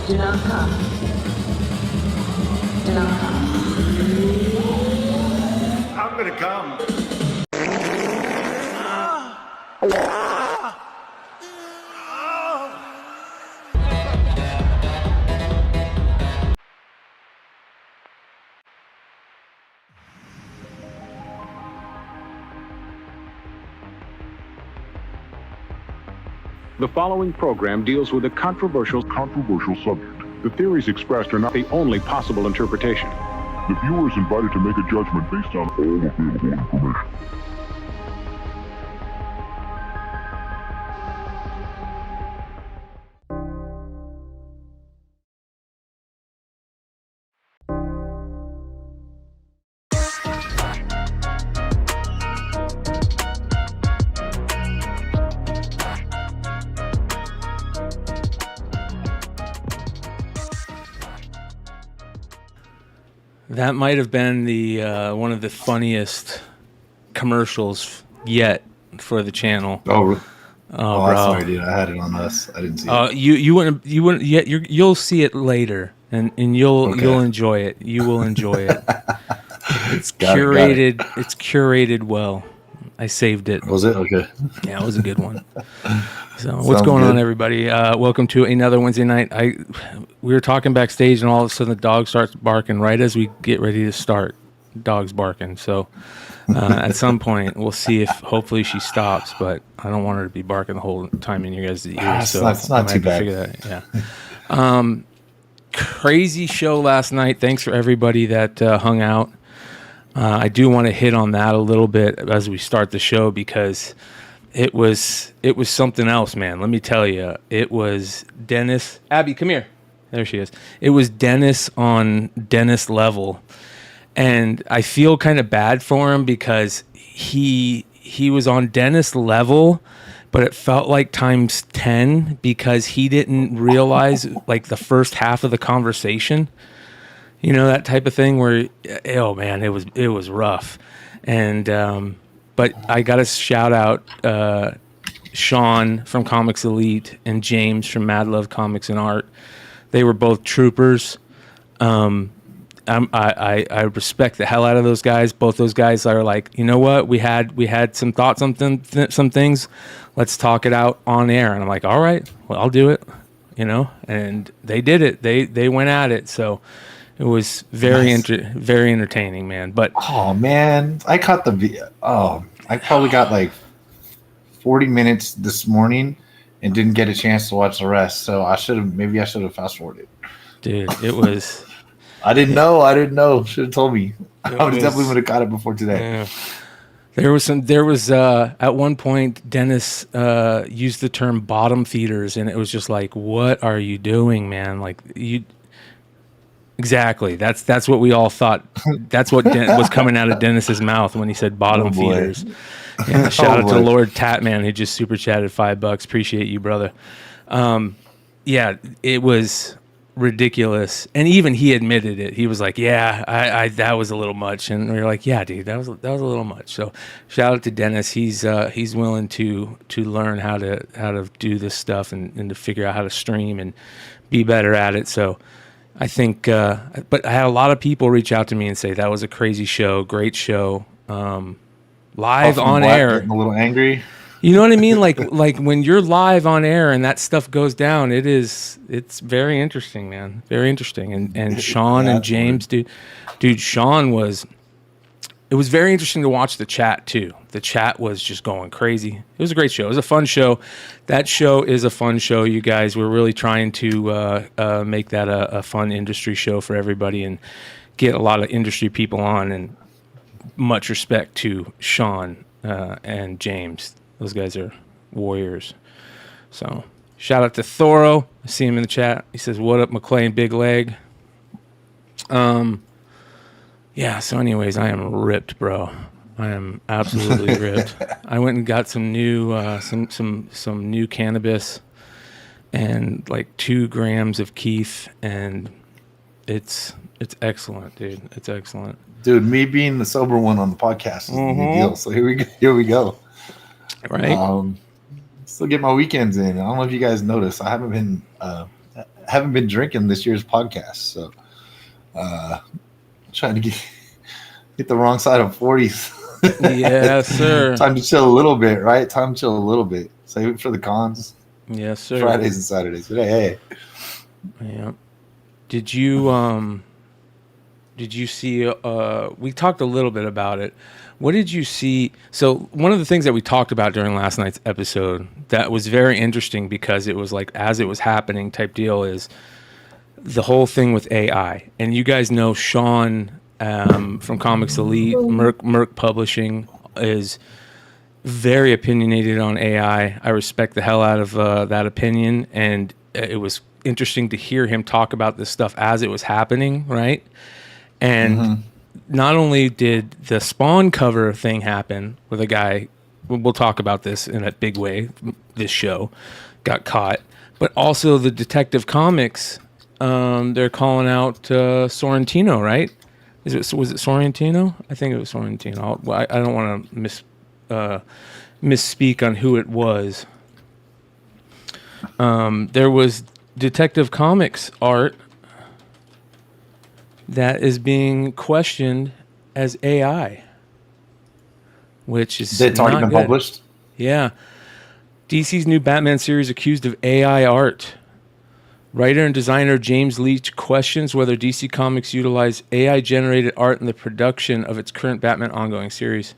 Do not come. Do not come. I'm gonna come. The following program deals with a controversial subject. The theories expressed are not the only possible interpretation. The viewer is invited to make a judgment based on all available information. That might have been the one of the funniest commercials yet for the channel. Oh, bro. I'm sorry, dude. I had it on us. I didn't see it. You wouldn't yet. You'll see it later, and you'll enjoy it. You will enjoy it. It's curated. It's curated well. I saved it. Was it okay? Yeah, it was a good one. So what's going on, everybody? Welcome to another Wednesday night. We were talking backstage, and all of a sudden the dog starts barking right as we get ready to start. Dog's barking. So at some point we'll see if hopefully she stops, but I don't want her to be barking the whole time in your guys' ears. So it's not too bad. Yeah. Crazy show last night. Thanks for everybody that hung out. I do want to hit on that a little bit as we start the show because it was something else, man. Let me tell you, it was Dennis. Abby, come here. There she is. It was Dennis on Dennis level, and I feel kind of bad for him because he was on Dennis level, but it felt like times 10 because he didn't realize like the first half of the conversation. You know, that type of thing where, oh man, it was rough. And, but I got to shout out Sean from Comics Elite and James from Mad Love Comics and Art. They were both troopers. I respect the hell out of those guys. Both those guys are like, you know what? We had some thoughts on some things. Let's talk it out on air. And I'm like, all right, well, I'll do it. You know, and they did it. They went at it. So. It was very very entertaining, man. But oh man, I caught the video. Oh, I probably got like 40 minutes this morning and didn't get a chance to watch the rest. So I should have fast forwarded. Dude, it was. I didn't know. Should have told me. I definitely would have got it before today. Yeah. There was at one point Dennis used the term bottom feeders, and it was just like, what are you doing, man? Like you. Exactly. That's what we all thought. That's what was coming out of Dennis's mouth when he said bottom feeders. Yeah, shout out to Lord Tatman who just super chatted $5. Appreciate you, brother. Yeah, it was ridiculous, and even he admitted it. He was like, "Yeah, I that was a little much," and we were like, "Yeah, dude, that was a little much." So, shout out to Dennis. He's willing to learn how to do this stuff and to figure out how to stream and be better at it. So. I think, but I had a lot of people reach out to me and say that was a crazy show, great show, live on air. Getting a little angry. You know what I mean? Like when you're live on air and that stuff goes down, it's very interesting, man. Very interesting. And Sean and James, dude, Sean was. It was very interesting to watch the chat too. The chat was just going crazy. It was a great show. It was a fun show. That show is a fun show, you guys. We're really trying to make that a fun industry show for everybody and get a lot of industry people on. And much respect to Sean and James. Those guys are warriors. So shout out to Thoro. I see him in the chat. He says, "What up, McClay and BigLegg?" Yeah, so anyways, I am ripped, bro. I am absolutely ripped. I went and got some new some new cannabis and like 2 grams of keef, and it's excellent, dude. It's excellent. Dude, me being the sober one on the podcast is a big deal. So here we go. Right. Still get my weekends in. I don't know if you guys noticed. I haven't been haven't been drinking this year's podcast, so trying to get the wrong side of 40s. Yes, sir. Time to chill a little bit, right? Time to chill a little bit. Save it for the cons. Yes, sir. Fridays and Saturdays. But hey. Yeah. Did you see? We talked a little bit about it. What did you see? So one of the things that we talked about during last night's episode that was very interesting because it was like as it was happening type deal is the whole thing with AI. And you guys know Sean from Comics Elite, Merc Publishing is very opinionated on AI. I respect the hell out of that opinion, and it was interesting to hear him talk about this stuff as it was happening, right? And not only did the Spawn cover thing happen with a guy, we'll talk about this in a big way, this show, got caught, but also the Detective Comics, they're calling out Sorrentino, right? Was it Sorrentino? I think it was Sorrentino. I don't want to misspeak on who it was. There was Detective Comics art that is being questioned as AI, which is it's already been published. Yeah. DC's new Batman series accused of AI art. Writer and designer James Leach questions whether DC Comics utilize AI-generated art in the production of its current Batman ongoing series.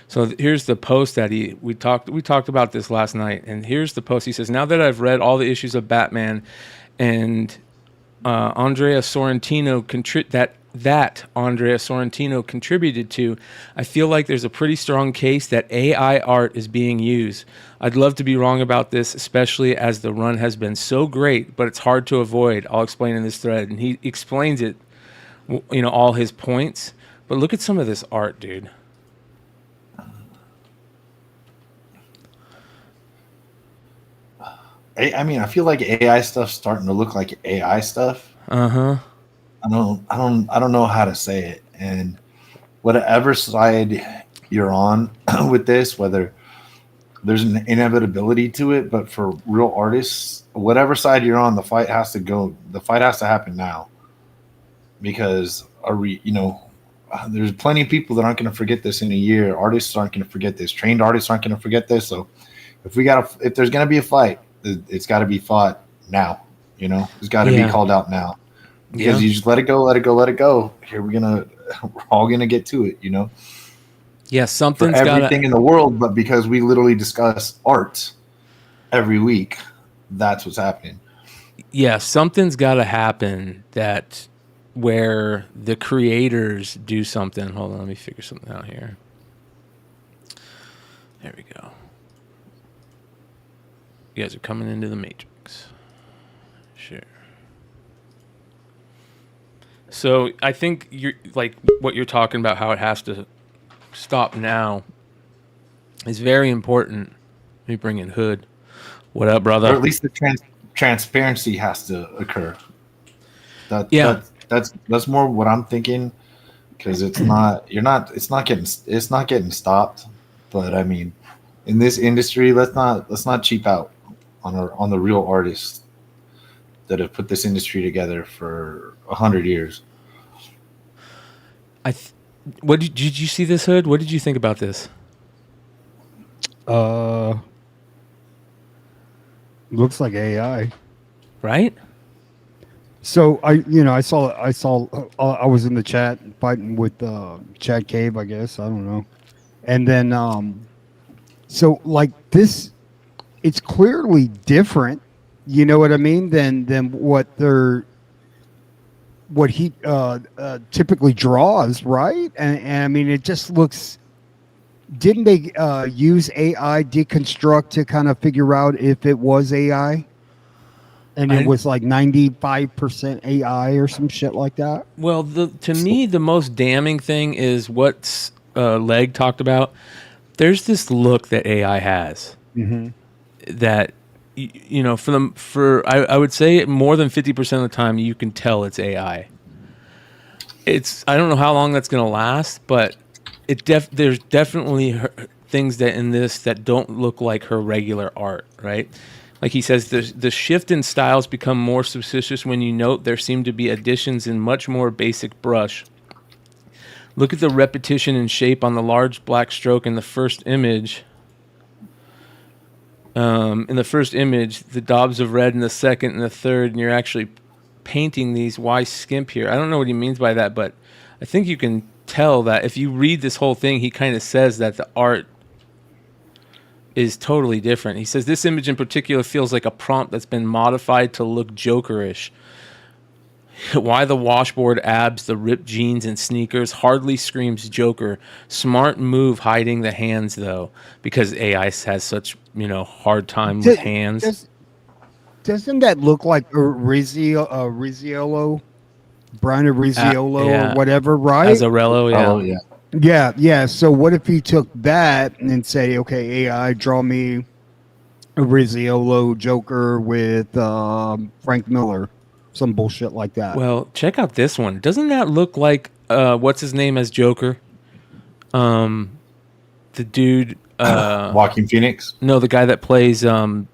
So here's the post that we talked about this last night, and here's the post. He says, "Now that I've read all the issues of Batman and Andrea Sorrentino Andrea Sorrentino contributed to, I feel like there's a pretty strong case that AI art is being used. I'd love to be wrong about this, especially as the run has been so great, but it's hard to avoid. I'll explain in this thread." And he explains it, all his points. But look at some of this art, dude. I mean, I feel like AI stuff's starting to look like AI stuff. I don't know how to say it. And whatever side you're on with this, whether there's an inevitability to it, but for real artists, whatever side you're on, the fight has to happen now. Because there's plenty of people that aren't going to forget this in a year. Artists aren't going to forget this. Trained artists aren't going to forget this. So if there's going to be a fight, it's got to be fought now. It's got to be called out now. Because you just let it go. Here we're all gonna get to it. Yeah, something's for everything in the world, but because we literally discuss art every week, that's what's happening. Yeah, something's got to happen where the creators do something. Hold on, let me figure something out here. There we go. You guys are coming into the Matrix. Sure. So I think you're like what you're talking about, how it has to stop now, is very important. Let me bring in Hood. What up, brother? Or at least the transparency has to occur. That's more what I'm thinking, because it's not getting stopped. But I mean, in this industry, let's not cheap out on the real artists that have put this industry together for 100 years. Did you see this, Hood? What did you think about this? Looks like AI, right? So I saw I was in the chat fighting with Chad Cave, I guess, I don't know, and then so like this, it's clearly different. You know what I mean? Than what he typically draws, right? And I mean, it just looks. Didn't they use AI deconstruct to kind of figure out if it was AI? And it was like 95% AI or some shit like that. Well, to me, the most damning thing is what Legg talked about. There's this look that AI has that. I would say more than 50% of the time you can tell it's AI. I don't know how long that's going to last, but there's definitely things that in this that don't look like her regular art, right? Like he says, the shift in styles become more suspicious when you note there seem to be additions in much more basic brush. Look at the repetition in shape on the large black stroke in the first image. The daubs of red in the second and the third, and you're actually painting these. Why skimp here? I don't know what he means by that, but I think you can tell that if you read this whole thing, he kind of says that the art is totally different. He says this image in particular feels like a prompt that's been modified to look Jokerish. Why the washboard abs, the ripped jeans and sneakers hardly screams Joker. Smart move hiding the hands though, because AI has such hard time with hands. Doesn't that look like Rizzolo, Brian Rizzolo or whatever, right? Azzarello, yeah. Oh, yeah. Yeah. So what if he took that and say, okay, AI, draw me a Rizzolo Joker with Frank Miller, some bullshit like that. Well, check out this one. Doesn't that look like what's his name as Joker? The dude, Joaquin Phoenix. No, the guy that plays Leto.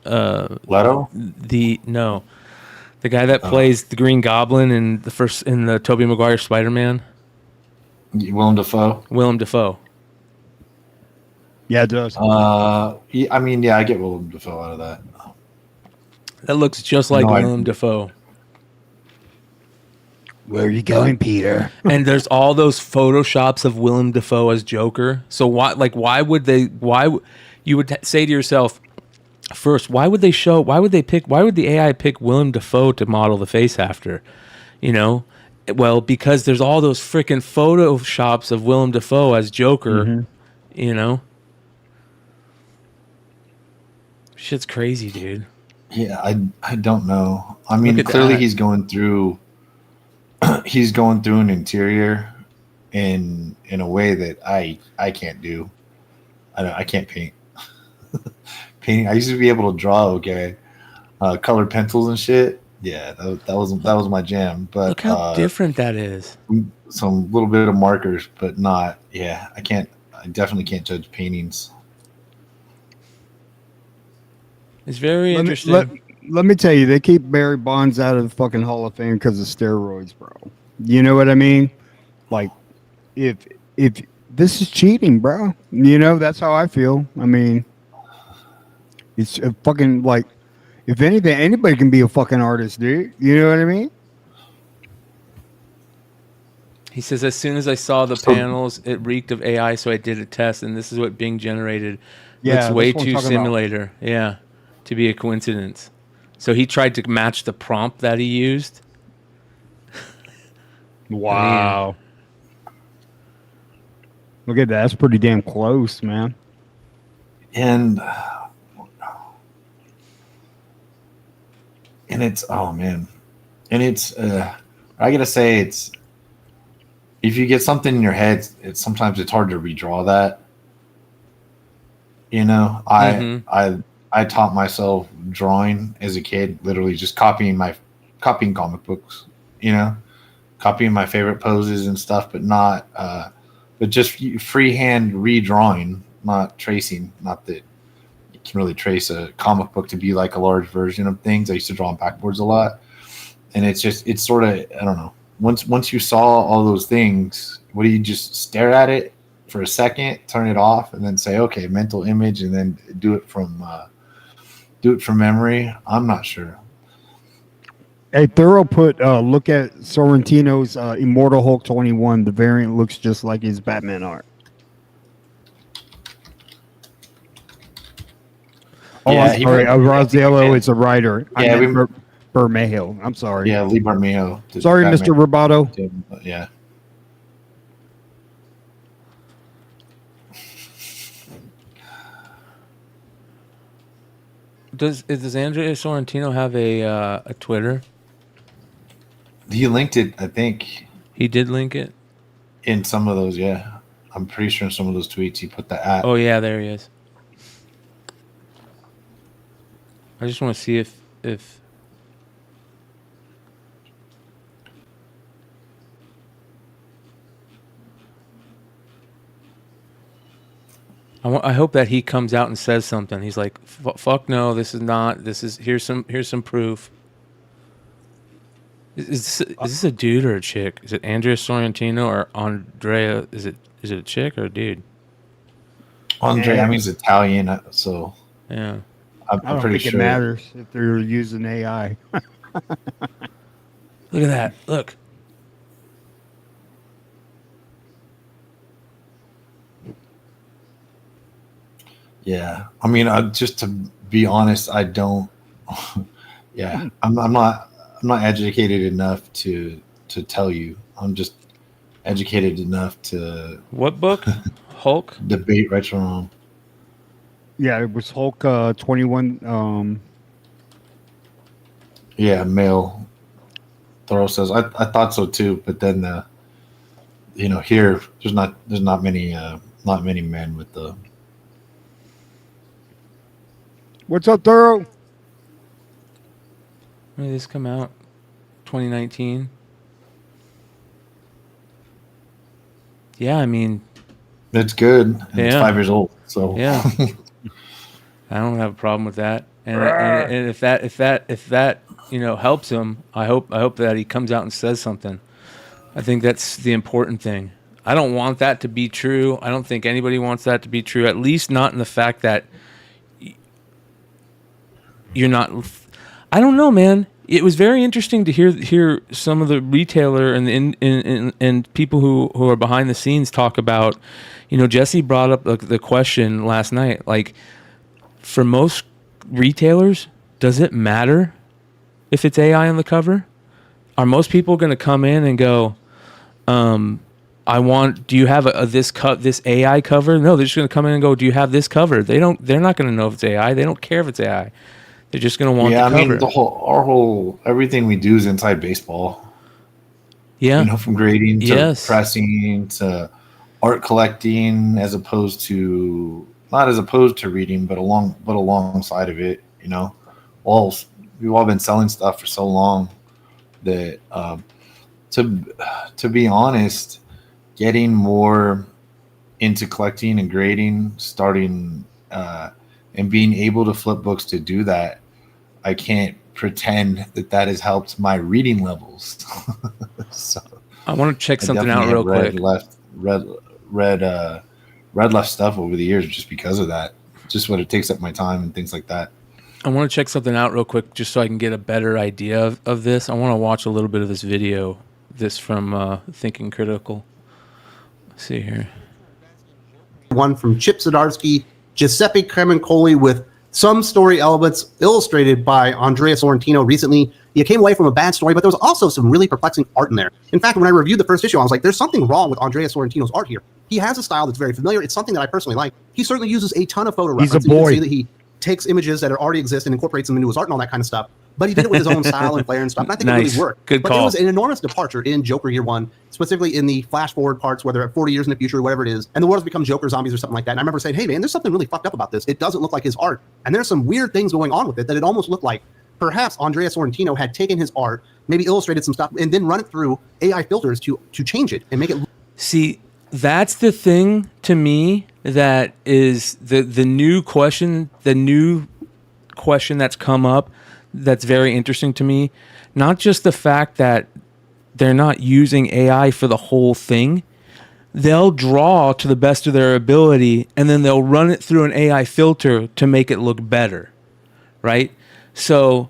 The guy that plays the Green Goblin in the Tobey Maguire Spider-Man. Willem Dafoe. Yeah, it does. I get Willem Dafoe out of that. That looks just like Willem Dafoe. Where are you going, Peter? And there's all those photoshops of Willem Dafoe as Joker. So why would you would say to yourself first, why would the AI pick Willem Dafoe to model the face after? Well, because there's all those freaking photoshops of Willem Dafoe as Joker, Shit's crazy, dude. Yeah, I don't know. I mean, clearly he's going through an interior in a way that I can't do. I can't paint. Painting. I used to be able to draw. Okay, colored pencils and shit. Yeah, that was my jam. But look how different that is. Some little bit of markers, but not. Yeah, I can't. I definitely can't judge paintings. It's very interesting. Let me tell you, they keep Barry Bonds out of the fucking Hall of Fame because of steroids, bro. You know what I mean? Like, if this is cheating, bro, that's how I feel. I mean, it's a fucking like, if anything, anybody can be a fucking artist, dude. You know what I mean? He says, as soon as I saw the panels, it reeked of AI, so I did a test, and this is what Bing generated. Yeah, it's way too simulator. About. Yeah, to be a coincidence. So he tried to match the prompt that he used. Wow. Look at that. That's pretty damn close, man. And it's, oh man. And it's, I gotta say, it's, if you get something in your head, sometimes it's hard to redraw that. I taught myself drawing as a kid, literally just copying comic books, copying my favorite poses and stuff, but not, but just freehand redrawing, not tracing. Not that you can really trace a comic book to be like a large version of things. I used to draw on backboards a lot, and it's sort of, I don't know. Once you saw all those things, what do you just stare at it for a second, turn it off, and then say, okay, mental image, and then do it from memory? I'm not sure. Hey, Thorough put look at Sorrentino's Immortal Hulk 21. The variant looks just like his Batman art. Oh, yeah, I'm sorry. Rossello is a writer. Yeah, Bermejo. I'm sorry. Yeah, Lee Bermejo. Sorry, Batman. Mr. Roboto. Yeah. Does Andrea Sorrentino have a Twitter? He linked it, I think. He did link it? In some of those, yeah. I'm pretty sure in some of those tweets he put the @ Oh, yeah, there he is. I just want to see if I hope that he comes out and says something. He's like, "Fuck no, this is not. This is here's some proof." Is this a dude or a chick? Is it Andrea Sorrentino or Andrea? Is it a chick or a dude? Andrea, I mean, he's Italian, so yeah. I don't pretty think sure it matters if they're using AI. Look at that. Look. Yeah, I mean, just to be honest, I don't. Yeah, I'm not educated enough to tell you. I'm just educated enough to. What book? Hulk? Debate right or wrong. Yeah, it was Hulk 21. Yeah, male. Thorough says I thought so too, but then here there's not many men with the. What's up, Thorough? When did this come out? 2019. Yeah, I mean, it's good. And it's 5 years old, so yeah. I don't have a problem with that. And if that helps him, I hope that he comes out and says something. I think that's the important thing. I don't want that to be true. I don't think anybody wants that to be true. At least not in the fact that you're not. I don't know, man. It was very interesting to hear some of the retailer and people who are behind the scenes talk about. Jesse brought up the question last night. Like, for most retailers, does it matter if it's AI on the cover? Are most people going to come in and go, do you have this AI cover? No, they're just going to come in and go, do you have this cover? They're not going to know if it's AI. They don't care if it's AI. They're just going to want the cover. Yeah, I mean, everything we do is inside baseball. Yeah. From grading to pressing to art collecting, not as opposed to reading, but alongside of it, Well, we've all been selling stuff for so long that, to be honest, getting more into collecting and grading, starting and being able to flip books to do that, I can't pretend that has helped my reading levels. So I want to check something out real quick. Read left stuff over the years just because of that. Just what it takes up my time and things like that. I want to check something out real quick just so I can get a better idea of this. I want to watch a little bit of this video. This from Thinking Critical. Let's see here. One from Chip Zdarsky, Giuseppe Cremencoli with some story elements illustrated by Andrea Sorrentino recently. You came away from a bad story, but there was also some really perplexing art in there. In fact, when I reviewed the first issue, I was like, there's something wrong with Andrea Sorrentino's art here. He has a style that's very familiar. It's something that I personally like. He certainly uses a ton of photo references. He's a boy. You can see that he takes images that already exist and incorporates them into his art and all that kind of stuff. But he did it with his own style and flair and stuff. And I think it really worked. Good but call. It was an enormous departure in Joker Year One, specifically in the flash forward parts, where they're at 40 years in the future or whatever it is, and the world's become Joker zombies or something like that. And I remember saying, hey, man, there's something really fucked up about this. It doesn't look like his art. And there's some weird things going on with it that it almost looked like perhaps Andrea Sorrentino had taken his art, maybe illustrated some stuff, and then run it through AI filters to change it and make it. See, that's the thing to me that is the new question that's come up that's very interesting to me. Not just the fact that they're not using AI for the whole thing. They'll draw to the best of their ability, and then they'll run it through an AI filter to make it look better, right? So,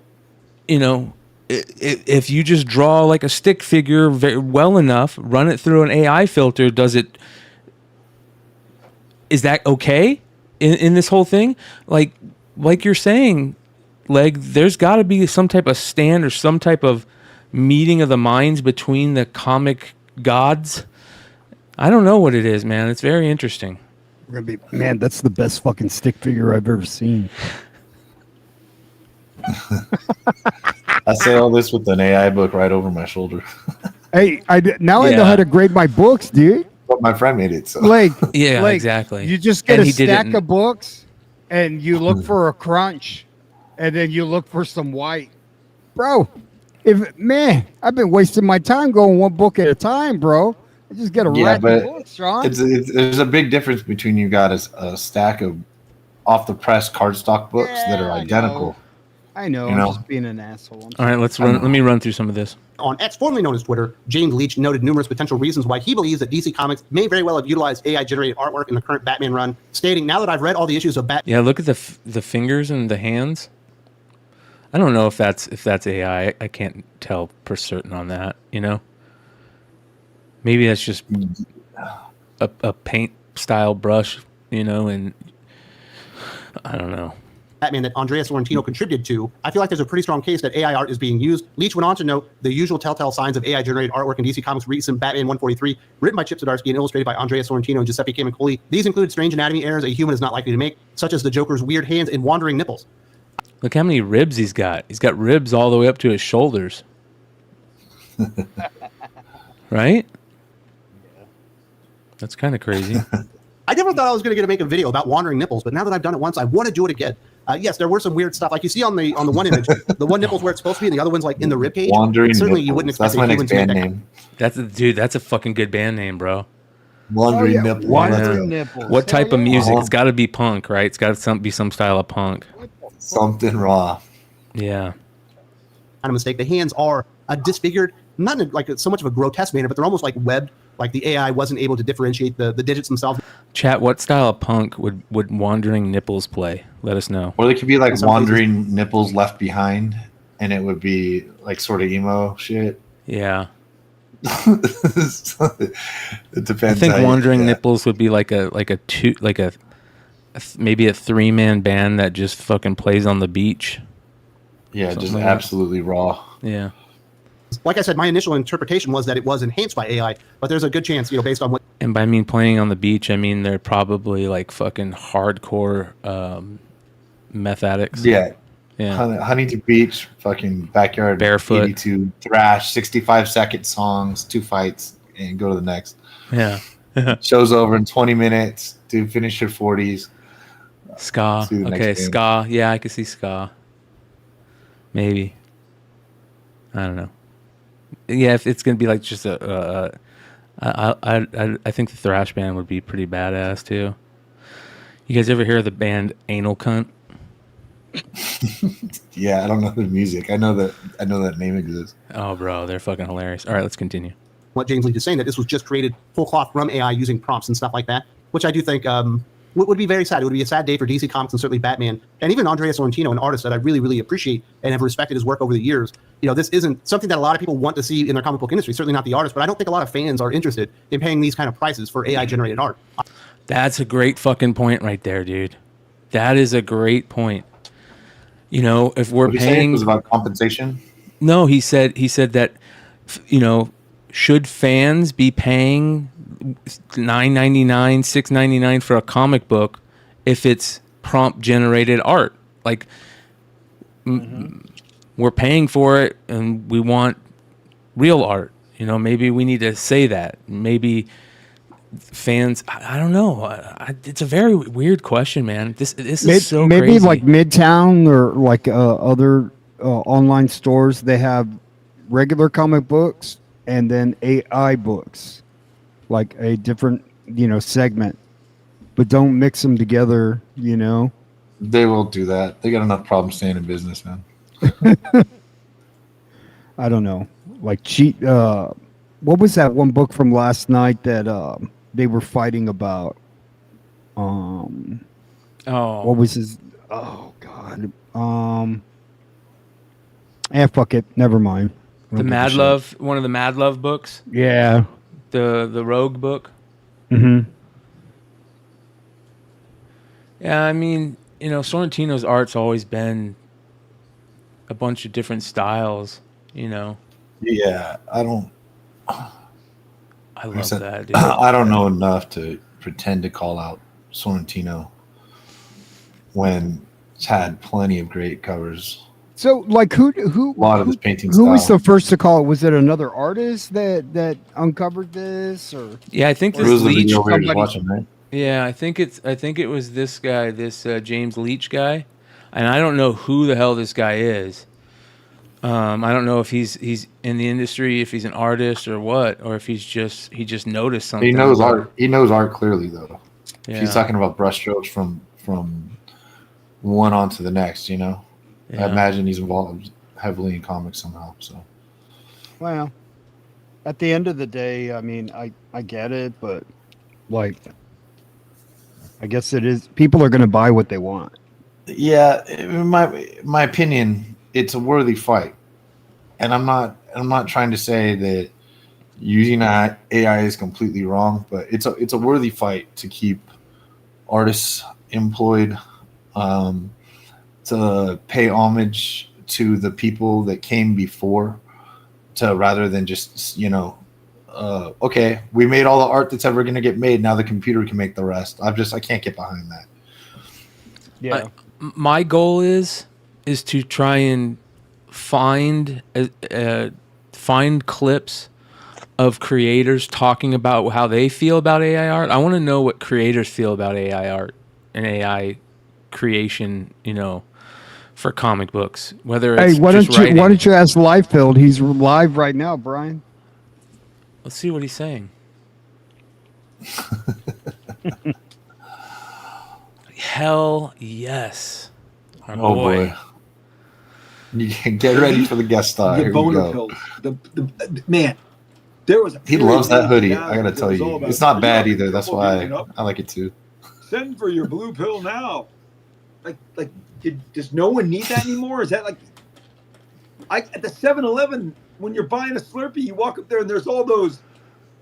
if you just draw like a stick figure very well enough, run it through an AI filter, is that okay in this whole thing? Like you're saying, Leg, there's got to be some type of stand or some type of meeting of the minds between the comic gods. I don't know what it is, man. It's very interesting. Man, that's the best fucking stick figure I've ever seen. I say all this with an AI book right over my shoulder. Hey, I know how to grade my books, dude. But my friend made it, so exactly. You just get a stack of books, and you look for a crunch, and then you look for some white, bro. I've been wasting my time going one book at a time, bro. I just got a Yeah, rack of but books, Sean. there's a big difference between you got a stack of off the press cardstock books that are identical. I know. You I'm know? just being an asshole. All right, let me run through some of this. On X, formerly known as Twitter, James Leach noted numerous potential reasons why he believes that DC Comics may very well have utilized AI-generated artwork in the current Batman run, stating, "Now that I've read all the issues of Batman..." Yeah, look at the fingers and the hands. I don't know if that's AI. I can't tell for certain on that. You know, maybe that's just a paint style brush. You know, and I don't know. Batman that Andrea Sorrentino contributed to, I feel like there's a pretty strong case that AI art is being used. Leach went on to note the usual telltale signs of AI-generated artwork in DC Comics' recent Batman 143, written by Chip Zdarsky and illustrated by Andrea Sorrentino and Giuseppe Camuncoli. These include strange anatomy errors a human is not likely to make, such as the Joker's weird hands and wandering nipples. Look how many ribs he's got. He's got ribs all the way up to his shoulders. Right? That's kind of crazy. I never thought I was going to get to make a video about wandering nipples, but now that I've done it once, I want to do it again. Yes, there were some weird stuff, like you see on the one image. The one nipple's where it's supposed to be, and the other one's like in the rib cage. Wandering Certainly, nipples. you wouldn't expect That's my a human next to make band that. name. That's a fucking good band name, bro. Wandering nipples. Wandering nipples. What type Hell of yeah. music? It's got to be punk, right? It's got to be some style of punk. Something raw. Yeah. Kind of mistake. The hands are disfigured, not in like so much of a grotesque manner, but they're almost like webbed. Like the AI wasn't able to differentiate the digits themselves. Chat, what style of punk would Wandering Nipples play? Let us know. Or they could be like wandering nipples left behind, and it would be like sort of emo shit. Yeah. It depends. I think Wandering Nipples would be like maybe a 3-man band that just fucking plays on the beach. Yeah, Something just like that. absolutely raw. Yeah. Like I said, my initial interpretation was that it was enhanced by AI, but there's a good chance, based on what. And by playing on the beach, I mean they're probably like fucking hardcore meth addicts. Yeah. Yeah. Huntington Beach, fucking backyard, Barefoot. 82 thrash, 65-second songs, 2 fights, and go to the next. Yeah. Show's over in 20 minutes. Dude, finish your 40s. Ska. See the next Okay, game. ska. Yeah, I could see ska. Maybe. I don't know. Yeah, if it's gonna be like just I think the thrash band would be pretty badass too. You guys ever hear of the band Anal Cunt? Yeah, I don't know the music. I know that name exists. Oh, bro, they're fucking hilarious. All right, let's continue. What James Leach is saying, that this was just created full cloth from AI using prompts and stuff like that, which I do think would be very sad. It would be a sad day for DC Comics and certainly Batman, and even Andrea Sorrentino, an artist that I really, really appreciate and have respected his work over the years. This isn't something that a lot of people want to see in their comic book industry, certainly not the artist, but I don't think a lot of fans are interested in paying these kind of prices for AI-generated art. That's a great fucking point right there, dude. That is a great point. If we're What did you say? It paying, was about compensation. no, he said that, should fans be paying $9.99, $6.99 for a comic book if it's prompt generated art? Like, we're paying for it and we want real art. Maybe we need to say that. Maybe fans, I don't know. It's a very weird question, man. This is so maybe crazy. like Midtown or like other online stores, they have regular comic books and then AI books, like a different segment, but don't mix them together. They will do that. They got enough problems staying in business, man. I don't know, like cheat. What was that one book from last night that they were fighting about? What was his? Oh God. Fuck it. Never mind. the Mad Love, one of the Mad Love books, Yeah. the Rogue book. Mm-hmm. Yeah, I mean, Sorrentino's art's always been a bunch of different styles. Yeah, I love that, dude. I don't know enough to pretend to call out Sorrentino when it's had plenty of great covers. So, like, who? A lot of his painting Who was style. the first to call it? Was it another artist that uncovered this, or? Yeah, I think It this was the Leach. video we were just somebody- watching, right? Yeah, I think it was this guy, this James Leach guy, and I don't know who the hell this guy is. I don't know if he's in the industry, if he's an artist or what, or if he just noticed something. He knows art. He knows art clearly, though. Yeah. If he's talking about brushstrokes from one on to the next, you know. Yeah. I imagine he's involved heavily in comics somehow. So, Well, at the end of the day, I mean, I get it, but like, I guess it is. People are going to buy what they want. yeah, in my opinion, it's a worthy fight, and I'm not trying to say that using AI is completely wrong, but it's a worthy fight to keep artists employed, to pay homage to the people that came before, to rather than just okay, we made all the art that's ever going to get made. Now the computer can make the rest. I can't get behind that. Yeah. My goal is to try and find clips of creators talking about how they feel about AI art. I want to know what creators feel about AI art and AI creation, for comic books. Whether it's Hey, why just writing. don't you ask Liefeld? He's live right now, Brian. Let's see what he's saying. Hell yes. Our Oh boy. You can get ready for the guest star. The Here we boner go. pills. The man. There was a He period loves that in hoodie. now I gotta that tell was all you, about, it's not bad "Yeah, either. That's people why giving up. I like it too. Send for your blue pill now." Like, does no one need that anymore? Is that like, at the 7-Eleven when you're buying a Slurpee, you walk up there and there's all those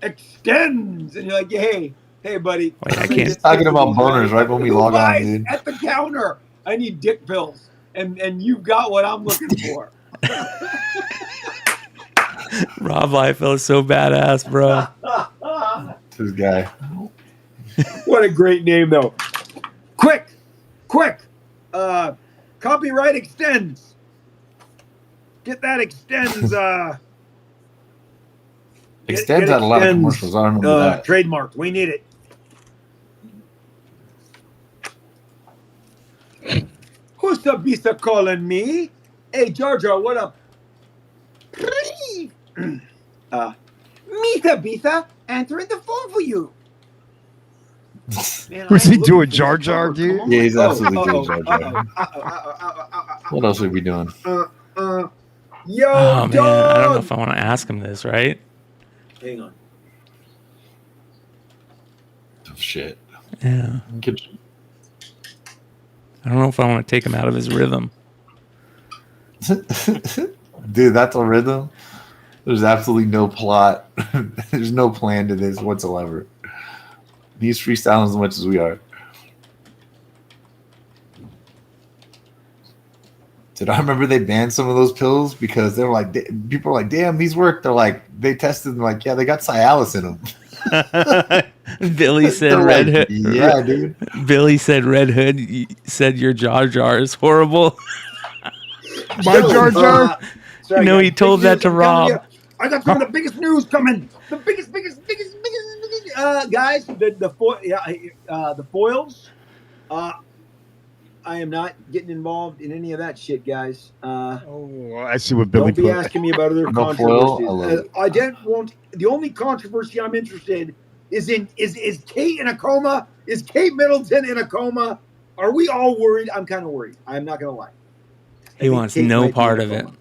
extends, and you're like, hey, buddy. Wait, I I'm can't- gonna He's get talking six of about these, boners right when we Who log on, buys dude. at the counter? I need dick pills, and you've got what I'm looking for. Rob Liefeld is so badass, bro. It's his guy. What a great name, though. Quick. Copyright extends. Get that extends. Extends had a lot of Extends, commercials. I remember that. Trademarked. We need it. Who's the Bisa calling me? Hey, Jar Jar, what up? Mita Bisa, answering the phone for you. Man, Was I he am doing looking for Jar that Jar, cover. dude? Come on. Yeah, he's absolutely Uh-oh, doing Jar Jar. What else are we doing? Yo, Oh man, I don't know dog. if I want to ask him this, right? Hang on. Oh, shit. Yeah. I don't know if I want to take him out of his rhythm. Dude, that's a rhythm. There's absolutely no plot. There's no plan to this whatsoever. He's freestyling as much as we are. Did I remember they banned some of those pills because they were like, people were like, damn, these work. They're like, they tested them, like, yeah, they got Cialis in them. Billy said They're Red like, Hood. yeah, dude. Billy said Red Hood said your Jar Jar is horrible. My Jar Jar? Sorry, No, guys. he told Big that news to I'm telling Rob. you. I got some of the biggest news coming. The biggest, guys. The foils. I am not getting involved in any of that shit, guys. Oh, I see what Billy Don't be put. asking me about other No foil? I love controversies. it. I don't want. The only controversy I'm interested is Kate in a coma? Is Kate Middleton in a coma? Are we all worried? I'm kind of worried. I'm not gonna lie. I He think wants Kate no might be part in a of it. coma.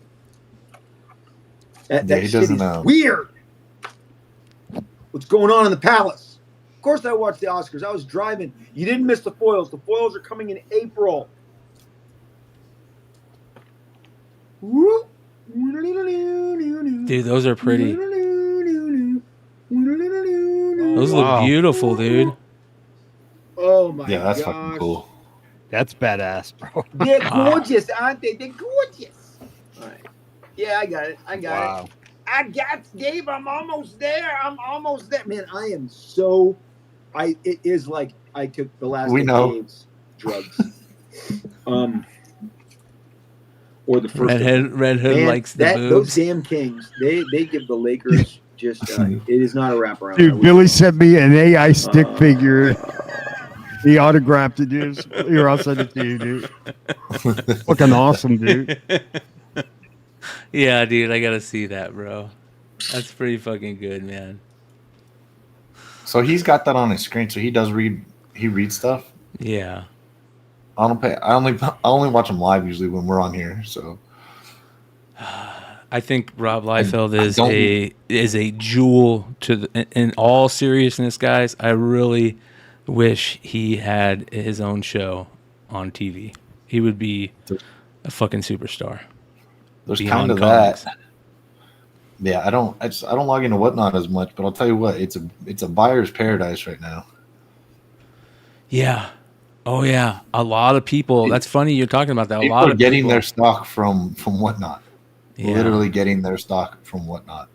That Yeah, he shit doesn't is know. weird. What's going on in the palace? Of course, I watched the Oscars. I was driving. You didn't miss the foils. The foils are coming in April. Dude, those are pretty. Those look Wow. beautiful, dude. Oh my god. Yeah, that's fucking cool. That's badass, bro. They're gorgeous, aren't they? They're gorgeous. All right. Yeah, I got it. I got it, Dave. I'm almost there. Man, I am so. It is like I took the last We of know. Dave's drugs. Or the first. Red Hood Man, likes the those boobs. damn Kings. They give the Lakers just. It is not a wraparound. I Dude, wish- Billy sent me an AI stick figure. He autographed it, dude. Here, I'll send it to you, dude. Fucking awesome, dude. Yeah, dude, I gotta see that, bro. That's pretty fucking good, man. So he's got that on his screen. So he does read. He reads stuff. Yeah. I don't pay. I only watch him live usually when we're on here. So I think Rob Liefeld I is a jewel to in all seriousness, guys. I really wish he had his own show on TV. He would be a fucking superstar. there's Beyond kind of comics. that. Yeah, I don't log into Whatnot as much, but I'll tell you what, it's a buyer's paradise right now. Yeah. Oh yeah. A lot of people. That's funny you're talking about that. A People lot are of getting people. their stock from Whatnot. Yeah. Literally getting their stock from Whatnot.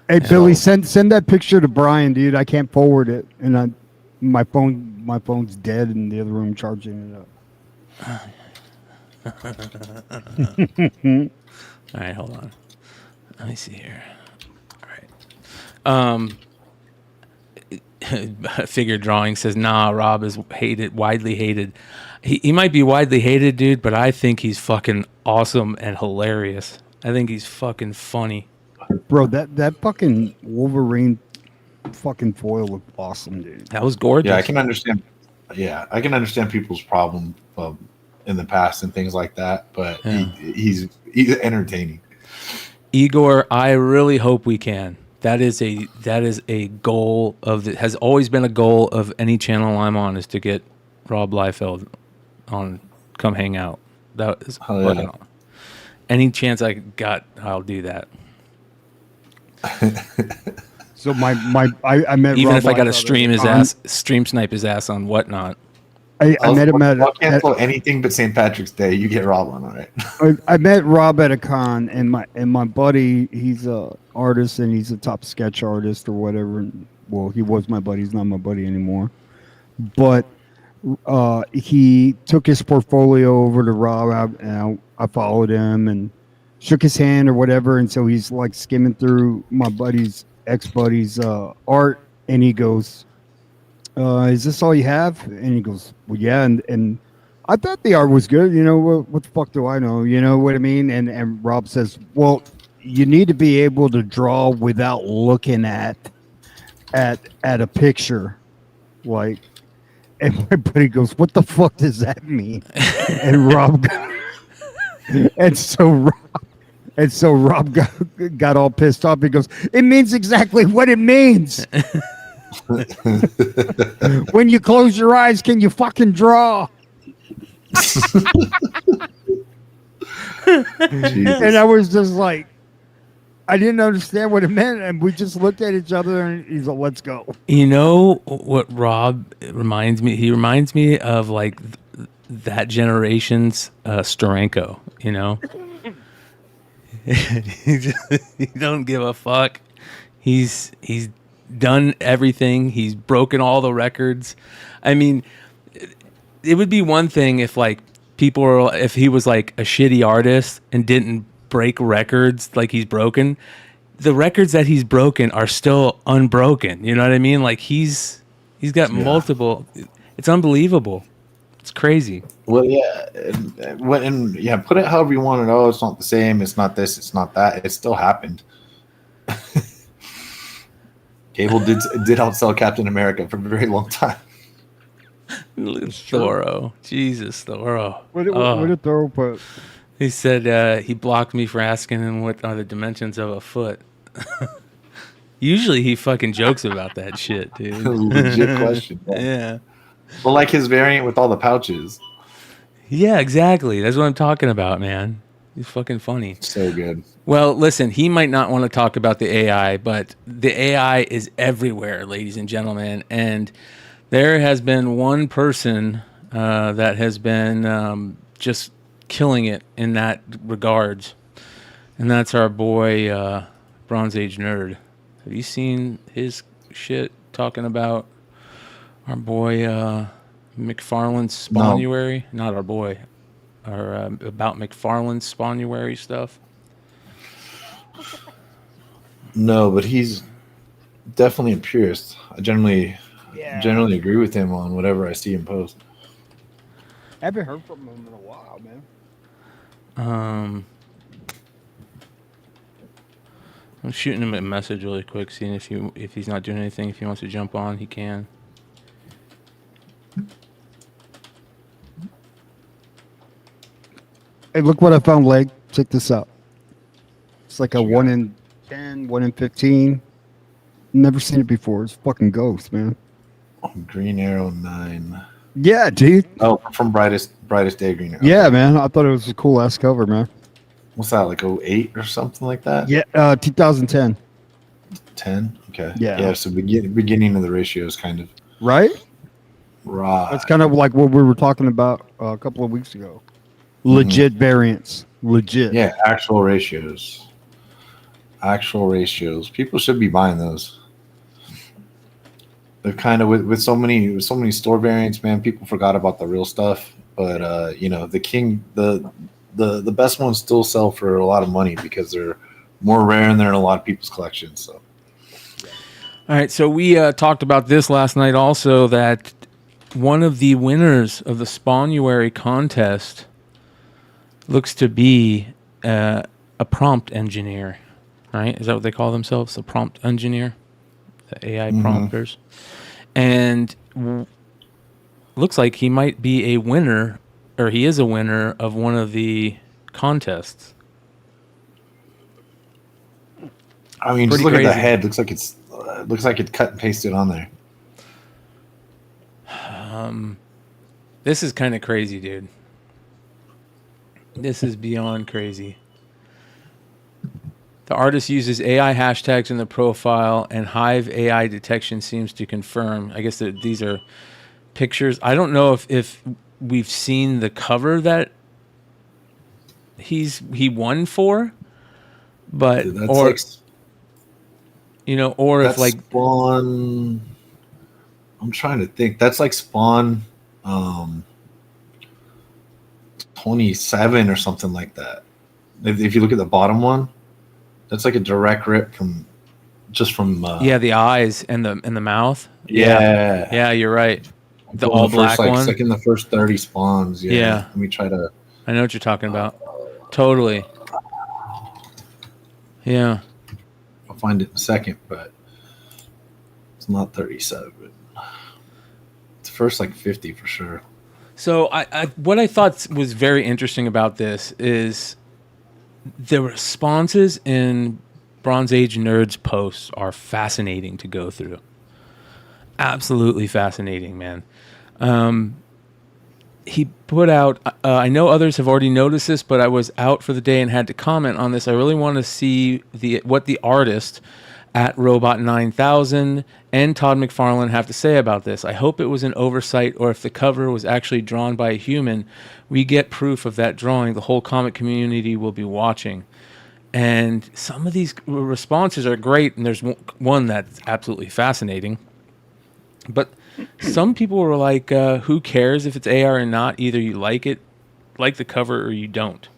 Hey Billy, send that picture to Bryan, dude. I can't forward it, and my phone's dead in the other room charging it up. All right, hold on. Let me see here. All right. Figure drawing says, nah, Rob is widely hated. He might be widely hated, dude, but I think he's fucking awesome and hilarious. I think he's fucking funny. Bro, that fucking Wolverine fucking foil looked awesome, dude. That was gorgeous. Yeah, I can understand. Yeah, I can understand people's problem in the past and things like that, but he's entertaining. Igor, I really hope we can. That is a goal has always been a goal of any channel I'm on, is to get Rob Liefeld on, come hang out. That is fucking awesome. Any chance I got, I'll do that. So I met even Rob if I got to Liefeld stream snipe his ass on Whatnot. I met him I'll cancel anything but St. Patrick's Day. You get Rob on, all right? I met Rob at a con, and my buddy, he's a artist, and he's a top sketch artist or whatever. Well, he was my buddy. He's not my buddy anymore. But he took his portfolio over to Rob, and I followed him and shook his hand or whatever. And so he's like skimming through my ex-buddy's art, and he goes, is this all you have? And he goes, well, yeah. And I thought the art was good. You know, what the fuck do I know? You know what I mean? And Rob says, well, you need to be able to draw without looking at a picture. Like, and my buddy goes, what the fuck does that mean? And Rob so Rob got all pissed off. He goes, it means exactly what it means. When you close your eyes, can you fucking draw? And I was just like, I didn't understand what it meant, and we just looked at each other, and he's like, let's go. You know what Rob reminds me? He reminds me of like that generation's Steranko, you know? He don't give a fuck. He's done everything. He's broken all the records. I mean, it would be one thing if like if he was like a shitty artist and didn't break records like he's broken. The records that he's broken are still unbroken. You know what I mean? Like he's got multiple. It's unbelievable. It's crazy. Well, yeah, and put it however you want it. Oh, it's not the same. It's not this. It's not that. It still happened. Cable did outsell Captain America for a very long time. Thorough. Jesus, Thorough. What did Thorough put? He said he blocked me for asking him what are the dimensions of a foot. Usually he fucking jokes about that shit, dude. Legit question. Yeah. Well, like his variant with all the pouches. Yeah, exactly. That's what I'm talking about, man. He's fucking funny. So good. Well, listen, he might not want to talk about the AI, but the AI is everywhere, ladies and gentlemen. And there has been one person that has been just killing it in that regards. And that's our boy, Bronze Age Nerd. Have you seen his shit talking about our boy McFarlane's Spawnuary? No. Not our boy. About McFarlane's Spawnuary stuff? No, but he's definitely a purist. I generally agree with him on whatever I see him post. I haven't heard from him in a while, man. I'm shooting him a message really quick, seeing if he's not doing anything. If he wants to jump on, he can. Hey, look what I found, Leg. Check this out. It's like a 1 in 10, 1 in 15. Never seen it before. It's fucking ghost, man. Green Arrow 9. Yeah, dude. Oh, from Brightest Day Green Arrow. Yeah, man. I thought it was a cool ass cover, man. What's that, like 08 or something like that? Yeah, 2010. 10? Okay. Yeah. Yeah, so beginning of the ratios, kind of. Right? Right. That's kind of like what we were talking about a couple of weeks ago. Legit variants. Legit. Yeah, actual ratios. Actual ratios. People should be buying those. They're kind of with so many store variants, man. People forgot about the real stuff, but the best ones still sell for a lot of money because they're more rare and they're in a lot of people's collections. So, all right. So we talked about this last night also, that one of the winners of the Spawnuary contest looks to be a prompt engineer. Right? Is that what they call themselves? A prompt engineer? The AI prompters. And looks like he might be a winner, or he is a winner of one of the contests. I mean, just look at the head. Looks like it's cut and pasted on there. This is kind of crazy, dude. This is beyond crazy. The artist uses AI hashtags in the profile, and Hive AI detection seems to confirm. I guess that these are pictures. I don't know if we've seen the cover that he won for, but Dude, or like, or if like Spawn. I'm trying to think. That's like Spawn 27 or something like that. If you look at the bottom one. That's like a direct rip from the eyes and the mouth. Yeah, you're right. The all black one. It's like in the first 30 spawns. Yeah. Let me try to. I know what you're talking about. Totally. Yeah. I'll find it in a second, but it's not 37. It's the first like 50 for sure. So what I thought was very interesting about this is the responses in Bronze Age Nerds posts are fascinating to go through. Absolutely fascinating, man. He put out, I know others have already noticed this, but I was out for the day and had to comment on this. I really want to see what the artist at Robot 9000 and Todd McFarlane have to say about this. I hope it was an oversight, or if the cover was actually drawn by a human, we get proof of that drawing. The whole comic community will be watching. And some of these responses are great, and there's one that's absolutely fascinating. But some people were like, who cares if it's AR or not? Either you like it, like the cover, or you don't.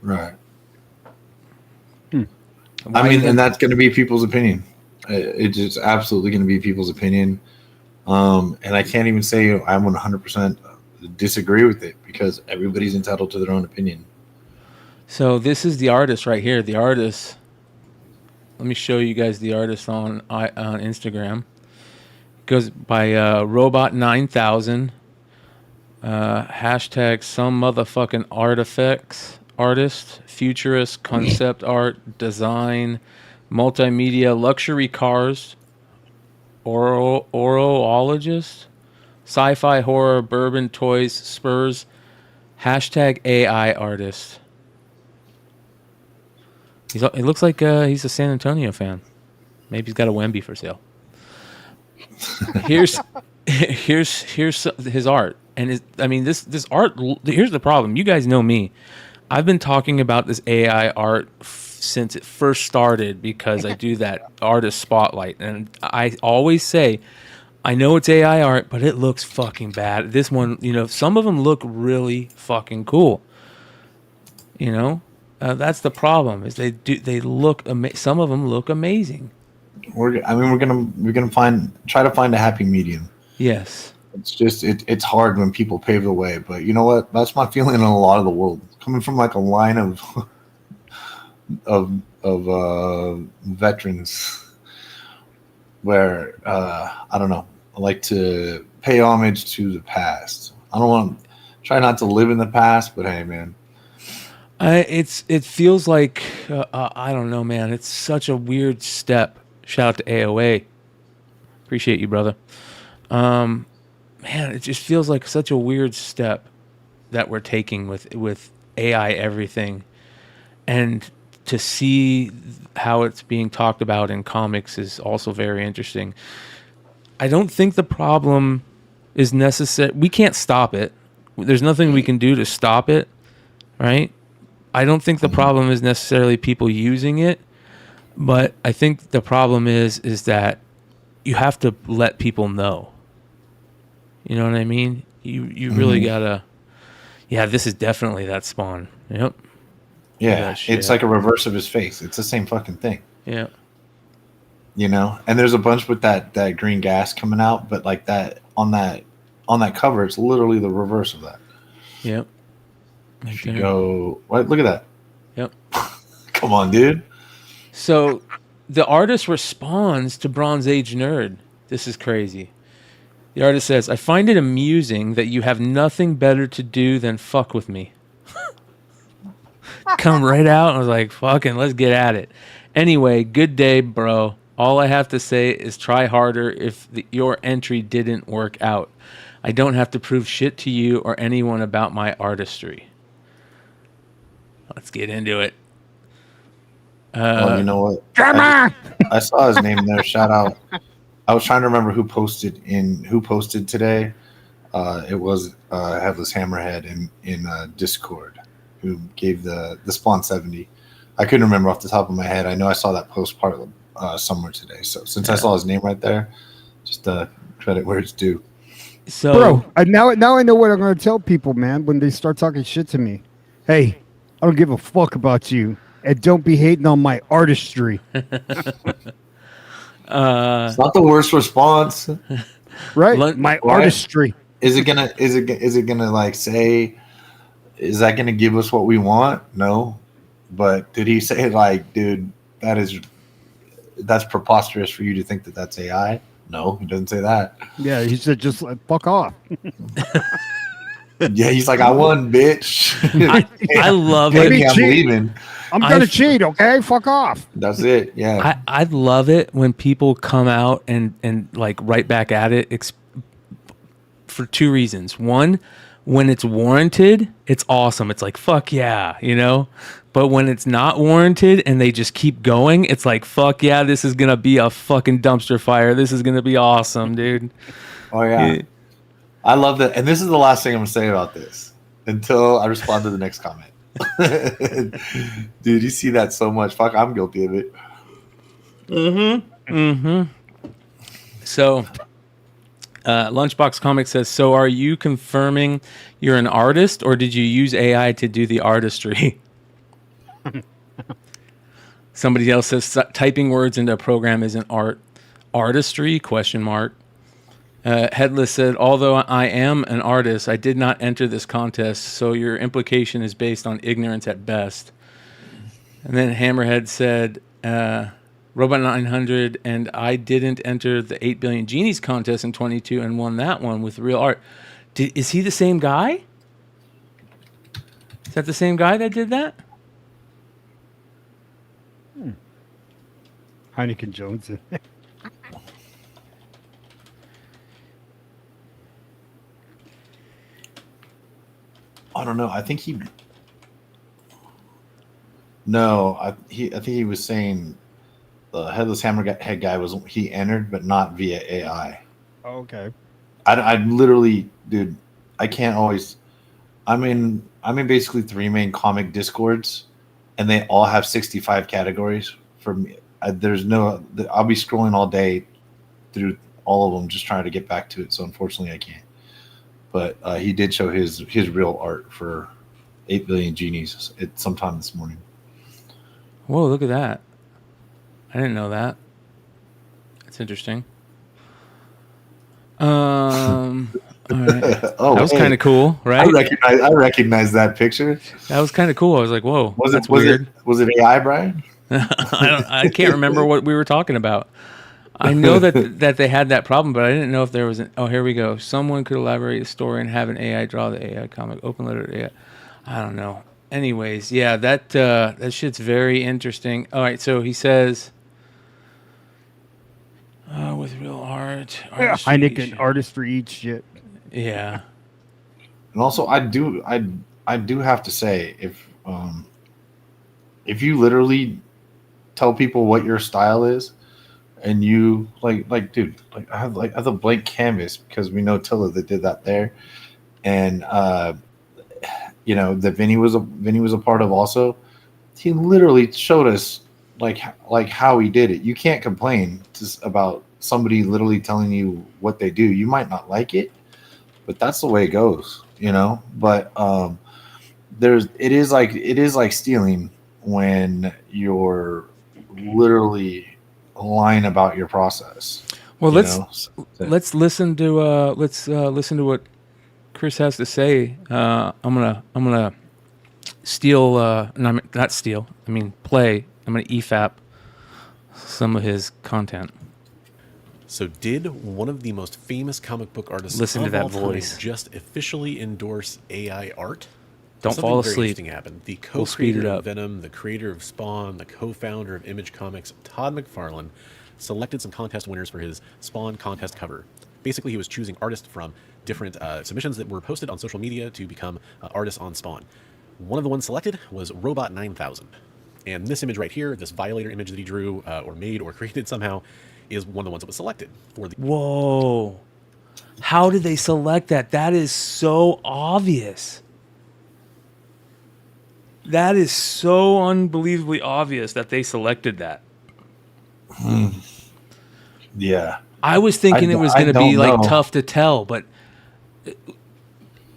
Right. I mean, and that's going to be people's opinion. It's just absolutely going to be people's opinion. And I can't even say I'm 100% disagree with it, because everybody's entitled to their own opinion. So this is the artist right here. The artist. Let me show you guys the artist on Instagram. It goes by Robot 9000. Hashtag some motherfucking artifacts. Artist, futurist, concept art, design, multimedia, luxury cars, orologist, sci-fi, horror, bourbon, toys, Spurs, hashtag AI artist. It looks like he's a San Antonio fan. Maybe he's got a Wemby for sale. Here's his art, and this art. Here's the problem. You guys know me. I've been talking about this AI art since it first started, because I do that artist spotlight, and I always say, I know it's AI art, but it looks fucking bad. This one, some of them look really fucking cool. That's the problem. Is they look some of them look amazing. We're gonna try to find a happy medium. Yes. It's just it's hard when people pave the way, but you know what? That's my feeling in a lot of the world. Coming from like a line of veterans where I don't know. I like to pay homage to the past. I don't want to try not to live in the past, but hey, man. It feels like I don't know, man. It's such a weird step. Shout out to AOA. Appreciate you, brother. Man, it just feels like such a weird step that we're taking with AI everything, and to see how it's being talked about in comics is also very interesting. I don't think the problem is necessary. We can't stop it. There's nothing we can do to stop it, right? I don't think the problem is necessarily people using it, but I think the problem is that you have to let people know. You know what I mean? You really gotta. Yeah, this is definitely that Spawn. Yep. Yeah, it's like a reverse of his face. It's the same fucking thing. Yeah. You know, and there's a bunch with that green gas coming out, but like that on that cover, it's literally the reverse of that. Yep. If you go, what? Look at that. Yep. Come on, dude. So the artist responds to Bronze Age Nerd. This is crazy. The artist says, "I find it amusing that you have nothing better to do than fuck with me." Come right out. I was like, fucking, let's get at it. Anyway, good day, bro. All I have to say is try harder if your entry didn't work out. I don't have to prove shit to you or anyone about my artistry. Let's get into it. Well, you know what? I saw his name there. Shout out. I was trying to remember who posted today. It was Headless Hammerhead in Discord who gave the Spawn 70. I couldn't remember off the top of my head. I know I saw that post part somewhere today. So since I saw his name right there, just credit where it's due. So, bro, now I know what I'm going to tell people, man, when they start talking shit to me. Hey, I don't give a fuck about you, and don't be hating on my artistry. It's not the worst response, right? My artistry. Is it gonna like say? Is that gonna give us what we want? No, but did he say like, dude, that's preposterous for you to think that that's AI? No, he doesn't say that. Yeah, he said just like, fuck off. Yeah, he's like, I won, bitch. I love it. it. I'm leaving. I'm gonna cheat, okay? Fuck off. That's it. Yeah. I love it when people come out and like right back at it for two reasons. One, when it's warranted, it's awesome. It's like, fuck yeah, you know? But when it's not warranted and they just keep going, it's like, fuck yeah, this is going to be a fucking dumpster fire. This is going to be awesome, dude. Oh, yeah. I love that. And this is the last thing I'm going to say about this until I respond to the next comment. Dude, you see that so much. Fuck, I'm guilty of it. So, Lunchbox Comics says, so are you confirming you're an artist or did you use AI to do the artistry? Somebody else says, typing words into a program isn't art. Artistry? ? Headless said, although I am an artist, I did not enter this contest, so your implication is based on ignorance at best. And then Hammerhead said, Robot 900, and I didn't enter the 8 Billion Genies contest in 22 and won that one with real art. Is he the same guy? Is that the same guy that did that? Heineken Jones. I don't know. I think he. No, I think he was saying the Headless Hammerhead guy he entered, but not via AI. Oh, okay. I literally, dude, I can't always. I'm in basically 3 main comic discords, and they all have 65 categories for me. I'll be scrolling all day through all of them, just trying to get back to it. So unfortunately, I can't. But he did show his real art for 8 Billion Genies sometime this morning. Whoa, look at that. I didn't know that. That's interesting. All right. Oh, that was kind of cool, right? I recognize that picture. That was kind of cool. I was like, whoa, that's was weird. Was it AI, Brian? I can't remember what we were talking about. I know that they had that problem, but I didn't know if there was an. Oh, here we go. Someone could elaborate a story and have an AI draw the AI comic. Open letter to AI. I don't know. Anyways, yeah, that shit's very interesting. All right, so he says, with real art, Heineken artistry eats shit. Yeah. And also, I do have to say, if you literally tell people what your style is, and you dude, I have a blank canvas because we know Tilla that did that there, and that Vinny was a part of also. He literally showed us like how he did it. You can't complain about somebody literally telling you what they do. You might not like it, but that's the way it goes, But it is like stealing when you're literally lying about your process. Well, let's listen to what Chris has to say. I'm gonna steal. Not steal. I mean play. I'm gonna EFAP some of his content. So did one of the most famous comic book artists listen to of that all time voice just officially endorse AI art? Don't Something fall very asleep. interesting happened. The We'll speed it co-creator up. of Venom, the creator of Spawn, the co-founder of Image Comics, Todd McFarlane, selected some contest winners for his Spawn contest cover. Basically, he was choosing artists from different submissions that were posted on social media to become artists on Spawn. One of the ones selected was Robot 9000. And this image right here, this Violator image that he drew or made or created somehow, is one of the ones that was selected for the. Whoa. How did they select that? That is so obvious. That is so unbelievably obvious that they selected that. Yeah. I was thinking it was going to be like tough to tell, but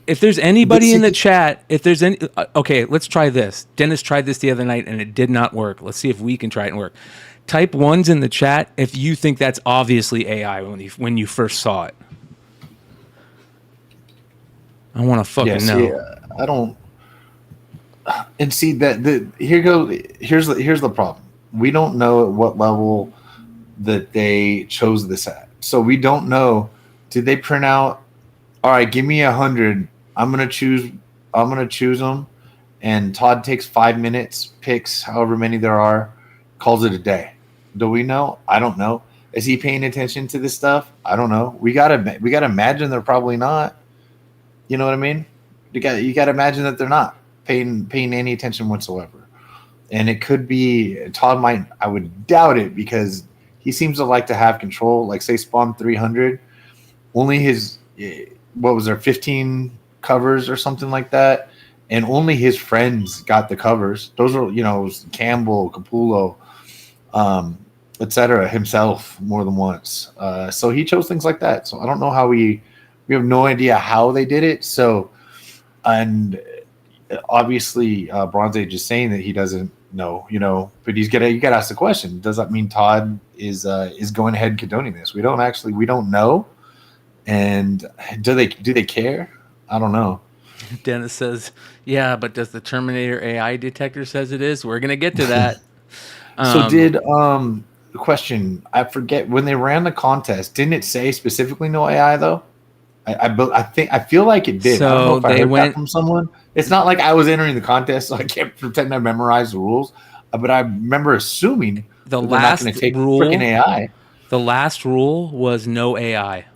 if there's anybody in the chat, if there's any, okay, let's try this. Dennis tried this the other night and it did not work. Let's see if we can try it and work. Type ones in the chat if you think that's obviously AI when you first saw it. I want to fucking know. I don't. And see here's the problem. We don't know at what level that they chose this at. So we don't know. Did they print out? All right, give me 100. I'm gonna choose them. And Todd takes 5 minutes, picks however many there are, calls it a day. Do we know? I don't know. Is he paying attention to this stuff? I don't know. We gotta imagine they're probably not. You know what I mean? You gotta imagine that they're not paying any attention whatsoever. And it could be Todd might. I would doubt it because he seems to like to have control. Like say Spawn 300, only his 15 covers or something like that, and only his friends got the covers. Those are Campbell, Capullo, etc. himself more than once. So he chose things like that. So I don't know how we have no idea how they did it. So and obviously Bronze Age is saying that he doesn't know, but you got to ask the question: does that mean Todd is going ahead and condoning this? We don't know. And do they care? I don't know. Dennis says, yeah, but does the Terminator AI detector says it is? We're gonna get to that. So did the question? I forget when they ran the contest. Didn't it say specifically no AI though? I feel like it did. So I don't know if I heard went that from someone. It's not like I was entering the contest, so I can't pretend I memorized the rules. But I remember assuming the that last they're not going to take rule. freaking AI. The last rule was no AI.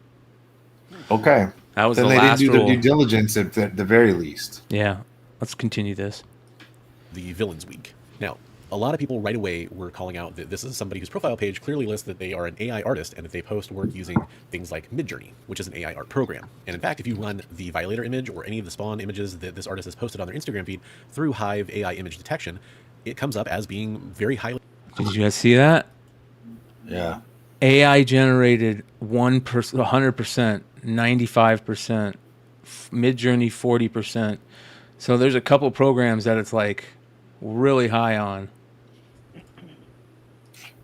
Okay, that was then the they last didn't do rule. their due diligence at the very least. Yeah, let's continue this. The Villains Week. Now, a lot of people right away were calling out that this is somebody whose profile page clearly lists that they are an AI artist and that they post work using things like Midjourney, which is an AI art program. And in fact, if you run the Violator image or any of the Spawn images that this artist has posted on their Instagram feed through Hive AI image detection, it comes up as being very highly. Did you guys see that? Yeah. AI generated 100%, 95%, Midjourney 40%. So there's a couple programs that it's like really high on.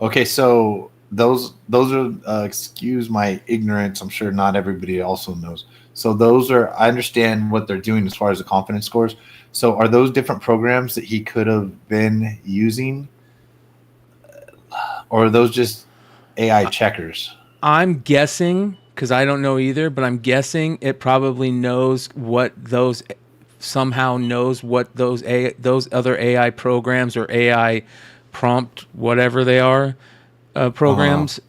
Okay, so those are excuse my ignorance. I'm sure not everybody also knows. So those are, I understand what they're doing as far as the confidence scores. So are those different programs that he could have been using Or are those just AI checkers? I'm guessing, because I don't know either, but I'm guessing it probably knows what those other AI programs or AI prompt, whatever they are, programs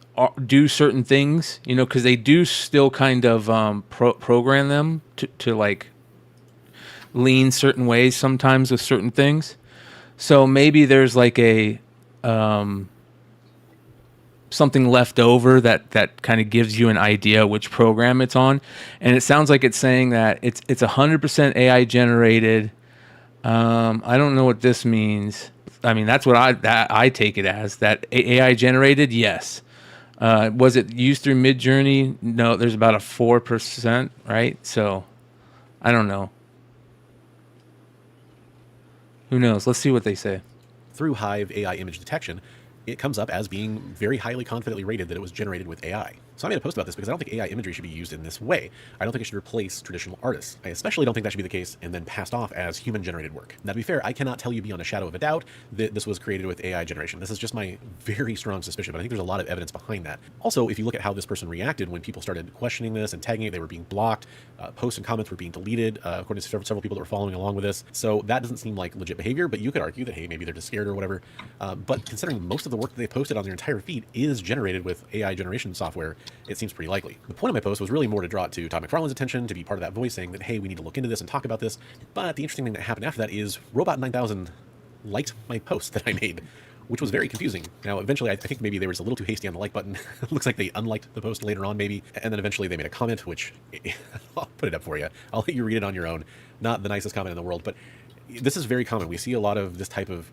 do certain things, because they do still kind of program them to like lean certain ways sometimes with certain things. So maybe there's like a something left over that kind of gives you an idea which program it's on. And it sounds like it's saying that it's 100% AI generated. I don't know what this means. I mean, that's what I take it as, that AI generated. Yes. Was it used through Midjourney? No, there's about a 4%, right? So I don't know. Who knows? Let's see what they say. Through Hive AI image detection, it comes up as being very highly confidently rated that it was generated with AI. So I made a post about this because I don't think AI imagery should be used in this way. I don't think it should replace traditional artists. I especially don't think that should be the case and then passed off as human-generated work. Now, to be fair, I cannot tell you beyond a shadow of a doubt that this was created with AI generation. This is just my very strong suspicion, but I think there's a lot of evidence behind that. Also, if you look at how this person reacted when people started questioning this and tagging it, they were being blocked, posts and comments were being deleted, according to several people that were following along with this. So that doesn't seem like legit behavior, but you could argue that, hey, maybe they're just scared or whatever. But considering most of the work that they posted on their entire feed is generated with AI generation software, it seems pretty likely. The point of my post was really more to draw it to Todd McFarlane's attention, to be part of that voice saying that, hey, we need to look into this and talk about this. But the interesting thing that happened after that is Robot 9000 liked my post that I made, which was very confusing. Now, eventually, I think maybe they were just a little too hasty on the like button. It looks like they unliked the post later on, maybe. And then eventually they made a comment, which I'll put it up for you. I'll let you read it on your own. Not the nicest comment in the world, but this is very common. We see a lot of this type of,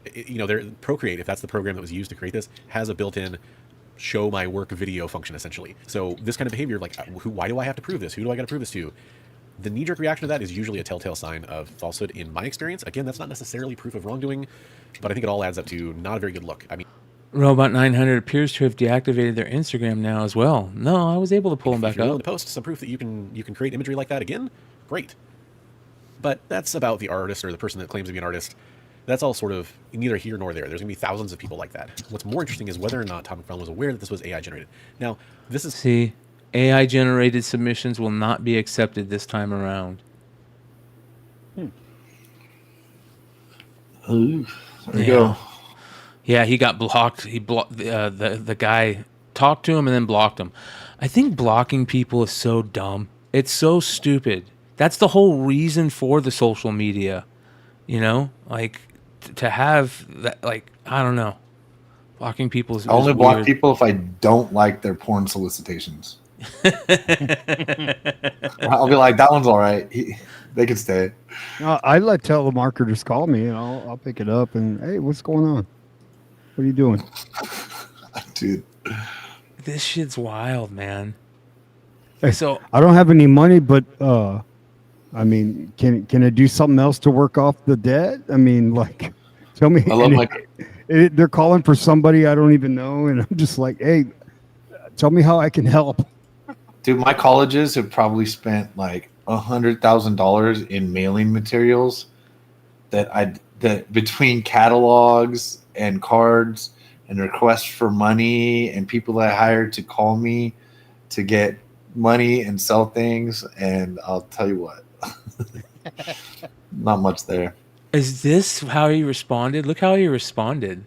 Procreate, if that's the program that was used to create this, has a built-in show my work video function, essentially. So this kind of behavior, like, why do I have to prove this? Who do I got to prove this to? The knee-jerk reaction to that is usually a telltale sign of falsehood in my experience. Again, that's not necessarily proof of wrongdoing, but I think it all adds up to not a very good look. I mean, Robot 900 appears to have deactivated their Instagram now as well. No, I was able to pull them back if you're willing up. to post some proof that you can create imagery like that again, great. But that's about the artist or the person that claims to be an artist. That's all sort of neither here nor there. There's going to be thousands of people like that. What's more interesting is whether or not Todd McFarlane was aware that this was AI generated. Now, this is... See, AI generated submissions will not be accepted this time around. Ooh, there you go. Yeah, he got blocked. He blocked the guy talked to him and then blocked him. I think blocking people is so dumb. It's so stupid. That's the whole reason for the social media. Like to have that, like, I don't know. Blocking people is I only is block weird. people if I don't like their porn solicitations. I'll be like, that one's all right. They can stay. I let telemarketers call me, and I'll pick it up. And hey, what's going on? What are you doing, dude? This shit's wild, man. Hey, So I don't have any money, but I mean, can I do something else to work off the debt? I mean, like, tell me. I love They're calling for somebody I don't even know, and I'm just like, hey, tell me how I can help. Dude, my colleges have probably spent like $100,000 in mailing materials that between catalogs and cards and requests for money and people that I hired to call me to get money and sell things, and I'll tell you what, not much there. is this how he responded? Look how he responded.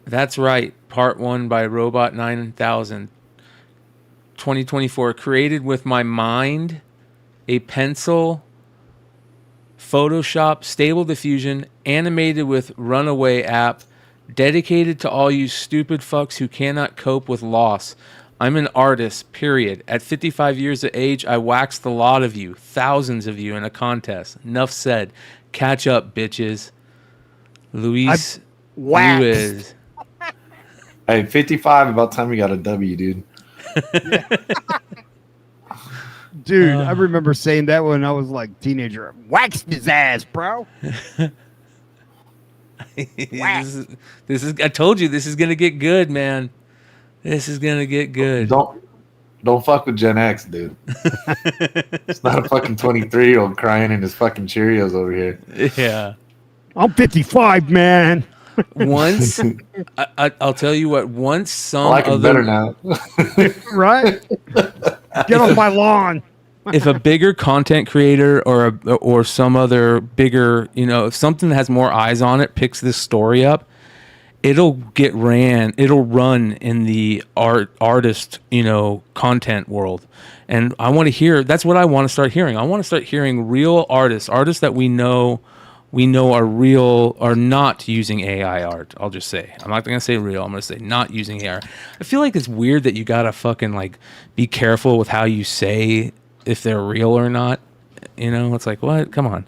That's right. Part 1 by Robot 9000. 2024. Created with my mind, a pencil, Photoshop, Stable Diffusion, animated with Runaway app, dedicated to all you stupid fucks who cannot cope with loss. I'm an artist, period. At 55 years of age, I waxed the lot of you, thousands of you, in a contest. Enough said. Catch up, bitches. Luis. Hey, 55, about time we got a W, dude. Dude, I remember saying that when I was like a teenager. Waxed his ass, bro. This is. I told you this is gonna get good, man. This is gonna get good. Don't fuck with Gen X, dude. It's not a fucking 23-year-old crying in his fucking Cheerios over here. Yeah. I'm 55, man. Once I'll tell you what. Once some I like it better now. Right? Get off my lawn. if a bigger content creator or some other bigger, if something that has more eyes on it picks this story up, it'll run in the artist, content world. And I want to hear, that's what I want to start hearing. I want to start hearing real artists that we know are real, are not using AI art. I'll just say, I'm not going to say real. I'm going to say not using AI. I feel like it's weird that you got to fucking be careful with how you say if they're real or not. It's like, what? Come on.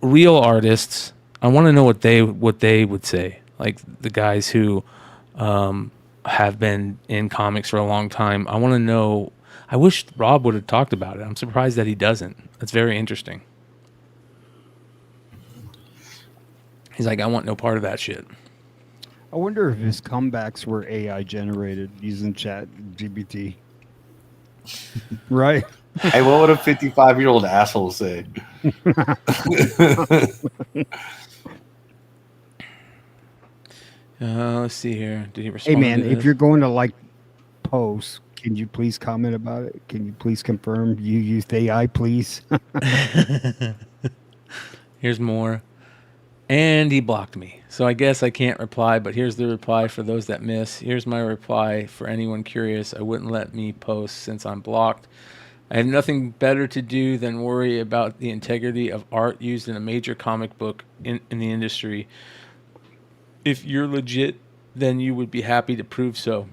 Real artists, I want to know what they would say. Like the guys who have been in comics for a long time. I want to know. I wish Rob would have talked about it. I'm surprised that he doesn't. That's very interesting. He's like, I want no part of that shit. I wonder if his comebacks were AI generated using Chat GPT. Right? Hey, what would a 55-year-old asshole say? Let's see here. Did he respond? Hey, man, to if this? you're going to post, can you please comment about it? Can you please confirm you used AI, please? Here's more. And he blocked me. So I guess I can't reply, but here's the reply for those that miss. Here's my reply for anyone curious. I wouldn't let me post since I'm blocked. I have nothing better to do than worry about the integrity of art used in a major comic book in the industry. If you're legit, then you would be happy to prove so.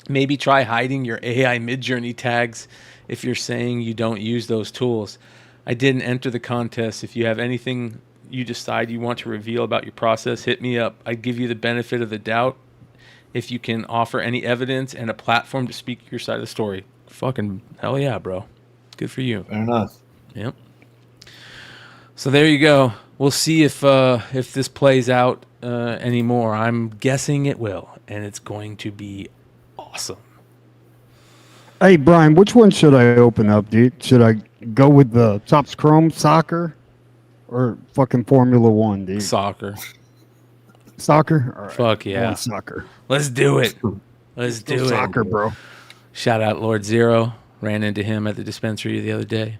Maybe try hiding your AI Midjourney tags if you're saying you don't use those tools. I didn't enter the contest. If you have anything you decide you want to reveal about your process, hit me up. I'd give you the benefit of the doubt if you can offer any evidence and a platform to speak your side of the story. Fucking hell yeah, bro. Good for you. Fair enough. Yep. So there you go. We'll see if this plays out anymore. I'm guessing it will, and it's going to be awesome. Hey, Brian, which one should I open up, dude? Should I go with the Topps Chrome Soccer or fucking Formula One, dude? Soccer. Soccer? All right. Fuck yeah. Soccer. Let's do it. Let's do it. Soccer, bro. Shout out Lord Zero. Ran into him at the dispensary the other day.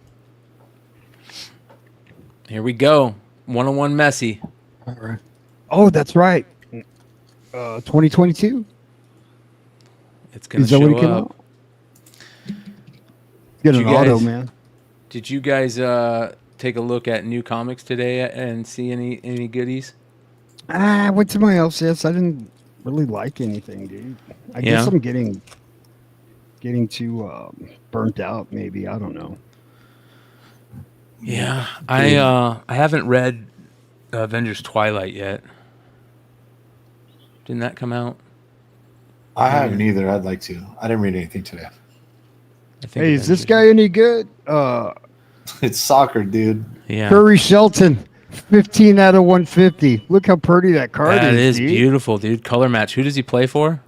Here we go. 101 Messi. All right. Oh, that's right. 2022. It's going to Is that when it show came up. out? Get an you auto, guys- man. Did you guys take a look at new comics today and see any goodies? I went to my LCS. I didn't really like anything, dude. I guess I'm getting too burnt out. Maybe, I don't know. Yeah, I haven't read Avengers Twilight yet. Didn't that come out? I haven't either. I'd like to. I didn't read anything today. I think Hey, is this Avengers- guy any good? It's soccer, dude. Yeah, Curry Shelton, 15 out of 150. Look how pretty that card that is dude. beautiful, dude. Color match. Who does he play for?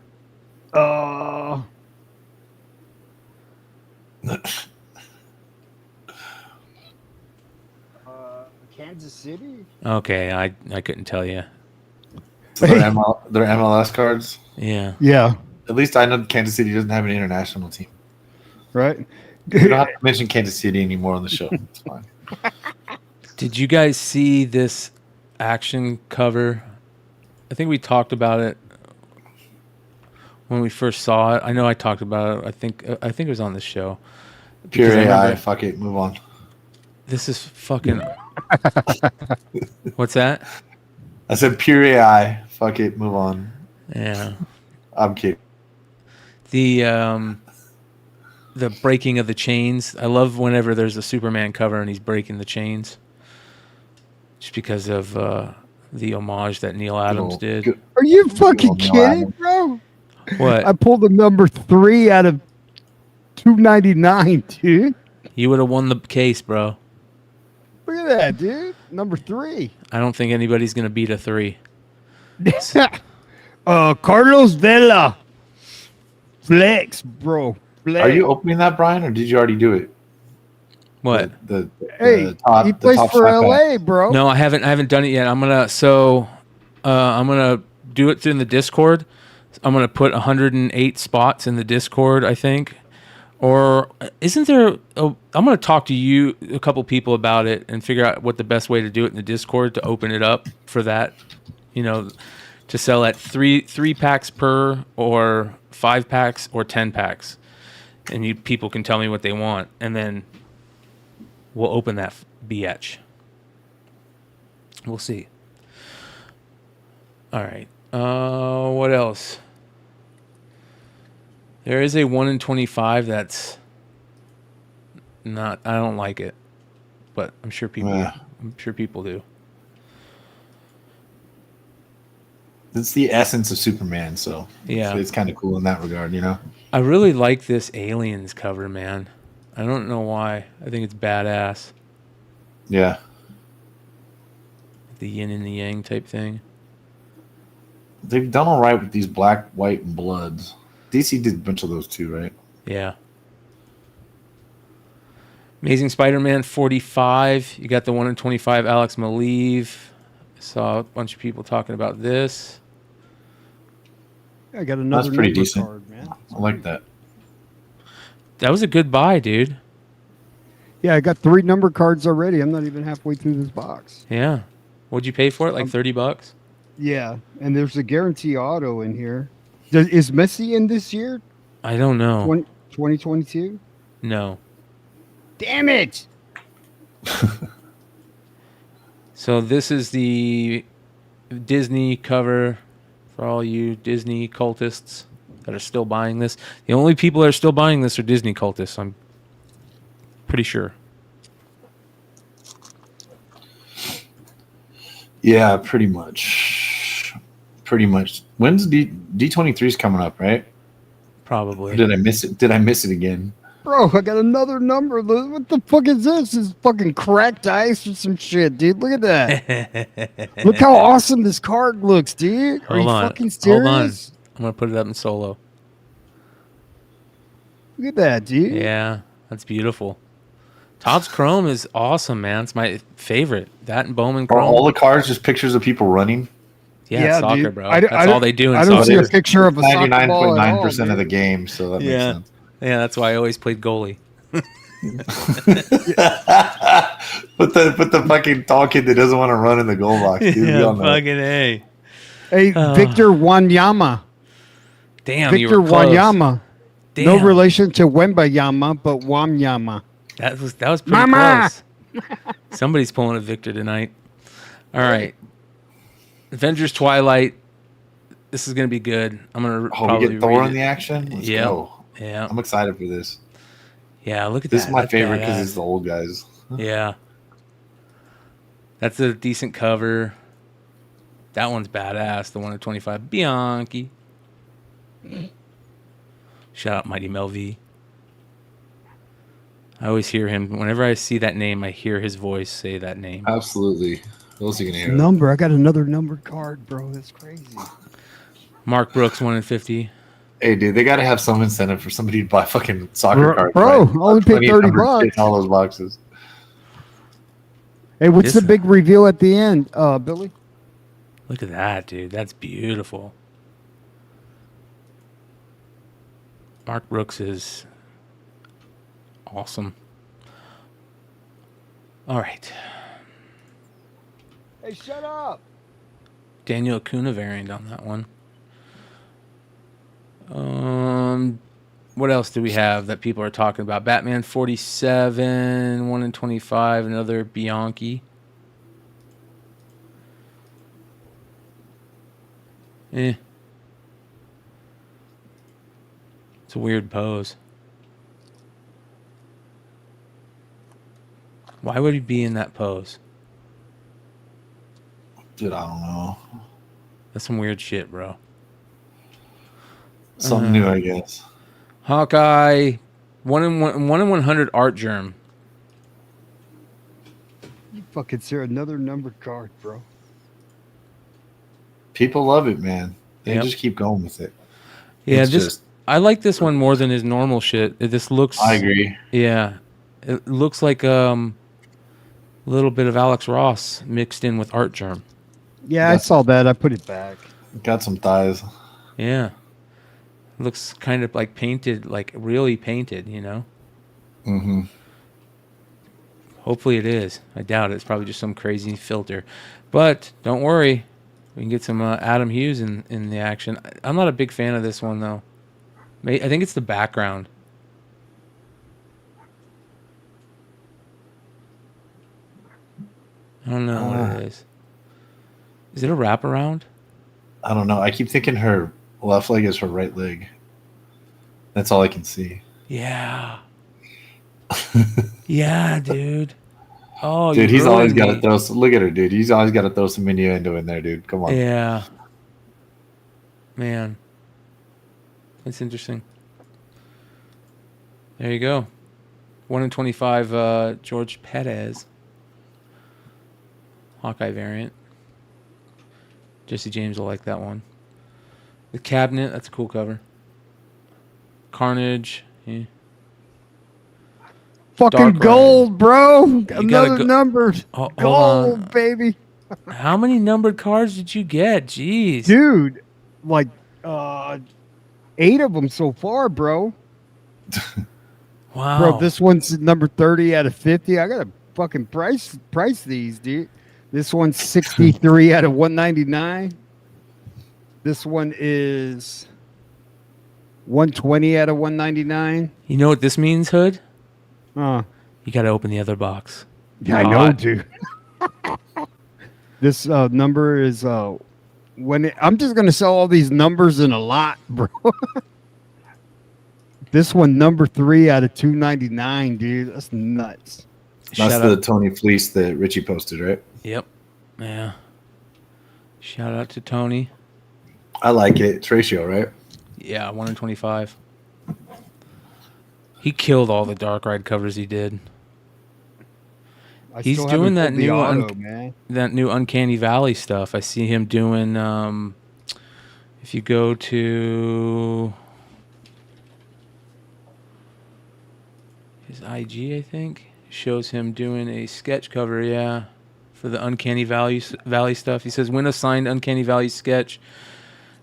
Kansas City. Okay, I couldn't tell you. So they're MLS cards. Yeah. Yeah, At least I know Kansas City doesn't have an international team. right. We don't have to mention Kansas City anymore on the show. It's fine. Did you guys see this action cover? I think we talked about it when we first saw it. I know I talked about it. I think it was on this show. Pure Because I AI. remember- Fuck it. Move on. This is fucking. What's that? I said pure AI. Fuck it. Move on. Yeah. I'm kidding. The breaking of the chains. I love whenever there's a Superman cover and he's breaking the chains. Just because of the homage that Neil Adams did. Good- Are you fucking Neil kidding, Adams. bro? What? I pulled the number 3 out of 299, dude. You would have won the case, bro. Look at that, dude. Number 3. I don't think anybody's gonna beat a 3. Carlos Vela. Flex, bro. Flex. Are you opening that, Brian, or did you already do it? What? Hey, he plays for five pack. LA, bro. No, I haven't done it yet. I'm gonna. So I'm gonna do it in the Discord. I'm gonna put 108 spots in the Discord, I think. Or isn't there? I'm gonna talk to you, a couple people about it, and figure out what the best way to do it in the Discord to open it up for that. You know, to sell at three packs per, or 5 packs, or 10 packs, and people can tell me what they want, and then we'll open that BH. We'll see. All right. What else? There is a 1 in 25 that's not. I don't like it, but I'm sure people. Yeah. I'm sure people do. It's the essence of Superman, so Yeah. it's kind of cool in that regard, you know. I really like this Aliens cover, man. I don't know why. I think it's badass. Yeah. The yin and the yang type thing. They've done all right with these black, white, and bloods. DC did a bunch of those too, right? Yeah. Amazing Spider-Man 45. You got the 1 in 25 Alex Maleev. I saw a bunch of people talking about this. I got another That's pretty number decent. card, man. I like that. That was a good buy, dude. Yeah, I got 3 number cards already. I'm not even halfway through this box. Yeah. What'd you pay for it? Like $30? Yeah, and there's a guarantee auto in here. Is Messi in this year? I don't know. 2022? No. Damn it! So this is the Disney cover for all you Disney cultists that are still buying this. The only people that are still buying this are Disney cultists, I'm pretty sure. Yeah, pretty much. Pretty much. When's D23's coming up, right? Probably. Or did I miss it? Did I miss it again? Bro, I got another number. What the fuck is this? This is fucking cracked ice or some shit, dude. Look at that. Look how awesome this card looks, dude. Are you fucking serious? Hold on. I'm going to put it up in solo. Look at that, dude. Yeah, that's beautiful. Topps Chrome is awesome, man. It's my favorite. That and Bowman Are Chrome. all the cards just pictures of people running? Yeah, Yeah, soccer, dude. bro. I That's all they do in I soccer. don't see a picture of a soccer ball at all, 99.9% of the dude. game, so that makes Yeah. sense. Yeah, that's why I always played goalie. But the fucking tall kid that doesn't want to run in the goal box, dude. we all know. fucking A. Hey, Victor Wanyama. Damn, you Victor were close. Wanyama. Damn. No relation to Wembayama, but Wanyama. That was pretty Mama! close. Somebody's pulling a Victor tonight. All right. Avengers Twilight. This is going to be good. I'm going to Oh, probably we get Thor read in the it. action? Let's Yeah. go. Yeah. I'm excited for this. Yeah, look at This that. is my That's favorite because badass. it's the old guys. Yeah. That's a decent cover. That one's badass. The 1 of 25. Bianchi. Shout out Mighty Mel V. I always hear him. Whenever I see that name, I hear his voice say that name. Absolutely. What else are you going to hear? Number. I got another numbered card, bro. That's crazy. Mark Brooks, 1 in 50. Hey, dude, they got to have some incentive for somebody to buy fucking soccer cards. Bro, right? I only paid 30 bucks. in all those boxes. Hey, what's This- the big reveal at the end, Billy? Look at that, dude. That's beautiful. Mark Brooks is awesome. All right. Hey, shut up. Daniel Acuna variant on that one. What else do we have that people are talking about? Batman 47, 1 in 25, another Bianchi. It's a weird pose. Why would he be in that pose? Dude, I don't know. That's some weird shit, bro. Something new, I guess. Hawkeye, 1 in 100 art germ. You fucking serious. Another numbered card, bro. People love it, man. They Yep. just keep going with it. Yeah, It's I like this one more than his normal shit. This looks. I agree. Yeah, it looks like little bit of Alex Ross mixed in with art germ. Yeah, I saw that. I put it back. Got some thighs. Yeah. Looks kind of like painted, like really painted, you know? Mm-hmm. Hopefully it is. I doubt it. It's probably just some crazy filter. But don't worry. We can get some Adam Hughes in the action. I'm not a big fan of this one, though. I think it's the background. I don't know what it is. Is it a wraparound? I don't know. I keep thinking her left leg is her right leg. That's all I can see. Yeah. Yeah, dude. Oh, dude, he's always got to me. throw some. Look at her, dude. He's always got to throw some innuendo in there, dude. Come on. Yeah. Man. That's interesting. There you go. 1 in 25, George Perez. Hawkeye variant. Jesse James will like that one. The Cabinet, that's a cool cover. Carnage. Yeah. Fucking Dark gold, Rider. bro. You Another number. Hold Gold, on. baby. How many numbered cards did you get? Jeez. Dude, like 8 of them so far, bro. Wow. Bro, this one's number 30 out of 50. I gotta fucking price these, dude. This one's 63 out of 199. This one is 120 out of 199. You know what this means, Hood? You got to open the other box. Yeah, I know, dude. This number is I'm just gonna sell all these numbers in a lot, bro. This one, number 3 out of 299, dude. That's nuts. That's the Tony Fleece that Richie posted, right? Yep. Yeah. Shout out to Tony. I like it. It's ratio, right? Yeah, 1 in 25. He killed all the Dark Ride covers he did. He's doing that new that new Uncanny Valley stuff. I see him doing. If you go to his IG, I think shows him doing a sketch cover. Yeah, for the Uncanny Valley stuff. He says, "Win a signed Uncanny Valley sketch.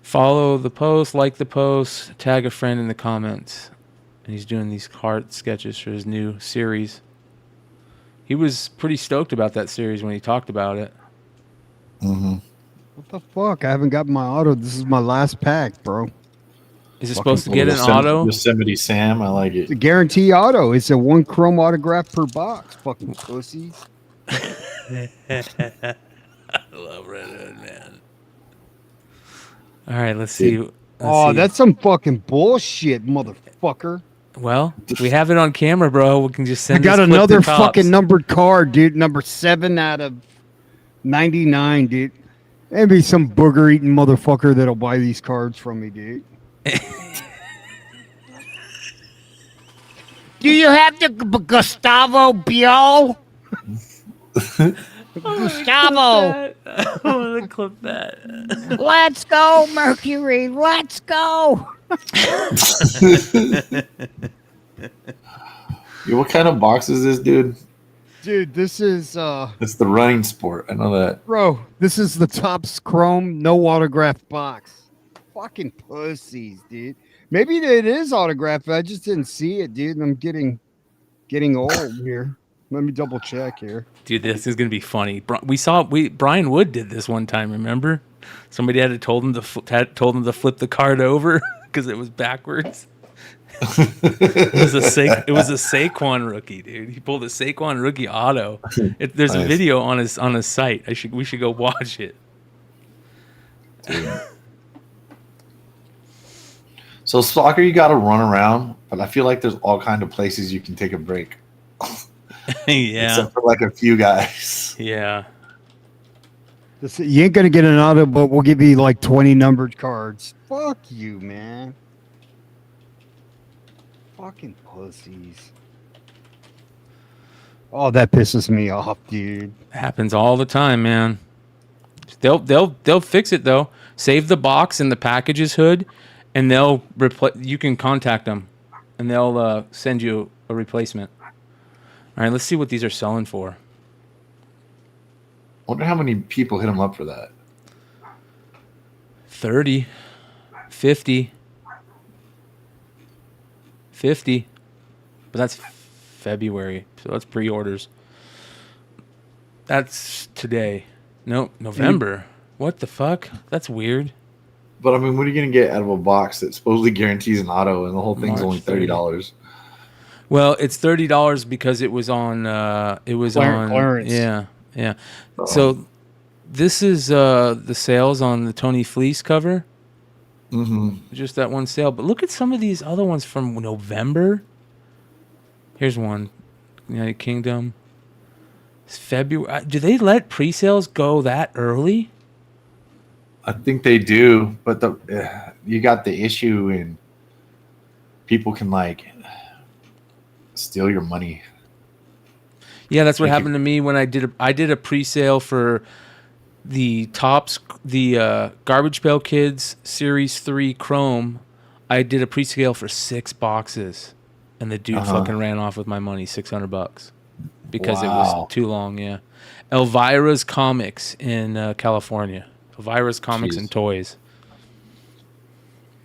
Follow the post, like the post, tag a friend in the comments." And he's doing these card sketches for his new series. He was pretty stoked about that series when he talked about it. Mm-hmm. What the fuck? I haven't got my auto. This is my last pack, bro. Is it supposed to get an auto? Yosemite Sam, I like it. It's a guarantee auto. It's a 1 chrome autograph per box. Fucking pussies. I love Redhood, man. All right, let's see. That's some fucking bullshit, motherfucker. Well, we have it on camera, bro. We can just send. I got this clip another to Tops. fucking numbered card, dude. Number 7 out of 99, dude. Maybe some booger eating motherfucker that'll buy these cards from me, dude. Do you have the Gustavo Bio? Gustavo. I want to clip that. Let's go, Mercury. Let's go. Yo, what kind of box is this, dude? Dude, this is It's the running sport. I know that. bro, this is the Topps Chrome no autograph box. Fucking pussies, dude. Maybe it is autographed. I just didn't see it, dude. I'm getting old here. Let me double check here. Dude, this is gonna be funny. Brian Wood did this one time. Remember? Somebody had told him to flip the card over because it was backwards. It was a Saquon rookie, dude. He pulled a Saquon rookie auto. There's a video on his site. We should go watch it. Dude. So soccer, you got to run around, but I feel like there's all kind of places you can take a break. Yeah, except for like a few guys. Yeah. You ain't gonna get an auto, but we'll give you like 20 numbered cards. Fuck you, man. Fucking pussies. Oh, that pisses me off, dude. Happens all the time, man. They'll fix it though. Save the box and the packages Hood, and they'll you can contact them, and they'll send you a replacement. All right, let's see what these are selling for. Wonder how many people hit them up for that. $30, $50, $50. But that's February, so that's pre-orders. That's today. No, November. What the fuck? That's weird. But I mean, what are you gonna get out of a box that supposedly guarantees an auto, and the whole thing's March only $30? Well, it's $30 because it was on. Clearance. Yeah. So this is the sales on the Tony Fleece cover. Mm-hmm. Just that one sale. But look at some of these other ones from November. Here's one. United Kingdom. It's February. Do they let pre-sales go that early? I think they do, but you got the issue, and people can like steal your money. Yeah, that's what happened to me when I did a pre-sale for the Garbage Pail Kids Series 3 Chrome. I did a pre-sale for 6 boxes, and the dude fucking ran off with my money, $600, because it was too long. Yeah, Elvira's Comics in California. Elvira's Comics and Toys.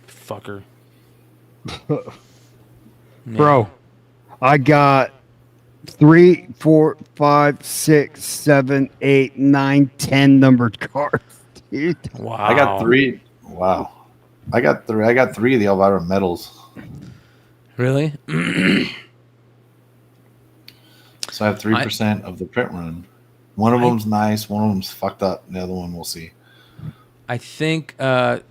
Fucker. Bro, I got 3, 4, 5, 6, 7, 8, 9, 10 numbered cards, dude. Wow. I got 3. Wow. I got 3 of the Elvira medals. Really? So I have 3% of the print run. One of them's nice, one of them's fucked up, and the other one we'll see. I think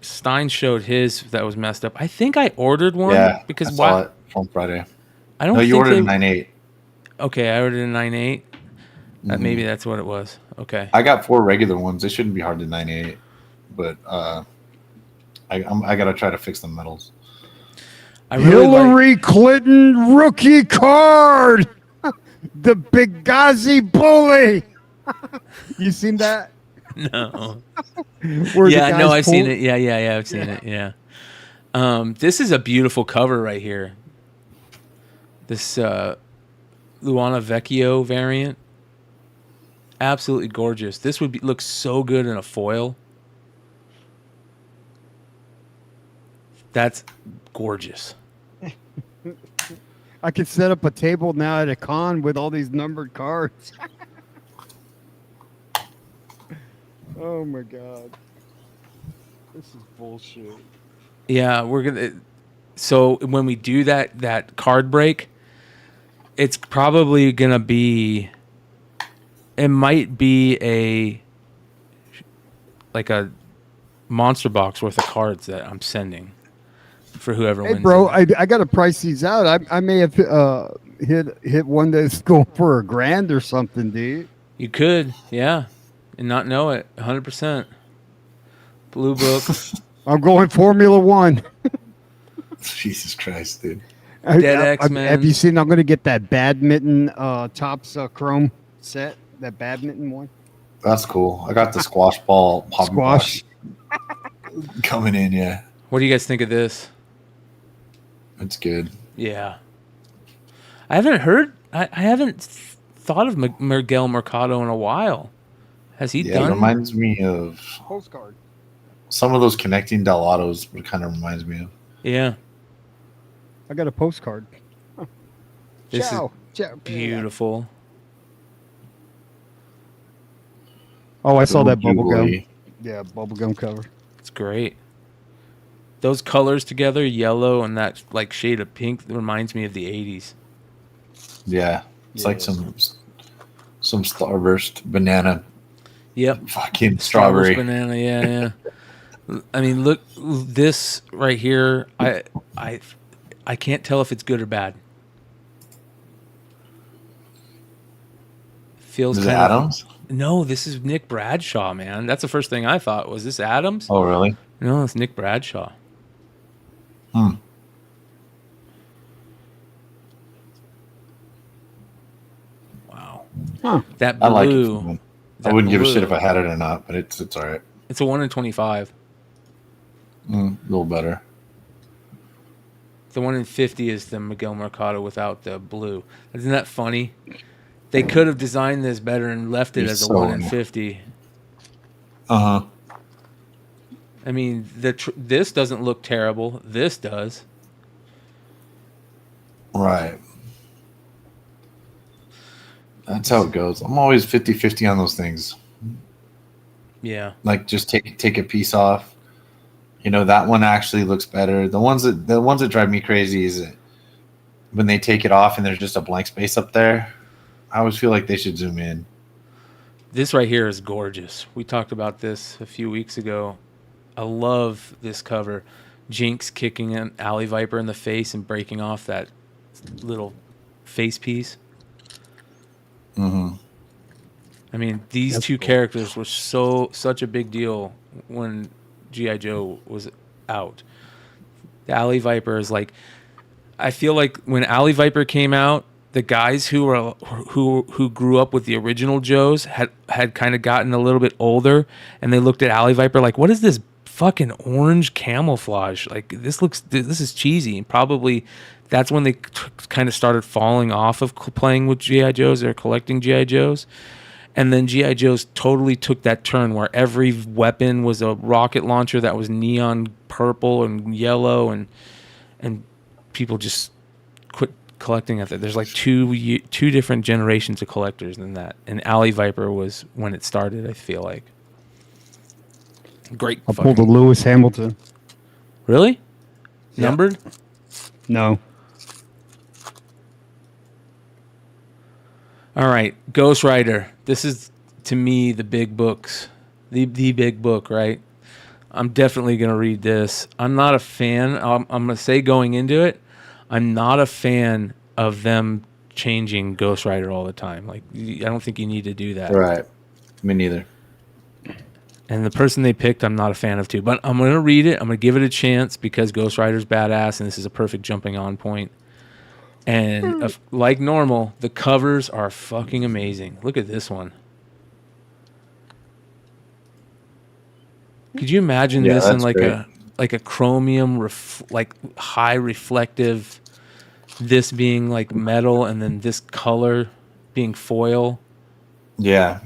Stein showed his that was messed up. I think I ordered one. Yeah, because I saw it from Friday. I don't. No, you think ordered a 9.8. Okay, I ordered a 9.8. Maybe that's what it was. Okay. I got 4 regular ones. They shouldn't be hard to 9.8, but I gotta try to fix the medals. I really Hillary Clinton rookie card, the Benghazi bully. You seen that? No. Where the Yeah, no, guys I've seen pull- it. Yeah, I've seen it. Yeah. This is a beautiful cover right here. This Luana Vecchio variant. Absolutely gorgeous. This would look so good in a foil. That's gorgeous. I could set up a table now at a con with all these numbered cards. Oh my god. This is bullshit. Yeah, we're gonna. So when we do that card break, it's probably gonna be. It might be a monster box worth of cards that I'm sending for whoever Hey, wins. bro, it. I got to price these out. I may have hit one that's going for $1,000 or something, dude. You could, yeah, and not know it. 100%. Blue book. I'm going Formula One. Jesus Christ, dude. Dead X-Men. Have you seen? I'm going to get that badminton Topps Chrome set. That badminton one. That's cool. I got the squash ball pop Squash. coming in. Yeah, What do you guys think of this? it's good. Yeah. I haven't heard. I haven't thought of Miguel Mercado in a while. Has he Yeah, done? it reminds me of Postcard. some of those connecting Delatos. It kind of reminds me of. Yeah. I got a postcard. This Ciao. is Ciao. beautiful. Oh, I saw that Little bubblegum. Jubilee. Yeah, bubblegum cover. It's great. Those colors together, yellow and that like shade of pink, reminds me of the 80s. Yeah, it's Yeah, like some Starburst banana. Yep. Fucking strawberry. Starburst banana, yeah. I mean, look, this right here, I can't tell if it's good or bad. Feels Is it kind of, Adams? No, this is Nick Bradshaw, man. That's the first thing I thought. Was this Adams? Oh, really? No, it's Nick Bradshaw. Hmm. Wow. Huh. That I like blue. it. I wouldn't give a shit if I had it or not, but it's all right. It's a 1 in 25. A little better. The 1 in 50 is the Miguel Mercado without the blue. Isn't that funny? They could have designed this better and left it You're as a so 1 in 50. Uh huh. I mean, this doesn't look terrible. This does. Right. That's how it goes. I'm always 50-50 on those things. Yeah. Like just take a piece off. You know, that one actually looks better. The ones that drive me crazy is when they take it off and there's just a blank space up there. I always feel like they should zoom in. This right here is gorgeous. We talked about this a few weeks ago. I love this cover. Jinx kicking an Alley Viper in the face and breaking off that little face piece. Mm-hmm. I mean, these two characters were such a big deal when G.I. Joe was out. The Alley Viper is like, I feel like when Alley Viper came out, the guys who grew up with the original Joes had kind of gotten a little bit older, and they looked at Alley Viper like, what is this fucking orange camouflage? Like, this is cheesy. And probably that's when they kind of started falling off of playing with G.I. Joes or collecting G.I. Joes. And then G.I. Joe's totally took that turn where every weapon was a rocket launcher that was neon purple and yellow, and people just quit collecting at that. There's like two different generations of collectors than that. And Alley Viper was when it started, I feel like. Great. I pulled a Lewis Hamilton. Really? Yeah. Numbered? No. All right, Ghost Rider. This is, to me, the big books. The big book, right? I'm definitely going to read this. I'm not a fan. I'm going to say going into it, I'm not a fan of them changing Ghost Rider all the time. Like, I don't think you need to do that. Right. Me neither. And the person they picked, I'm not a fan of too. But I'm going to read it. I'm going to give it a chance because Ghost Rider's badass, and this is a perfect jumping on point. And like normal, the covers are fucking amazing. Look at this one. Could you imagine this in like a chromium, like high reflective, this being like metal, and then this color being foil? Yeah.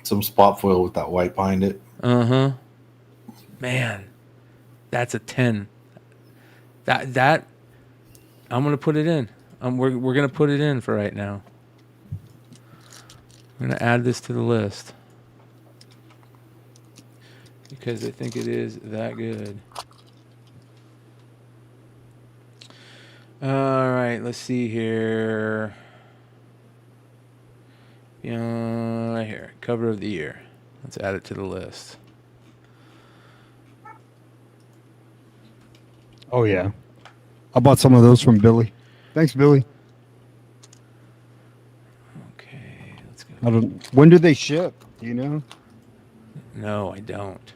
Some spot foil with that white behind it. Uh-huh. Man, that's a 10. That I'm gonna put it in. We're gonna put it in for right now. I'm gonna add this to the list because I think it is that good. All right, let's see here. Yeah, right here, cover of the year. Let's add it to the list. Oh yeah, I bought some of those from Billy. Thanks, Billy. Okay, let's go. When do they ship? Do you know? No, I don't.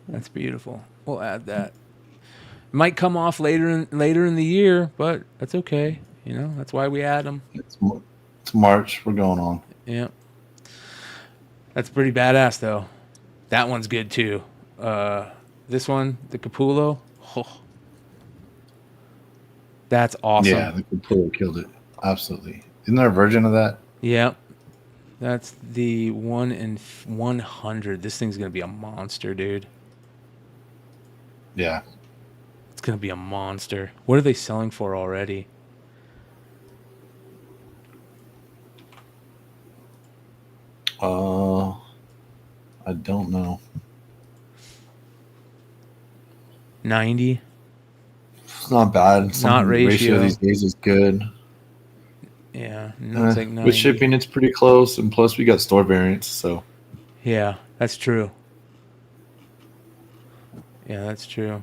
That's beautiful. We'll add that. Might come off later in the year, but that's okay. You know, that's why we add them. It's March. We're going on. Yeah. That's pretty badass, though. That one's good, too. This one, the Capullo. Oh. That's awesome. Yeah, the Capullo killed it. Absolutely. Isn't there a version of that? Yeah. That's the 1 in 100. This thing's going to be a monster, dude. Yeah. It's going to be a monster. What are they selling for already? I don't know. 90. It's not bad. Not ratio. These days is good. Yeah, it's like 90. With shipping, it's pretty close, and plus we got store variants, so. Yeah, that's true. Yeah, that's true.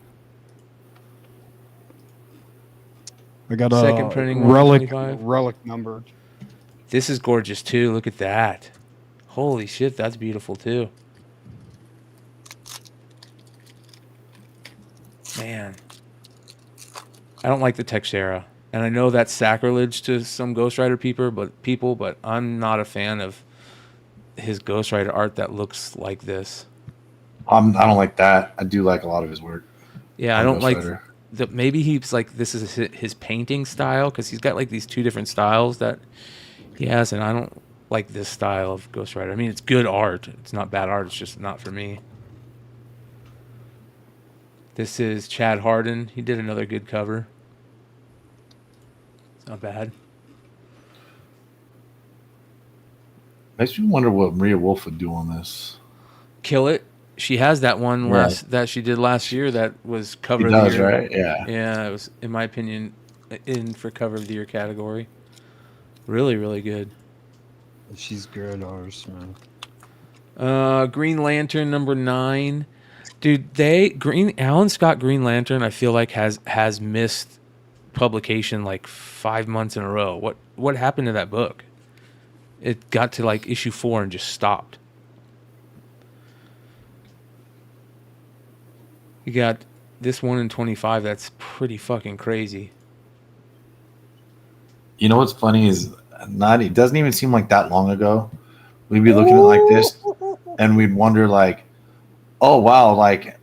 I got a Second printing relic numbered. This is gorgeous too. Look at that. Holy shit, that's beautiful too. Man. I don't like the Texera. And I know that's sacrilege to some Ghost Rider people, but I'm not a fan of his Ghost Rider art that looks like this. I don't like that. I do like a lot of his work. Yeah, I don't like maybe he's like, this is his painting style, because he's got like these two different styles that He hasn't. I don't like this style of Ghost Rider. I mean, it's good art. It's not bad art. It's just not for me. This is Chad Harden. He did another good cover. It's not bad. Makes me wonder what Maria Wolf would do on this. Kill it. She has that one that she did last year that was cover of the year. Right? Yeah. Yeah, it was, in my opinion, in for cover of the year category. Really, really good. She's good artist, man. Green Lantern #9. Dude, Alan Scott Green Lantern, I feel like has missed publication like 5 months in a row. What happened to that book? It got to like issue 4 and just stopped. You got this one in 25. That's pretty fucking crazy. You know what's funny is it doesn't even seem like that long ago. We'd be looking at it like this, and we'd wonder like, oh wow, like,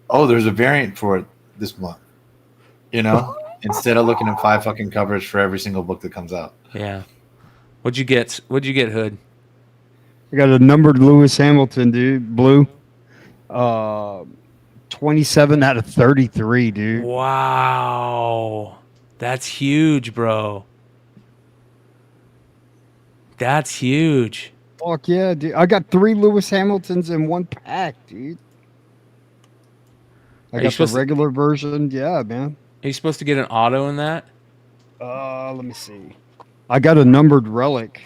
oh, there's a variant for it this month. You know, instead of looking at 5 fucking covers for every single book that comes out. Yeah. What'd you get, Hood? I got a numbered Lewis Hamilton, dude. Blue. 27 out of 33, dude. Wow. That's huge, bro. That's huge. Fuck yeah, dude. I got 3 Lewis Hamiltons in one pack, dude. I got the regular version. Yeah, man. Are you supposed to get an auto in that? Let me see. I got a numbered relic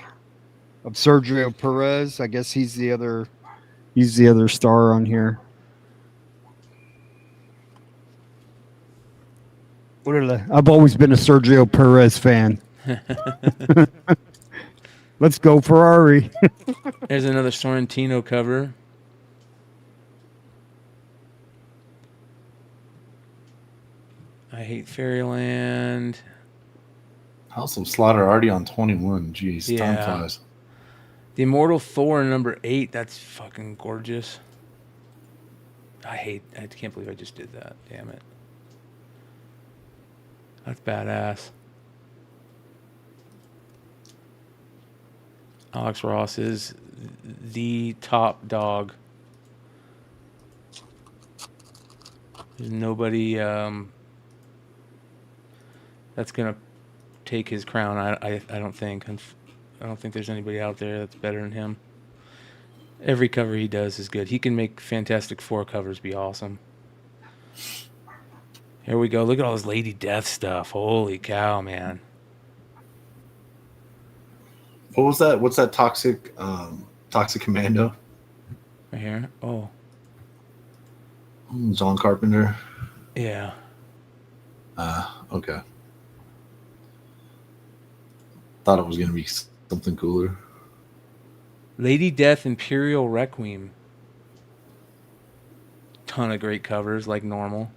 of Sergio Perez. I guess he's the other star on here. I've always been a Sergio Perez fan. Let's go Ferrari. There's another Sorrentino cover. I Hate Fairyland. House of Slaughter already on 21. Jeez, time flies. The Immortal Thor #8. That's fucking gorgeous. I can't believe I just did that. Damn it. That's badass. Alex Ross is the top dog. There's nobody that's gonna take his crown. I don't think. I don't think there's anybody out there that's better than him. Every cover he does is good. He can make Fantastic Four covers be awesome. Here we go. Look at all this Lady Death stuff. Holy cow, man. What was that? What's that Toxic Commando? Right here. Oh. John Carpenter. Yeah. Okay. Thought it was going to be something cooler. Lady Death Imperial Requiem. Ton of great covers, like normal.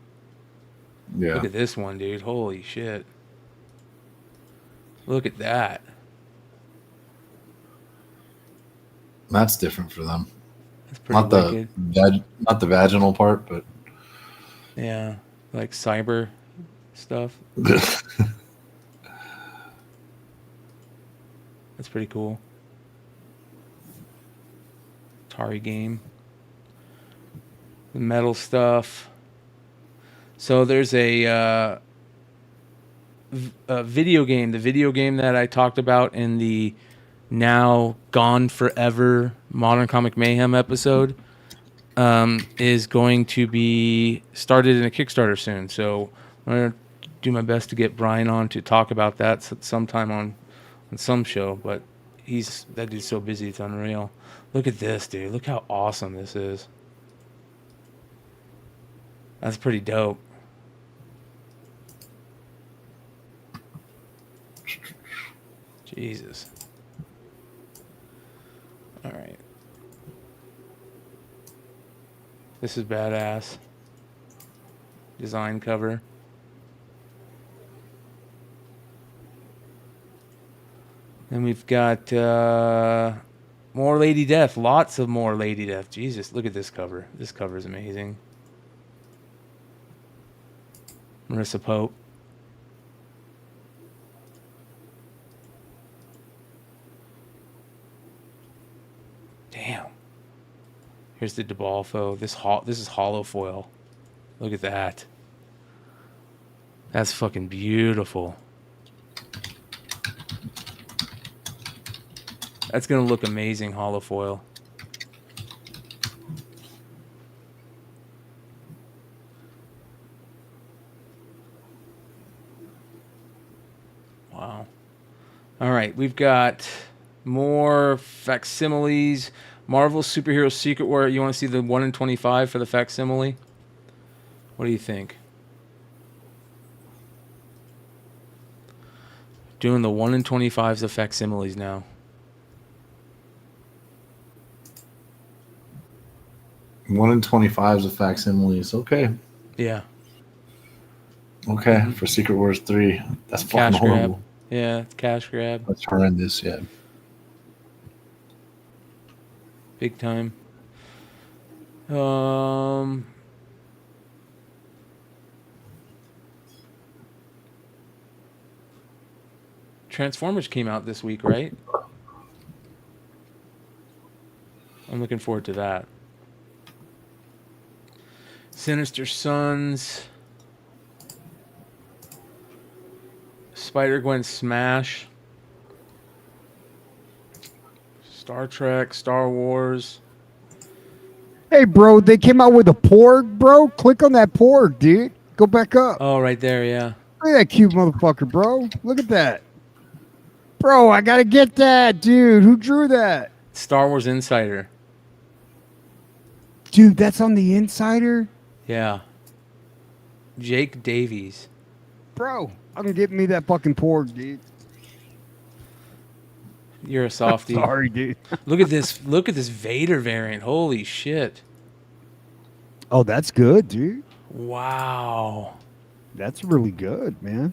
Yeah. Look at this one, dude. Holy shit. Look at that. That's different for them. That's pretty not the vaginal part, but yeah, like cyber stuff. That's pretty cool. Atari game. The metal stuff. So there's a video game. The video game that I talked about in the now gone forever Modern Comic Mayhem episode is going to be started in a Kickstarter soon. So I'm going to do my best to get Bryan on to talk about that sometime on some show. But that dude's so busy, it's unreal. Look at this, dude. Look how awesome this is. That's pretty dope. Jesus. All right. This is badass. Design cover. Then we've got more Lady Death. Lots of more Lady Death. Jesus, look at this cover. This cover is amazing. Marissa Pope. Damn. Here's the Debalfo. This is hollow foil. Look at that. That's fucking beautiful. That's gonna look amazing, hollow foil. Wow. All right, we've got more facsimiles. Marvel Superhero Secret War. You want to see the 1 in 25 for the facsimile? What do you think? Doing the 1 in 25s of facsimiles now. One in 25s of facsimiles. Okay. Yeah. Okay. For Secret Wars 3. That's fucking Cash horrible. grab. Yeah, it's cash grab. That's horrendous, yeah. Big time. Transformers came out this week, right? I'm looking forward to that. Sinister Sons. Spider-Gwen Smash. Star Trek, Star Wars. Hey, bro, they came out with a porg, bro. Click on that porg, dude. Go back up. Oh, right there, yeah. Look at that cute motherfucker, bro. Look at that. Bro, I gotta get that, dude. Who drew that? Star Wars Insider. Dude, that's on the Insider? Yeah. Jake Davies. Bro, I'm getting me that fucking porg, dude. You're a softie. Sorry, dude. Look at this. Look at this Vader variant. Holy shit. Oh, that's good, dude. Wow. That's really good, man.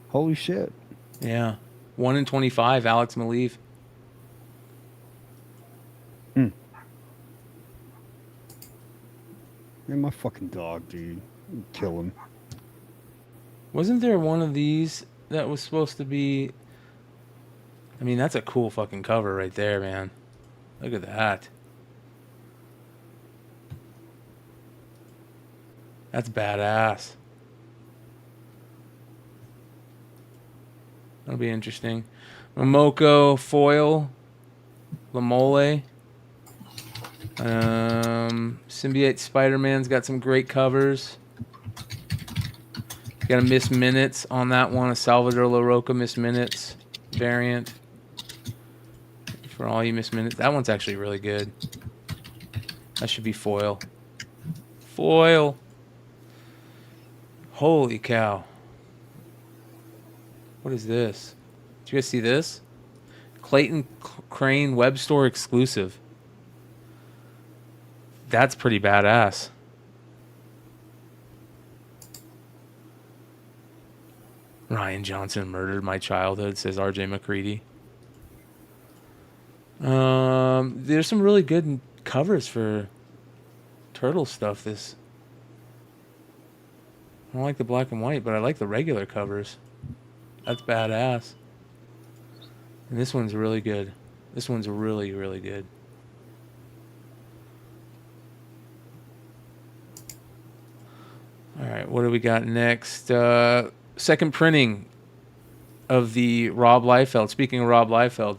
Holy shit. Yeah. 1 in 25, Alex Maleev. Man, my fucking dog, dude. Kill him. Wasn't there one of these that was supposed to be... I mean, that's a cool fucking cover right there, man. Look at that. That's badass. That'll be interesting. Momoko foil. Lamole. Symbiote Spider-Man's got some great covers. Got a Miss Minutes on that one. A Salvador LaRocca Miss Minutes variant. For all you Miss Minutes. That one's actually really good. That should be foil. Foil. Holy cow. What is this? Did you guys see this? Clayton Crane web store exclusive. That's pretty badass. Ryan Johnson murdered my childhood, says RJ McCready. There's some really good covers for Turtle stuff. I don't like the black and white, but I like the regular covers. That's badass. And this one's really good. This one's really, really good. All right, what do we got next? Second printing of the Rob Liefeld. Speaking of Rob Liefeld,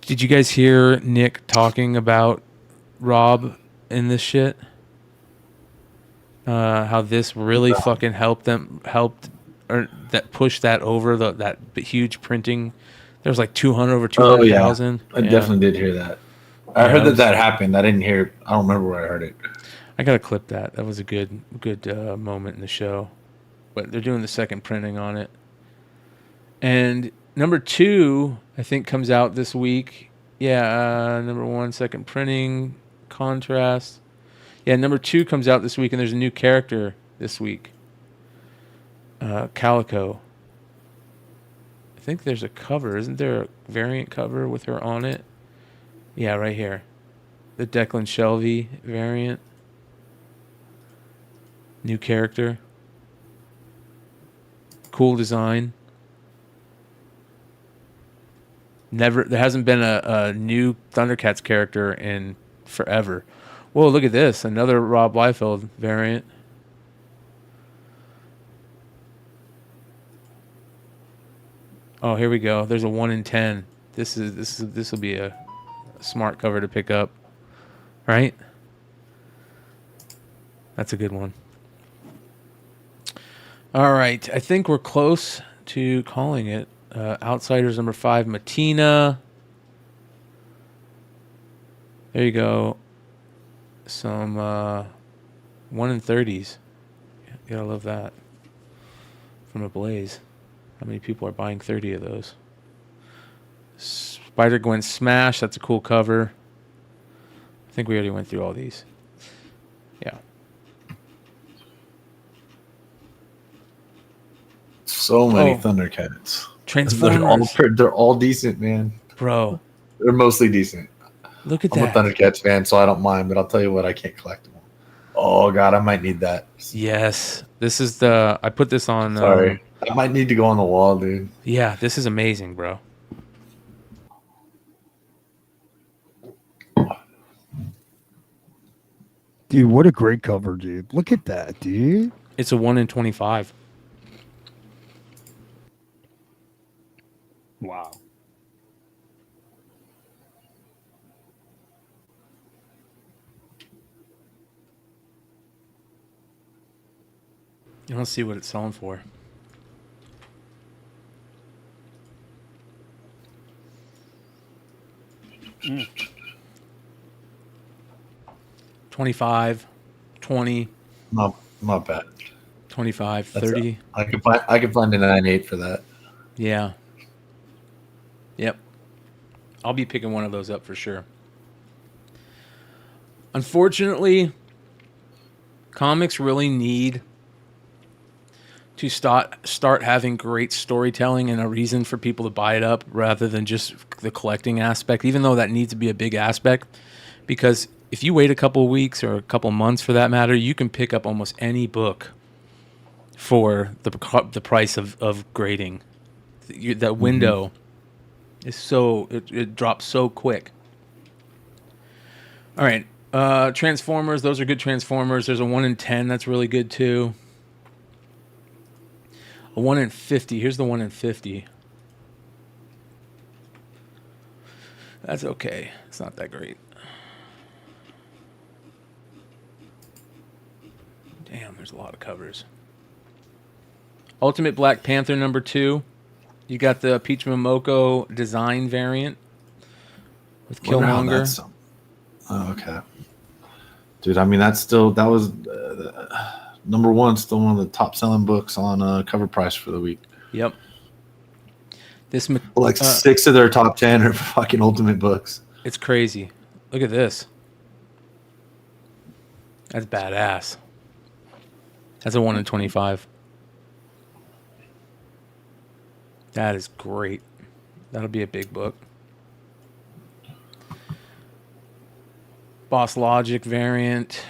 did you guys hear Nick talking about Rob in this shit? How this really fucking helped or that pushed that over that huge printing. There was like 200 over 200,000. I definitely did hear that. I heard that happened. I didn't hear. I don't remember where I heard it. I gotta clip that. That was a good moment in the show. But they're doing the second printing on it. And number 2, I think, comes out this week. Yeah, number 1, second printing, contrast. Yeah, number 2 comes out this week, and there's a new character this week. Calico. I think there's a cover. Isn't there a variant cover with her on it? Yeah, right here. The Declan Shelby variant. New character. Cool design. There hasn't been a new Thundercats character in forever. Whoa, look at this. Another Rob Liefeld variant. Oh, here we go. There's a 1 in 10. This will be a smart cover to pick up. Right? That's a good one. All right. I think we're close to calling it. Outsiders number 5, Matina. There you go. Some 1 in 30s. Gotta love that. From a Blaze. How many people are buying 30 of those? Spider-Gwen Smash. That's a cool cover. I think we already went through all these. Yeah. So many Thundercats. Transformers. They're all decent, man. Bro. They're mostly decent. Look at I'm that. a Thundercats fan, so I don't mind, but I'll tell you what, I can't collect them. Oh, God, I might need that. Yes. This is the... I put this on... Sorry. I might need to go on the wall, dude. Yeah, this is amazing, bro. Dude, what a great cover, dude. Look at that, dude. It's a 1 in 25. Wow. Let's see what it's selling for. Mm. 25, 20. Not bad. 25, 30. I can find a 9.8 for that. Yeah. Yep. I'll be picking one of those up for sure. Unfortunately, comics really need to start having great storytelling and a reason for people to buy it up rather than just the collecting aspect, even though that needs to be a big aspect. Because if you wait a couple of weeks or a couple of months for that matter, you can pick up almost any book for the price of grading. That window is it drops so quick. All right. Transformers, those are good Transformers. There's a 1 in 10 that's really good too. A 1 in 50. Here's the 1 in 50. That's okay. It's not that great. Damn, there's a lot of covers. Ultimate Black Panther number 2. You got the Peach Momoko design variant with Killmonger. Oh, okay. Dude, I mean, that was number 1, still one of the top selling books on cover price for the week. Yep. This 6 of their top 10 are fucking Ultimate books. It's crazy. Look at this. That's badass. That's a 1 in 25. That is great. That'll be a big book. Boss Logic variant.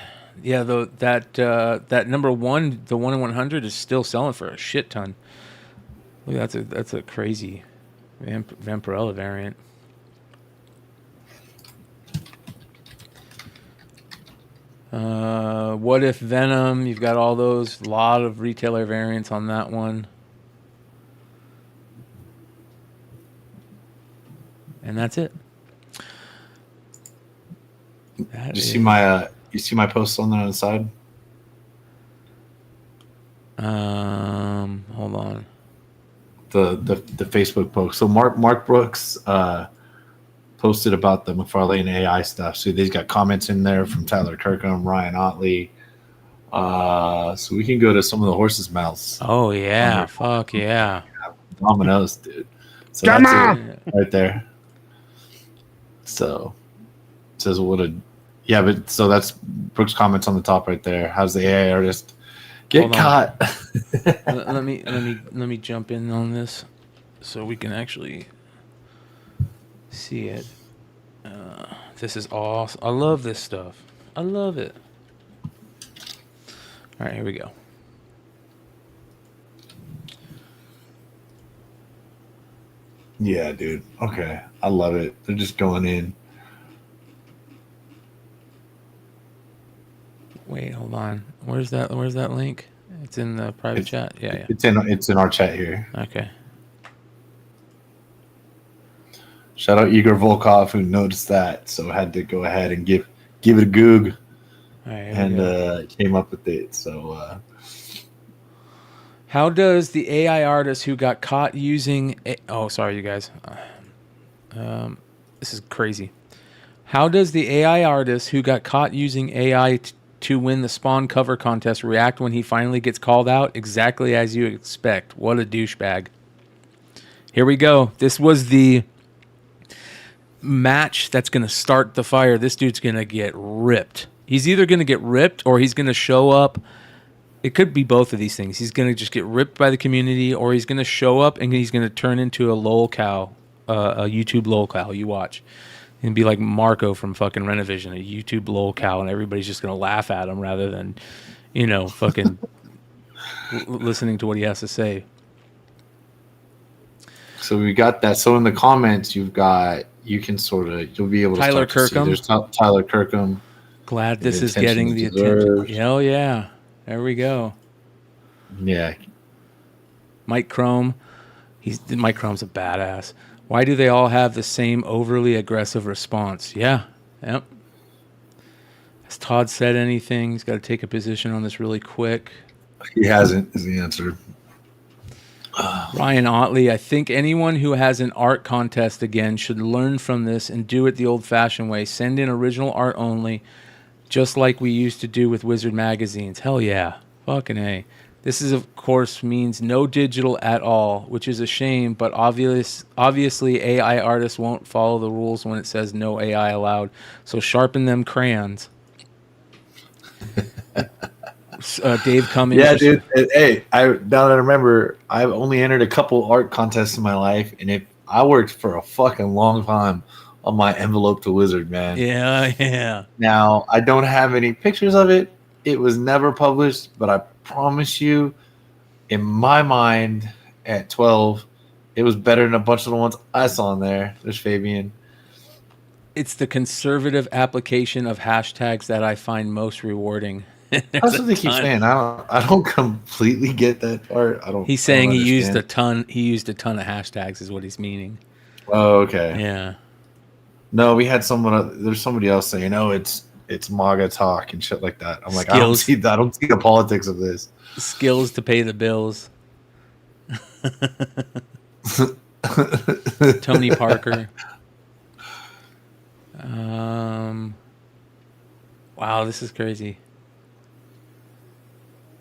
Yeah, that number 1, the 1 in 100 is still selling for a shit ton. Look, that's a crazy Vampirella variant. What If Venom? You've got all those. A lot of retailer variants on that one. And that's it. You see my post on there on the side? Hold on. The Facebook post. So Mark Brooks posted about the McFarlane AI stuff. So they've got comments in there from Tyler Kirkham, Ryan Otley. So we can go to some of the horses' mouths. Oh yeah, fuck yeah. Dominoes, dude. So Come that's on! it right there. So it says but so that's Brooks' comments on the top right there. How's the AI artist get caught? let me jump in on this so we can actually see it. This is awesome. I love this stuff. I love it. All right, here we go. Yeah, dude. Okay. I love it. They're just going in. Wait, hold on. Where's that link? It's in the private chat. Yeah. It's in our chat here. Okay. Shout out Igor Volkov who noticed that, so had to go ahead and give it a goog. All right, and came up with it. So how does the AI artist who got caught using sorry you guys. This is crazy. How does the AI artist who got caught using AI to win the Spawn cover contest react when he finally gets called out? Exactly as you expect. What a douchebag. Here we go. This was the match that's going to start the fire. This dude's going to get ripped. He's either going to get ripped or he's going to show up. It could be both of these things. He's going to just get ripped by the community, or he's going to show up and he's going to turn into a lolcow, a YouTube lolcow. You watch. And be like Marco from fucking Renovision, a YouTube lolcow, and everybody's just going to laugh at him rather than, fucking listening to what he has to say. So we got that. So in the comments, you'll be able to Tyler start to see. Kirkham. There's Tyler Kirkham. Glad this is attention getting the deserved. attention. Hell yeah. There we go. Yeah. Mike Chrome. Mike Chrome's a badass. Why do they all have the same overly aggressive response? Yeah. Yep. Has Todd said anything? He's got to take a position on this really quick. He hasn't, is the answer. Ryan Otley, I think anyone who has an art contest again should learn from this and do it the old-fashioned way. Send in original art only, just like we used to do with Wizard magazines. Hell yeah. Fucking A. This is, of course, means no digital at all, which is a shame, but obviously AI artists won't follow the rules when it says no AI allowed. So sharpen them crayons. Dave Cummings. Yeah, dude. Hey, now that I remember, I've only entered a couple art contests in my life, and I worked for a fucking long time on my envelope to Wizard, man. Yeah. Now, I don't have any pictures of it. It was never published, but I promise you, in my mind, at 12, it was better than a bunch of the ones I saw in there. There's Fabian. It's the conservative application of hashtags that I find most rewarding. That's what they keep saying. I don't completely get that part. He's saying he used a ton of hashtags is what he's meaning. Oh, okay. Yeah. No, we had there's somebody else saying, it's MAGA talk and shit like that. I'm like, I don't see the politics of this. Skills to pay the bills. Tony Parker. Wow, this is crazy.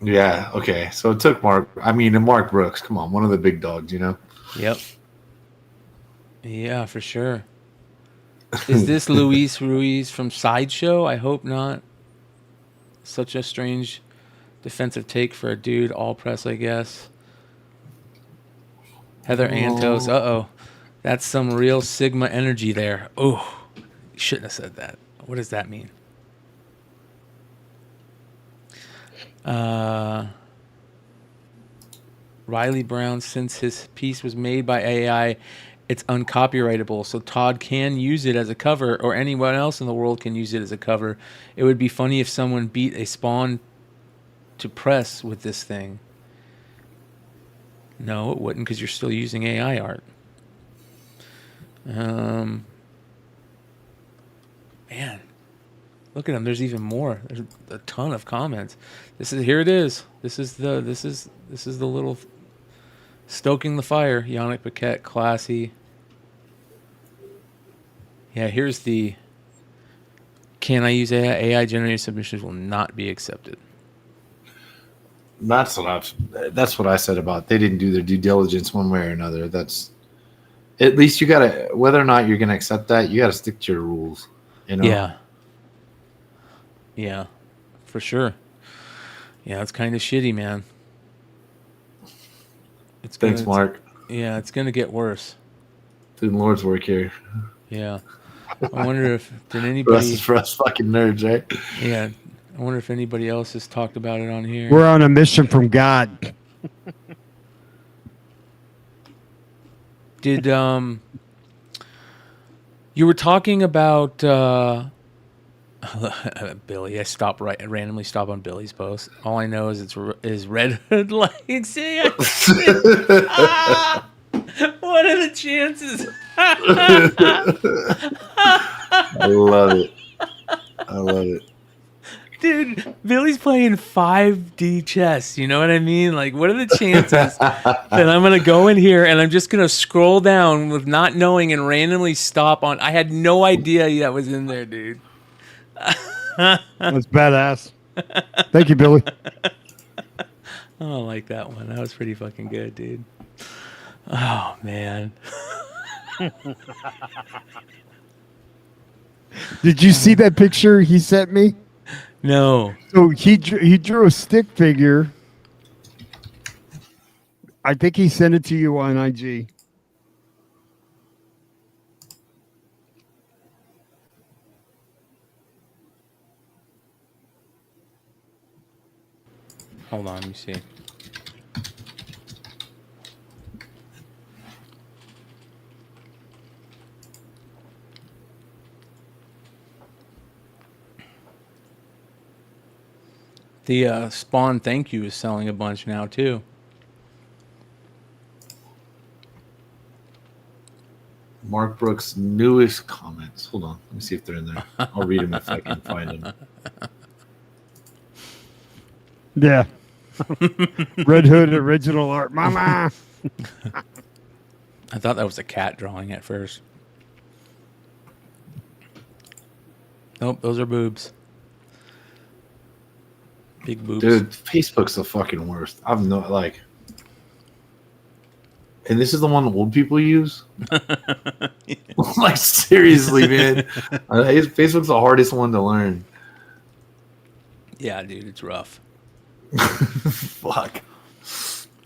Yeah, okay. So it took Mark Brooks. Come on, one of the big dogs, Yep. Yeah, for sure. Is this Luis Ruiz from Sideshow? I hope not. Such a strange defensive take for a dude. All press, I guess. Heather Antos. Uh-oh. That's some real Sigma energy there. Oh, you shouldn't have said that. What does that mean? Riley Brown, since his piece was made by AI, it's uncopyrightable, so Todd can use it as a cover, or anyone else in the world can use it as a cover. It would be funny if someone beat a Spawn to press with this thing. No, it wouldn't, because you're still using AI art. Man, look at them. There's even more. There's a ton of comments. Here it is. This is the little stoking the fire. Yannick Paquette, classy. Yeah, here's the can I use AI? AI generated submissions will not be accepted. That's what I said about they didn't do their due diligence one way or another. That's at least you gotta, whether or not you're gonna accept that, you gotta stick to your rules. Yeah, for sure. Yeah, it's kind of shitty, man. Thanks, Mark. Yeah, it's gonna get worse. Doing Lord's work here. Yeah, I wonder if anybody for us fucking nerds, right? Yeah, I wonder if anybody else has talked about it on here. We're on a mission from God. Did you were talking about Billy? I randomly stop on Billy's post. All I know is Redhood like. See, what are the chances? I love it. I love it. Dude, Billy's playing 5D chess. You know what I mean? Like, what are the chances that I'm going to go in here and I'm just going to scroll down with not knowing and randomly stop on? I had no idea that was in there, dude. That's badass. Thank you, Billy. Oh, I like that one. That was pretty fucking good, dude. Oh, man. Did you see that picture he sent me? No. So he drew a stick figure. I think he sent it to you on IG. Hold on, let me see. The Spawn Thank You is selling a bunch now, too. Mark Brooks' newest comments. Hold on. Let me see if they're in there. I'll read them if I can find them. Yeah. Red Hood original art. Mama. I thought that was a cat drawing at first. Nope, those are boobs. Big boobs. Dude, Facebook's the fucking worst. I've no like. And this is the one old people use? Like, seriously, man. Facebook's the hardest one to learn. Yeah, dude, it's rough. Fuck.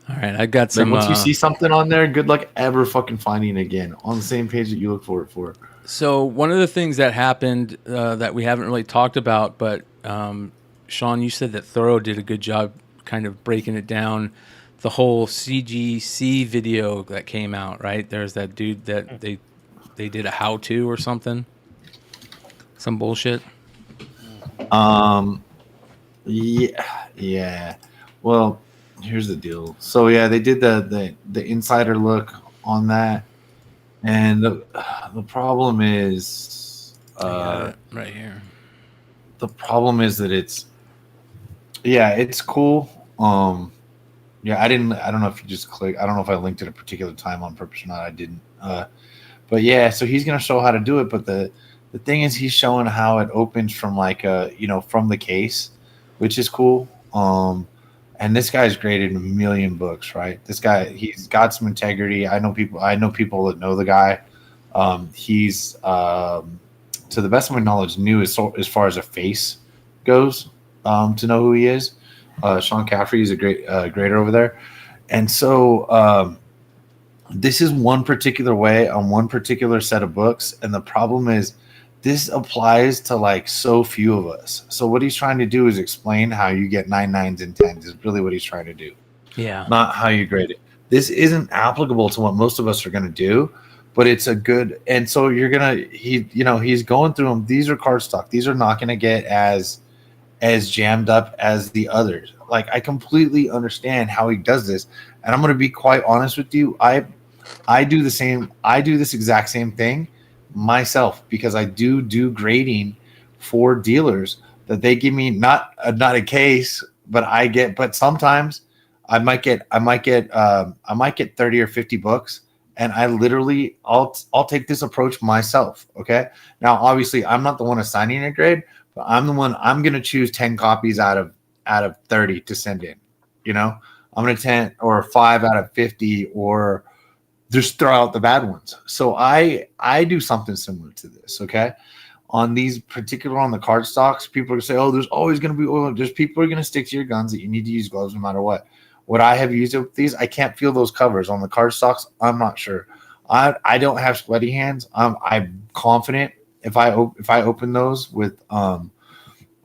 All right, I got some. Once you see something on there, good luck ever fucking finding it again on the same page that you look for it for. So one of the things that happened that we haven't really talked about, but Sean, you said that Thorough did a good job kind of breaking it down. The whole CGC video that came out, right? There's that dude that they did a how-to or something. Some bullshit. Yeah. Well, here's the deal. So yeah, they did the insider look on that, and the problem is right here. The problem is that it's cool. Yeah, I don't know if you just click. I don't know if I linked at a particular time on purpose or not. I didn't. But yeah, so he's gonna show how to do it. But the thing is, he's showing how it opens from like from the case, which is cool. And this guy's graded a million books, right? This guy, he's got some integrity. I know people that know the guy. He's to the best of my knowledge, new as far as a face goes. To know who he is. Sean Caffrey is a great grader over there. And so this is one particular way on one particular set of books. And the problem is this applies to like so few of us. So what he's trying to do is explain how you get 9 9s and 10s is really what he's trying to do. Yeah. Not how you grade it. This isn't applicable to what most of us are going to do, but it's a good. And so he's going through them. These are cardstock. These are not going to get as jammed up as the others. Like, I completely understand how he does this, and I'm going to be quite honest with you. I do the same. I do this exact same thing myself because I do grading for dealers that they give me not a case, but sometimes I might get 30 or 50 books, and I'll take this approach myself. Okay, now obviously I'm not the one assigning a grade. I'm the one. I'm going to choose 10 copies out of 30 to send in. I'm going to 10 or 5 out of 50, or just throw out the bad ones. So I do something similar to this. Okay, on the card stocks, people are going to say, "Oh, there's always going to be oil." There's people are going to stick to your guns that you need to use gloves no matter what. What I have used with these, I can't feel those covers on the card stocks. I'm not sure. I don't have sweaty hands. I'm confident. If I open those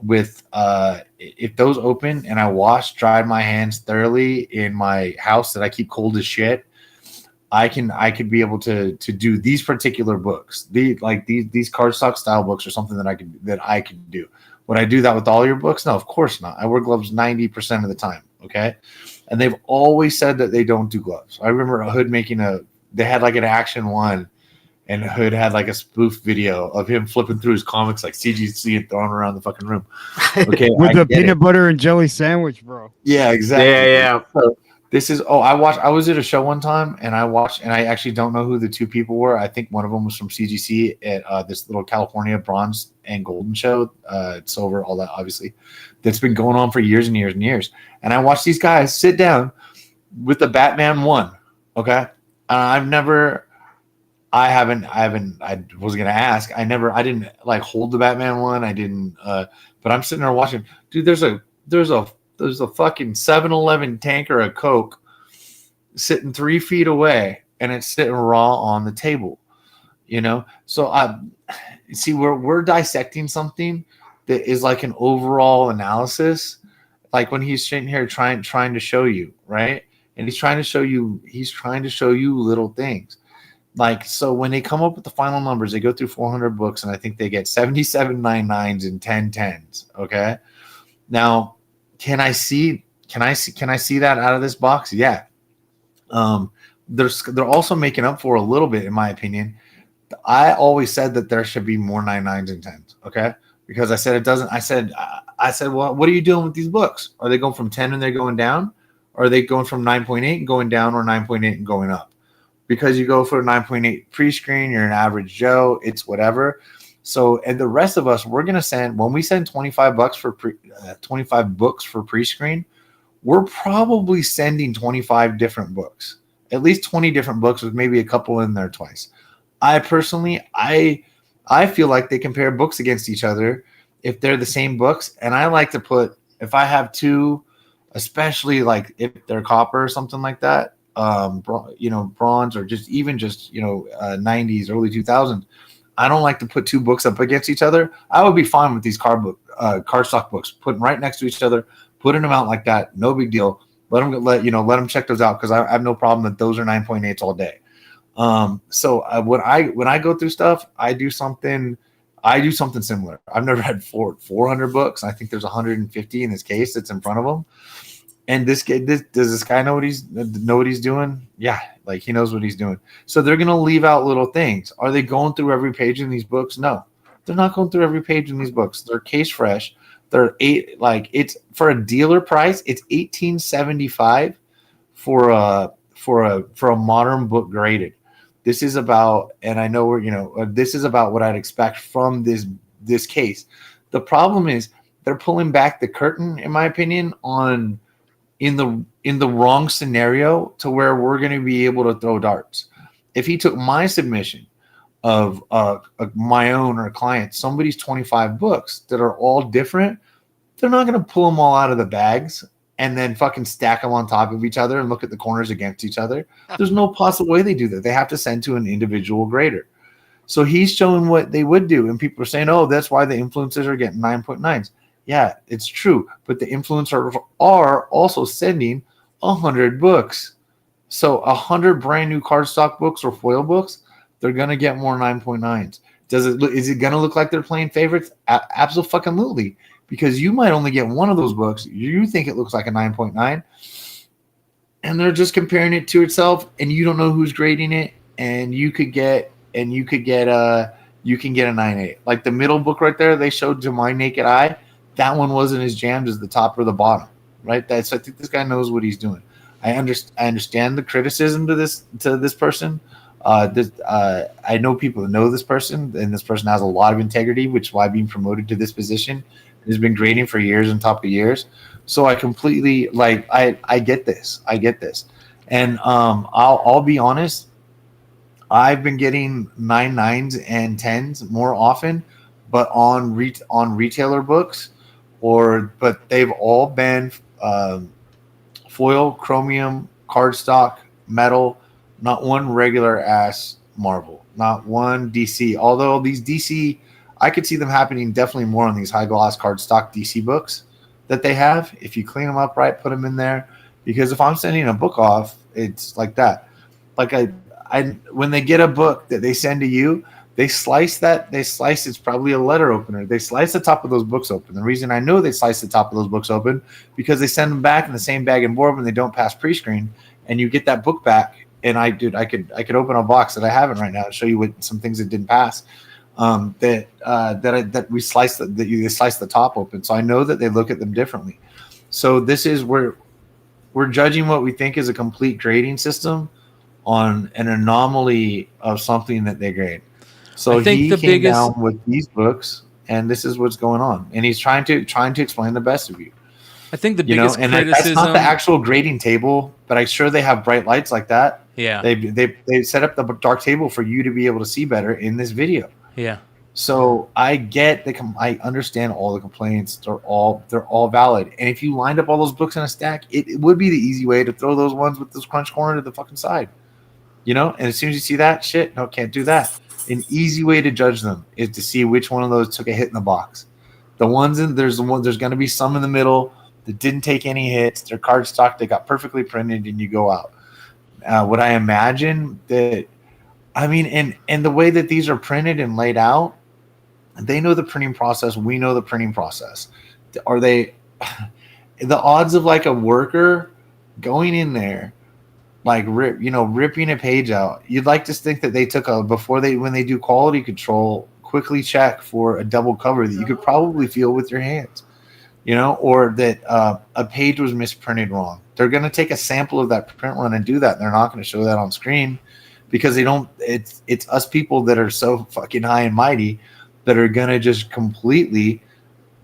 if those open and I dried my hands thoroughly in my house that I keep cold as shit, I could be able to do these particular books. These cardstock style books are something that I could do. Would I do that with all your books? No, of course not. I wear gloves 90% of the time. Okay. And they've always said that they don't do gloves. I remember Hood they had like an Action 1, and Hood had like a spoof video of him flipping through his comics like CGC and throwing around the fucking room. Okay. With the peanut butter and jelly sandwich, bro. Yeah, exactly. Yeah. So this is I was at a show one time and I actually don't know who the two people were. I think one of them was from CGC at this little California bronze and golden show, silver, all that obviously. That's been going on for years and years and years. And I watched these guys sit down with the Batman 1. Okay. I was gonna ask. I didn't like hold the Batman 1. I didn't but I'm sitting there watching. Dude, there's a fucking 7-Eleven tanker of Coke sitting 3 feet away, and it's sitting raw on the table. You know? So see, we're dissecting something that is like an overall analysis, like when he's sitting here trying to show you, right? And he's trying to show you little things. Like, so when they come up with the final numbers, they go through 400 books, and I think they get 77 9/9s and 10 10s. Okay. Now, can I see that out of this box? Yeah. They're also making up for a little bit, in my opinion. I always said that there should be more 9/9s and 10s. Okay. Because I said it doesn't. I said, well, what are you doing with these books? Are they going from 10 and they're going down? Or are they going from 9.8 and going down, or 9.8 and going up? Because you go for a 9.8 pre-screen, you're an average Joe, it's whatever. So, and the rest of us, we're going to send, when we send $25 for 25 books for pre-screen, we're probably sending 25 different books, at least 20 different books with maybe a couple in there twice. I personally, I feel like they compare books against each other if they're the same books. And I like to put, if I have two, especially like if they're copper or something like that, bronze, or just 90s, early 2000s. I don't like to put two books up against each other. I would be fine with these cardstock books, putting right next to each other, putting them out like that. No big deal. Let them check those out, because I have no problem that those are 9.8s all day. So when I go through stuff, I do something similar. I've never had 400 books. I think there's 150 in this case that's in front of them. And does this guy know what he's doing? Yeah, like he knows what he's doing. So they're gonna leave out little things. Are they going through every page in these books? No, they're not going through every page in these books. They're case fresh. They're it's for a dealer price. It's $18.75 for a modern book graded. This is about, and I know this is about what I'd expect from this case. The problem is they're pulling back the curtain, in my opinion, in the wrong scenario to where we're going to be able to throw darts. If he took my submission of my own or a client, somebody's 25 books that are all different, they're not going to pull them all out of the bags and then fucking stack them on top of each other and look at the corners against each other. There's no possible way they do that. They have to send to an individual grader. So he's showing what they would do, and people are saying, oh, that's why the influencers are getting 9.9s. Yeah, it's true, but the influencers are also sending 100 books. So 100 brand new cardstock books or foil books, they're going to get more 9.9s. Is it going to look like they're playing favorites? Absolutely, because you might only get one of those books. You think it looks like a 9.9, and they're just comparing it to itself, and you don't know who's grading it, and you can get a 9.8. Like the middle book right there, they showed to my naked eye. That one wasn't as jammed as the top or the bottom, right? I think this guy knows what he's doing. I understand the criticism to this person. I know people that know this person, and this person has a lot of integrity, which is why being promoted to this position has been grading for years on top of years. So I completely I get this. And I'll be honest. I've been getting 9.9s and 10s more often, but on retailer books. But they've all been foil, chromium, cardstock, metal, not one regular ass Marvel, not one DC. Although these DC, I could see them happening definitely more on these high gloss cardstock DC books that they have. If you clean them up right, put them in there. Because if I'm sending a book off, it's like that. Like when they get a book that they send to you, they slice it's probably a letter opener. They slice the top of those books open. The reason I know they slice the top of those books open because they send them back in the same bag and board when they don't pass pre-screen, and you get that book back. And I could open a box that I haven't right now and show you what some things that didn't pass. That we slice they slice the top open. So I know that they look at them differently. So this is where we're judging what we think is a complete grading system on an anomaly of something that they grade. So he came down with these books, and this is what's going on. And he's trying to explain the best of you. I think the biggest criticism. That's not the actual grading table, but I'm sure they have bright lights like that. Yeah. They set up the dark table for you to be able to see better in this video. Yeah. So I get I understand all the complaints. They're all valid. And if you lined up all those books in a stack, it would be the easy way to throw those ones with this crunch corner to the fucking side. And as soon as you see that shit, no, can't do that. An easy way to judge them is to see which one of those took a hit in the box. There's going to be some in the middle that didn't take any hits. They're cardstock. They got perfectly printed, and you go out. Would I imagine that? I mean, and the way that these are printed and laid out, they know the printing process. We know the printing process. Are they the odds of like a worker going in there? Like ripping a page out. You'd like to think that they took when they do quality control, quickly check for a double cover that you could probably feel with your hands, or that a page was misprinted wrong. They're going to take a sample of that print run and do that. They're not going to show that on screen because they don't. It's us people that are so fucking high and mighty that are going to just completely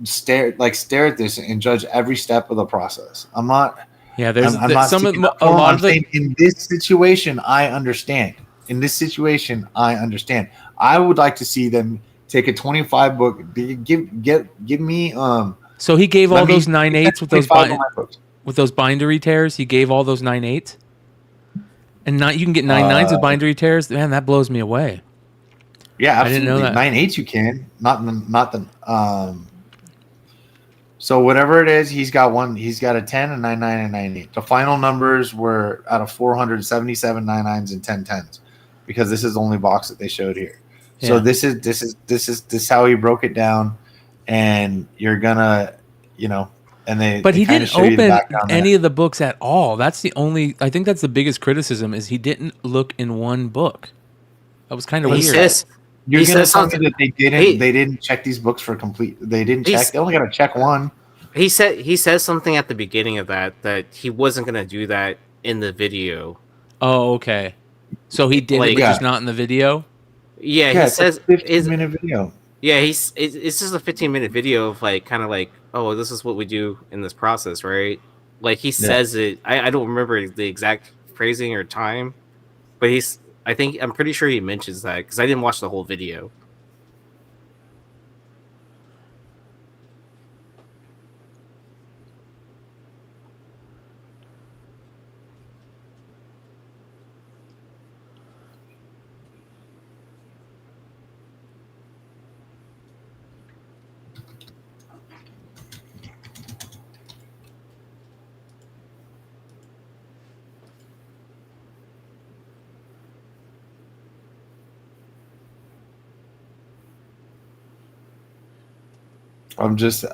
stare at this and judge every step of the process. I'm not. Yeah, there's I'm not some of a lot of the. In this situation, I understand. I would like to see them take a 25 book. Give me. So he gave all those 9/8 with those bindery tears. He gave all those 9/8, and you can get 9/9s with bindery tears. Man, that blows me away. Yeah, absolutely. I didn't know that. 9/8 you can, not the. So whatever it is, he's got a 10, a 9/9, and 9/8. The final numbers were out of 477 9/9s and 10 10s, because this is the only box that they showed here. Yeah. So this is how he broke it down, and you're gonna, and they. But he didn't open any of the books at all. That's the only. I think that's the biggest criticism is he didn't look in one book. That was kind of weird. You're going to tell me that they didn't check these books for complete. They didn't check. They only got to check one. He says something at the beginning of that he wasn't going to do that in the video. Oh, okay. So he did it, but just not in the video. Yeah, he says a 15-minute video. Yeah, it's just a 15-minute video of kind of oh, this is what we do in this process, right? Like he says it. I don't remember the exact phrasing or time, but I'm pretty sure he mentions that because I didn't watch the whole video. I'm just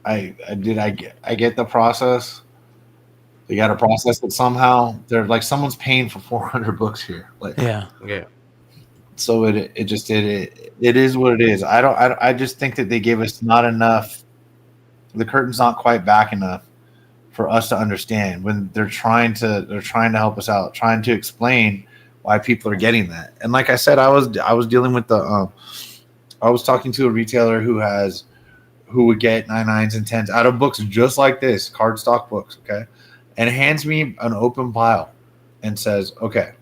I get the process. They got to process it somehow. They're like someone's paying for 400 books here. Yeah. So it is what it is. I just think that they gave us not enough. The curtain's not quite back enough for us to understand when they're trying to help us out, trying to explain why people are getting that. And like I said, I was dealing with I was talking to a retailer who would get 9/9s and 10s out of books just like this, cardstock books, okay, and hands me an open pile and says, "Okay,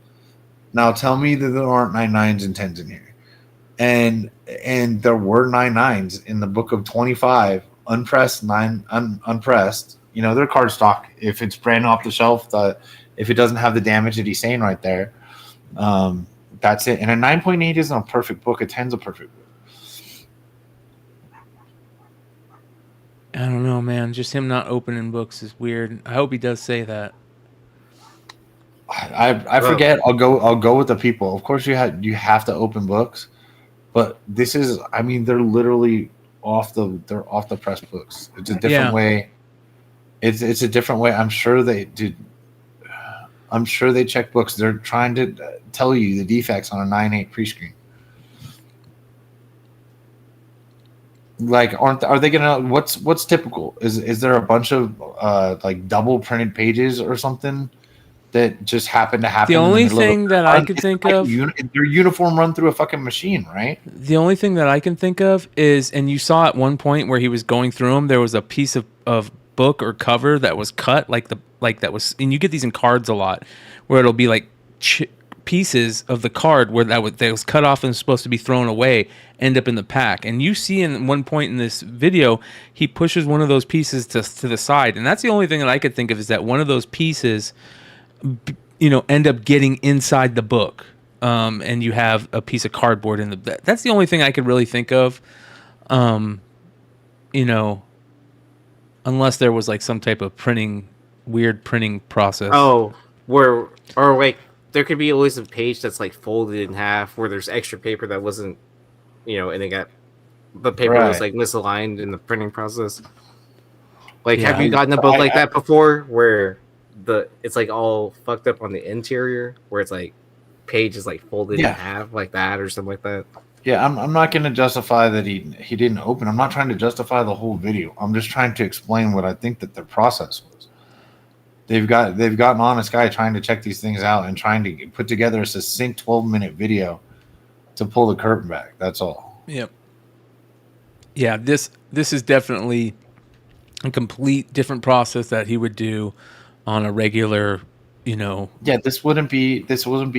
now tell me that there aren't 9/9s and 10s in here." And there were 9/9s in the book of 25, unpressed, unpressed. They're cardstock. If it's brand new off the shelf, if it doesn't have the damage that he's saying right there, that's it. And a 9.8 isn't a perfect book. A 10's a perfect book. I don't know, man. Just him not opening books is weird. I hope he does say that. I forget. I'll go with the people. Of course, you have to open books, but this is. I mean, they're literally off the press books. It's a different way. It's a different way. I'm sure they did. I'm sure they check books. They're trying to tell you the defects on a 9.8 pre-screen. Like, are they gonna? What's typical? Is there a bunch of like double printed pages or something that just happen to happen? The only thing that I could think of, their uniform run through a fucking machine, right? The only thing that I can think of is, and you saw at one point where he was going through them, there was a piece of book or cover that was cut, like that was, and you get these in cards a lot, where it'll be like pieces of the card where that was cut off and supposed to be thrown away, end up in the pack. And you see in one point in this video, he pushes one of those pieces to the side, and that's the only thing that I could think of, is that one of those pieces, end up getting inside the book, and you have a piece of cardboard in the. That's the only thing I could really think of, unless there was like some type of weird printing process. Oh, there could be always a page that's like folded in half, where there's extra paper that wasn't, and the paper was like misaligned in the printing process. Like, have you gotten a book like that before, where it's like all fucked up on the interior, where it's like page is like folded in half like that or something like that? Yeah, I'm not going to justify that he didn't open. I'm not trying to justify the whole video. I'm just trying to explain what I think that their process was. They've got an honest guy trying to check these things out and trying to put together a succinct 12-minute video to pull the curtain back. That's all. Yep. Yeah, this is definitely a complete different process that he would do on a regular, Yeah, this wouldn't be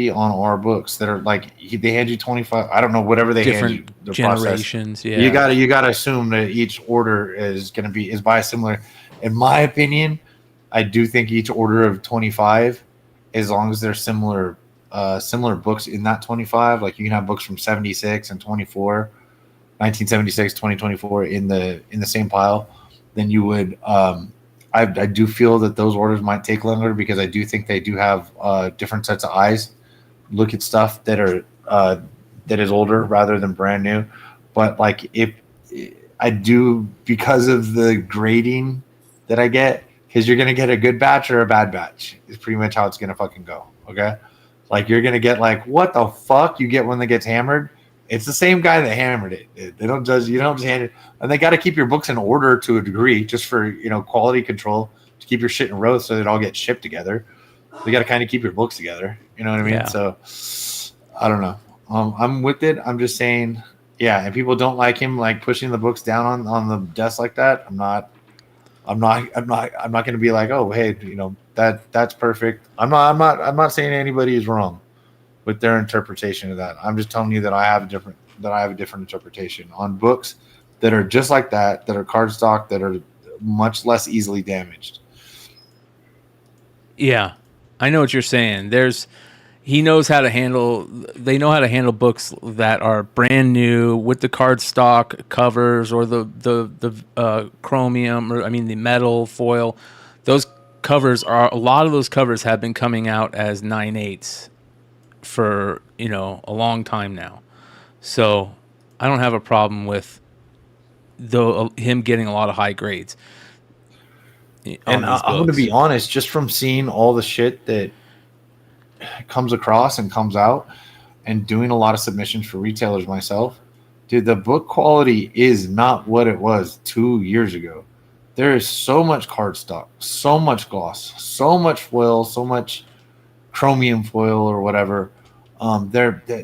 on our books that are like they hand you 25. I don't know, whatever they hand you. The generations. Process. Yeah, you gotta assume that each order is biosimilar. In my opinion, I do think each order of 25, as long as they're similar books in that 25, like you can have books from 76 and 24, 1976, 2024 in the same pile, then you would. I do feel that those orders might take longer, because I do think they do have different sets of eyes, look at stuff that is older rather than brand new. But like, if I do, because of the grading that I get, because you're going to get a good batch or a bad batch is pretty much how it's going to fucking go. Okay. Like, you're going to get like, what the fuck you get when it gets hammered. It's the same guy that hammered it. They don't judge. You don't just hand it. And they got to keep your books in order to a degree, just for, quality control, to keep your shit in rows so that it all gets shipped together. They got to kind of keep your books together. You know what I mean? Yeah. So I don't know. I'm with it. I'm just saying, yeah. And people don't like him like pushing the books down on the desk like that. I'm not going to be like, oh, hey, that's perfect. I'm not saying anybody is wrong with their interpretation of that. I'm just telling you that I have a different interpretation on books that are just like that are cardstock, that are much less easily damaged. Yeah, I know what you're saying. They know how to handle books that are brand new with the cardstock covers, or the chromium, or the metal foil. Those covers a lot of those covers have been coming out as 9/8 for a long time now. So I don't have a problem with him getting a lot of high grades. And I'm going to be honest, just from seeing all the shit that comes across and comes out, and doing a lot of submissions for retailers myself, dude, the book quality is not what it was 2 years ago. There is so much cardstock, so much gloss, so much foil, so much chromium foil or whatever.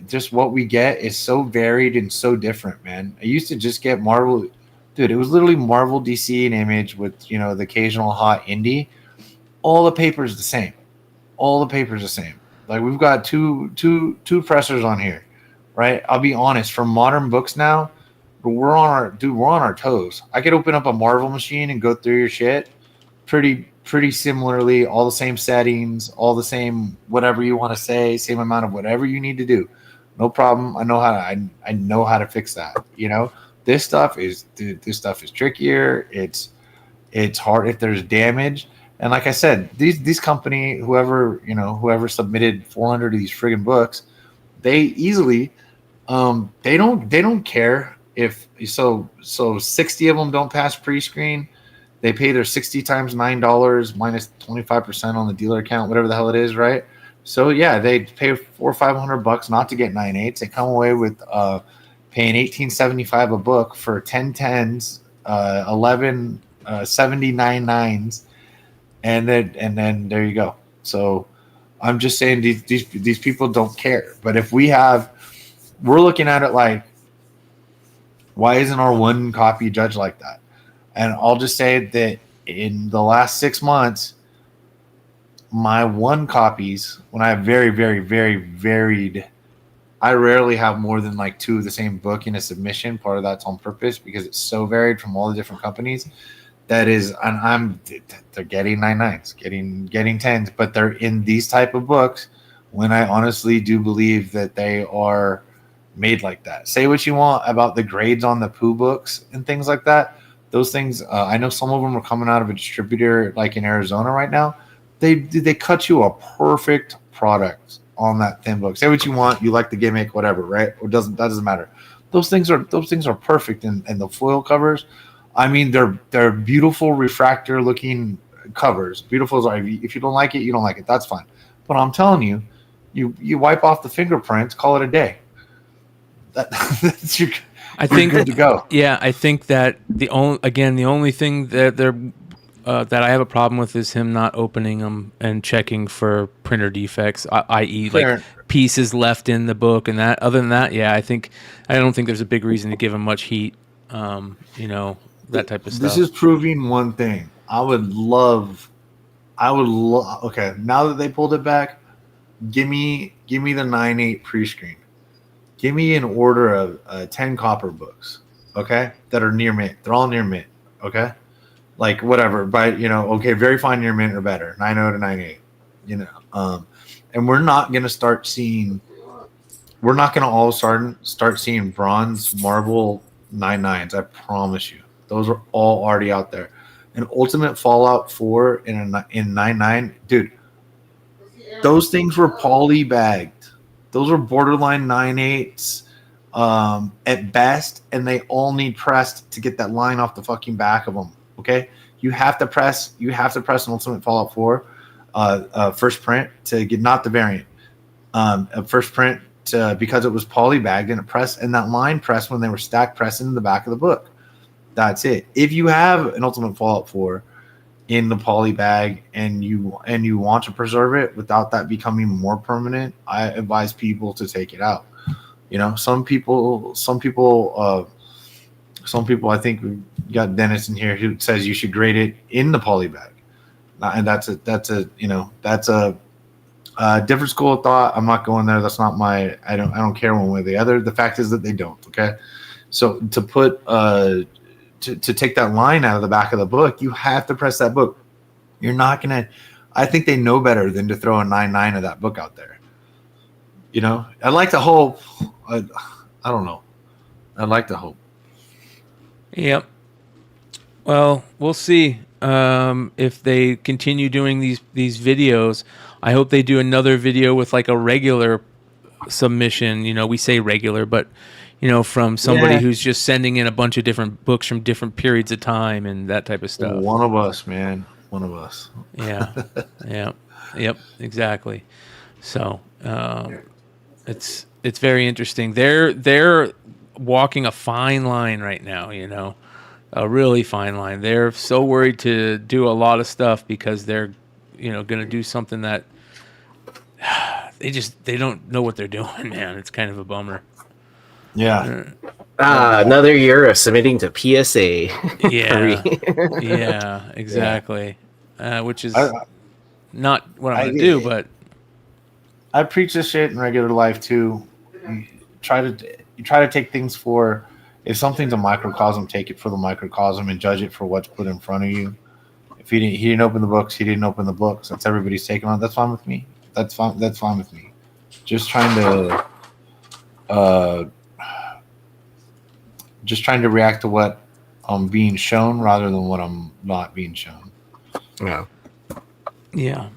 Just what we get is so varied and so different, man. I used to just get Marvel, dude. It was literally Marvel, DC, and Image with the occasional hot indie. All the paper is the same. Like, we've got two pressers on here, right? I'll be honest. For modern books now, we're on our toes. I could open up a Marvel machine and go through your shit pretty similarly, all the same settings, all the same whatever you want to say, same amount of whatever you need to do. No problem. I know how to fix that. This stuff is trickier. It's hard if there's damage. And like I said, these company, whoever submitted 400 of these friggin' books, they easily, they don't care if 60 of them don't pass pre-screen. They pay their 60 times $9 minus 25% on the dealer account, whatever the hell it is, right? So yeah, they pay $400 or $500 not to get 9/8s. They come away with paying $18.75 a book for 10 10s, 11 79 9s, and then there you go. So I'm just saying these people don't care. But if we're looking at it like, why isn't our one copy judged like that? And I'll just say that in the last 6 months, my one copies, when I have very, very, very varied, I rarely have more than like 2 of the same book in a submission. Part of that's on purpose because it's so varied from all the different companies. That is, and they're getting 9/9s, getting 10s, but they're in these type of books when I honestly do believe that they are made like that. Say what you want about the grades on the Pooh books and things like that. Those things, I know some of them are coming out of a distributor like in Arizona right now. They cut you a perfect product on that thin book. Say what you want, you like the gimmick, whatever, right? That doesn't matter. Those things are perfect, and the foil covers. I mean, they're beautiful refractor looking covers. Beautiful as if you don't like it, you don't like it. That's fine. But I'm telling you, you wipe off the fingerprints, call it a day. That's your. I think good to go. Yeah, I think that the only thing that that I have a problem with is him not opening them and checking for printer defects, i.e., like pieces left in the book and that. Other than that, yeah, I don't think there's a big reason to give him much heat. That type of stuff. This is proving one thing. I would love. Okay, now that they pulled it back, give me the 9/8 pre-screen. Give me an order of 10 copper books, okay, that are near mint. They're all near mint, okay? Like whatever, but very fine near mint or better, 9/0 to 9/8, and we're not gonna all start seeing bronze, marble 9/9s. I promise you, those are all already out there. An Ultimate Fallout 4 in 9/9, dude. Those things were poly bagged. Those are borderline 9/8s at best, and they all need pressed to get that line off the fucking back of them. Okay, you have to press an Ultimate Fallout 4 first print to get, not the variant, a first print because it was poly bagged and it pressed, and that line pressed when they were stacked pressed into the back of the book. That's it. If you have an Ultimate Fallout 4 in the poly bag and you want to preserve it without that becoming more permanent, I advise people to take it out. Some people I think we got Dennis in here who says you should grade it in the poly bag, and that's a different school of thought. I'm not going there. That's not my. I don't care one way or the other. The fact is that they don't. Okay, so to put to take that line out of the back of the book, you have to press that book. You're not gonna. I think they know better than to throw a 9/9 of that book out there. I'd like to hope. I don't know. I'd like to hope. Yep. Well, we'll see if they continue doing these videos. I hope they do another video with like a regular submission. We say regular, but from somebody who's just sending in a bunch of different books from different periods of time and that type of stuff. One of us, man. One of us. Yeah. Yeah. Yep. Exactly. So it's very interesting. They're walking a fine line right now. A really fine line. They're so worried to do a lot of stuff because they're going to do something that they don't know what they're doing, man. It's kind of a bummer. Yeah. Another year of submitting to PSA. Yeah. Yeah, exactly. Which is not what I'm going to do, but I preach this shit in regular life too. You try to take things for, if something's a microcosm, take it for the microcosm and judge it for what's put in front of you. If he didn't open the books, he didn't open the books. That's everybody's taking on. That's fine with me. That's fine with me. Just trying to react to what I'm being shown rather than what I'm not being shown. Yeah. Yeah.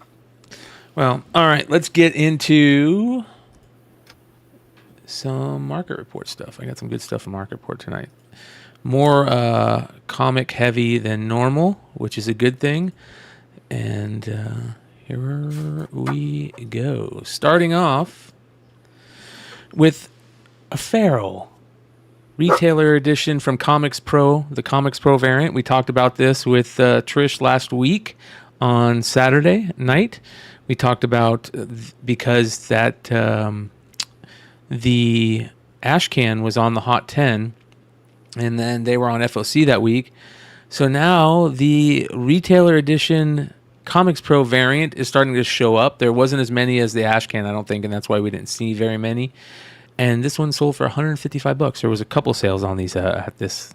Well, all right. Let's get into some market report stuff. I got some good stuff in market report tonight. More comic heavy than normal, which is a good thing. And here we go. Starting off with a Feral retailer edition from Comix Pro, the Comix Pro variant. We talked about this with Trish last week on Saturday night. We talked about because that the Ashcan was on the Hot 10, and then they were on FOC that week. So now the retailer edition Comix Pro variant is starting to show up. There wasn't as many as the Ashcan, I don't think, and that's why we didn't see very many. And this one sold for $155. There was a couple sales on these at this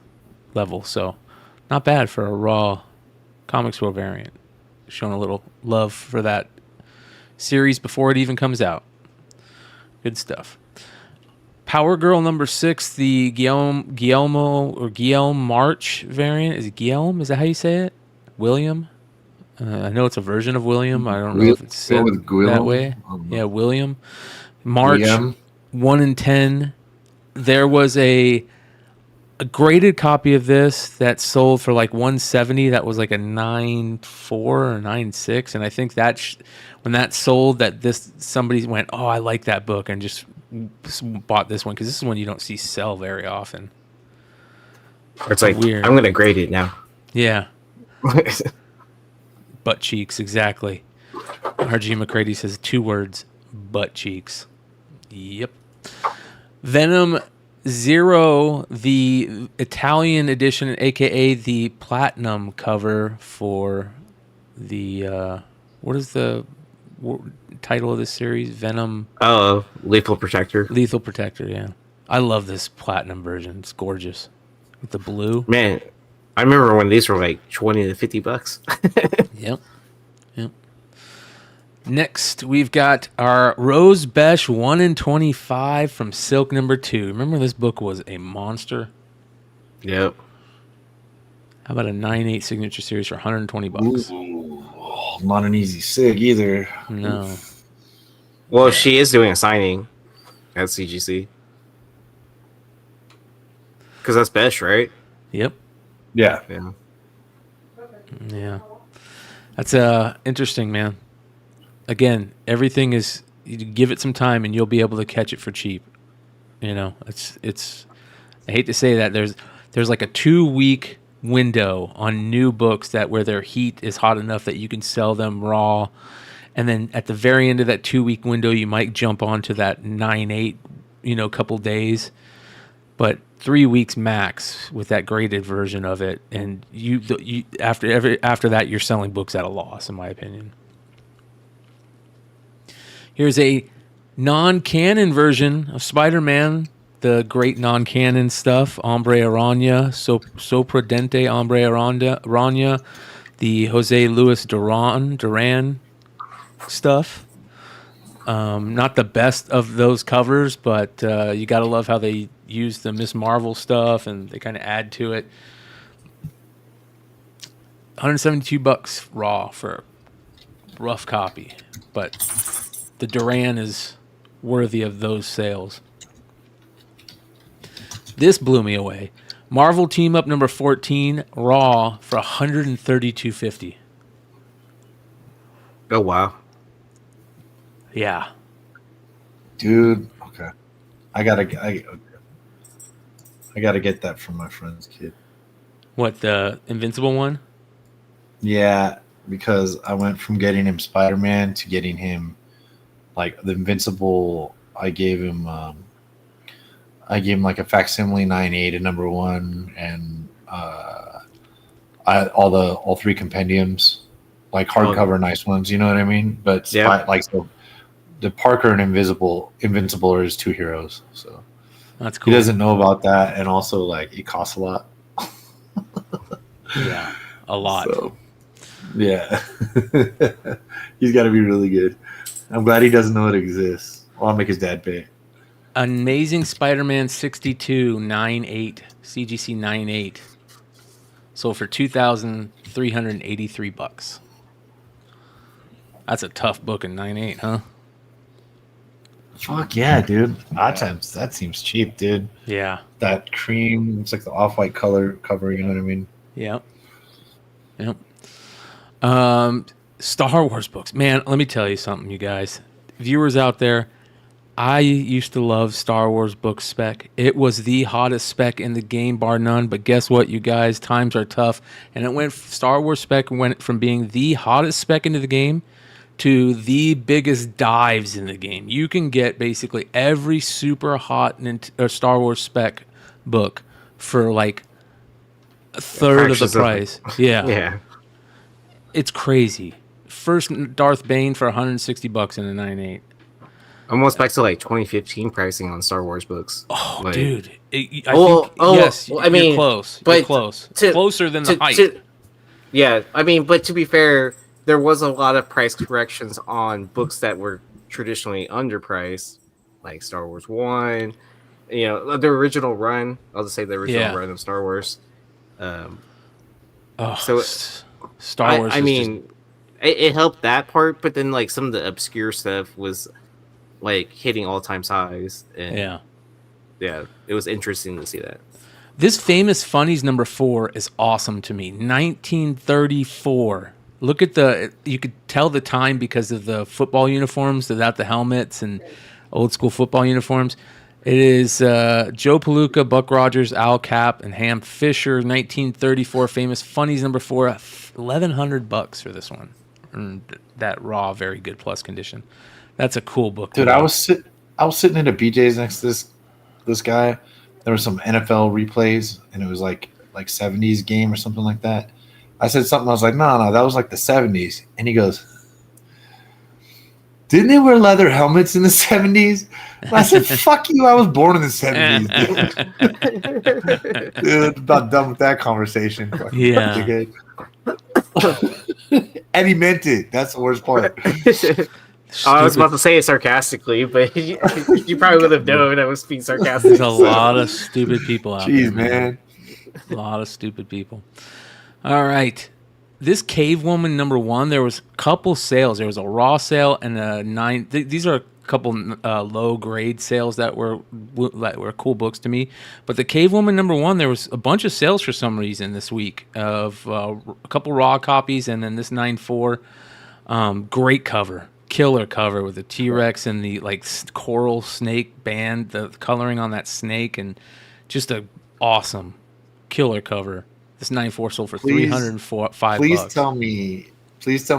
level, so not bad for a raw Comix Pro variant. Showing a little love for that series before it even comes out. Good stuff. Power Girl number 6, the Guillermo March variant. Is it Guillaume? Is that how you say it? William? I know it's a version of William. I don't know if it's said that way. Yeah, William. March, 1 in 10. There was a graded copy of this that sold for like $170. That was like a 9.4 or 9.6, and I think that when that sold, that somebody went, "Oh, I like that book," and just bought this one because this is one you don't see sell very often. It's like weird. I'm gonna grade it now. Yeah. Butt cheeks, exactly. RG McCready says 2 words: butt cheeks. Yep. Venom Zero, the Italian edition, aka the platinum cover for the what is the title of this series? Venom. Oh, Lethal Protector. Lethal Protector. Yeah, I love this platinum version. It's gorgeous with the blue. Man, I remember when these were like $20 to $50. Yep. Next, we've got our Rose Besh 1 in 25 from Silk number 2. Remember, this book was a monster. Yep. How about a 9.8 signature series for $120? Ooh, not an easy sig either. No. Well, she is doing a signing at CGC. Because that's Besh, right? Yep. Yeah. That's interesting, man. Again, everything is, you give it some time and you'll be able to catch it for cheap. You know, it's I hate to say that there's like a 2-week window on new books that where their heat is hot enough that you can sell them raw, and then at the very end of that 2-week window you might jump onto that 9.8 couple days, but 3 weeks max with that graded version of it, and you after that you're selling books at a loss, in my opinion. Here's a non-canon version of Spider-Man, the great non-canon stuff, Ombre Araña, Sorprendente Ombre Araña, the Jose Luis Duran stuff. Not the best of those covers, but you gotta love how they use the Miss Marvel stuff and they kind of add to it. $172 raw for a rough copy, but the Duran is worthy of those sales. This blew me away. Marvel Team Up number 14 raw for $132.50. Oh wow. Yeah. Dude, okay. I gotta get that from my friend's kid. What, the Invincible one? Yeah, because I went from getting him Spider-Man to getting him like the Invincible. I gave him like a facsimile 9.8 at number 1, and all 3 compendiums, like hardcover nice ones, you know what I mean? But so the Parker and Invincible are his 2 heroes, so that's cool. He doesn't know about that, and also like it costs a lot. Yeah, a lot. So, yeah, he's got to be really good. I'm glad he doesn't know it exists. Well, I'll make his dad pay. Amazing Spider-Man 62 9.8 CGC 9.8 sold for $2,383. That's a tough book in 9.8, huh? Fuck yeah, dude. Odd Times, that seems cheap, dude. Yeah. That cream, it's like the off-white color cover, you know what I mean? Yep. Star Wars books. Man, let me tell you something, you guys. Viewers out there, I used to love Star Wars book spec. It was the hottest spec in the game, bar none. But guess what, you guys? Times are tough. And Star Wars spec went from being the hottest spec into the game to the biggest dives in the game. You can get basically every super hot Star Wars spec book for like a third of the price. Yeah. It's crazy. First Darth Bane for $160 in a 9.8. Almost back to like 2015 pricing on Star Wars books. Oh, like, dude. Yes, I mean, you're close. But you're close. Closer than the hype. Yeah, I mean, but to be fair, there was a lot of price corrections on books that were traditionally underpriced, like Star Wars 1, you know, the original run. I'll just say the original run of Star Wars. Star Wars. I mean, it helped that part, but then like some of the obscure stuff was like hitting all-time highs. And yeah, it was interesting to see that. This Famous Funnies number 4 is awesome to me. 1934. Look at you could tell the time because of the football uniforms without the helmets and old school football uniforms. It is Joe Palooka, Buck Rogers, Al Cap, and Ham Fisher, 1934 Famous Funnies number 4, $1,100 for this one. And that raw, very good plus condition. That's a cool book. Dude, I was sitting at a BJ's next to this guy. There were some NFL replays, and it was like 70s game or something like that. I said something. I was like, no, that was like the 70s. And he goes, didn't they wear leather helmets in the 70s? And I said, fuck you. I was born in the 70s, dude. Dude, about done with that conversation. Yeah. And he meant it. That's the worst part. I was about to say it sarcastically, but you probably would have known I was being sarcastic. There's a lot of stupid people out there. Jeez, man. A lot of stupid people. All right. This Cave Woman number 1, there was a couple sales. There was a raw sale and a 9. These are a couple low grade sales that were cool books to me. But the Cave Woman number 1, there was a bunch of sales for some reason this week of a couple raw copies, and then this 9.4. Great cover. Killer cover with the T-Rex and the like coral snake band, the coloring on that snake, and just a awesome killer cover. This 9.4 sold for $305. Please tell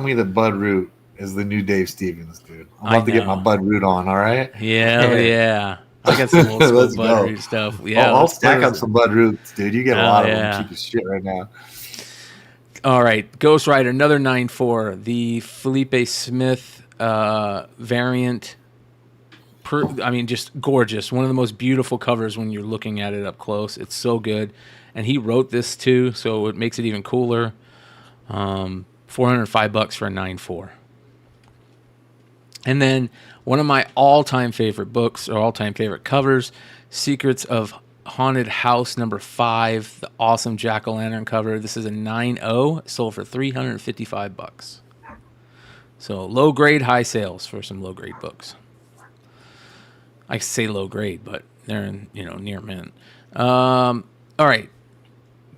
me that Bud Root is the new Dave Stevens, dude. I'm about to get my Bud Root on, all right? Yeah. I got some old school Bud Root stuff. Yeah, I'll stack up some Bud Roots, dude. You get a lot of them cheap as shit right now. All right, Ghost Rider, another 9.4. The Felipe Smith variant. Just gorgeous. One of the most beautiful covers when you're looking at it up close. It's so good. And he wrote this too, so it makes it even cooler. $405 for a 9.4. And then one of my all-time favorite books, or all-time favorite covers, Secrets of Haunted House number 5, the awesome jack-o'-lantern cover. This is a 9.0, sold for $355. So low grade, high sales for some low grade books. I say low grade, but they're in, near mint. All right.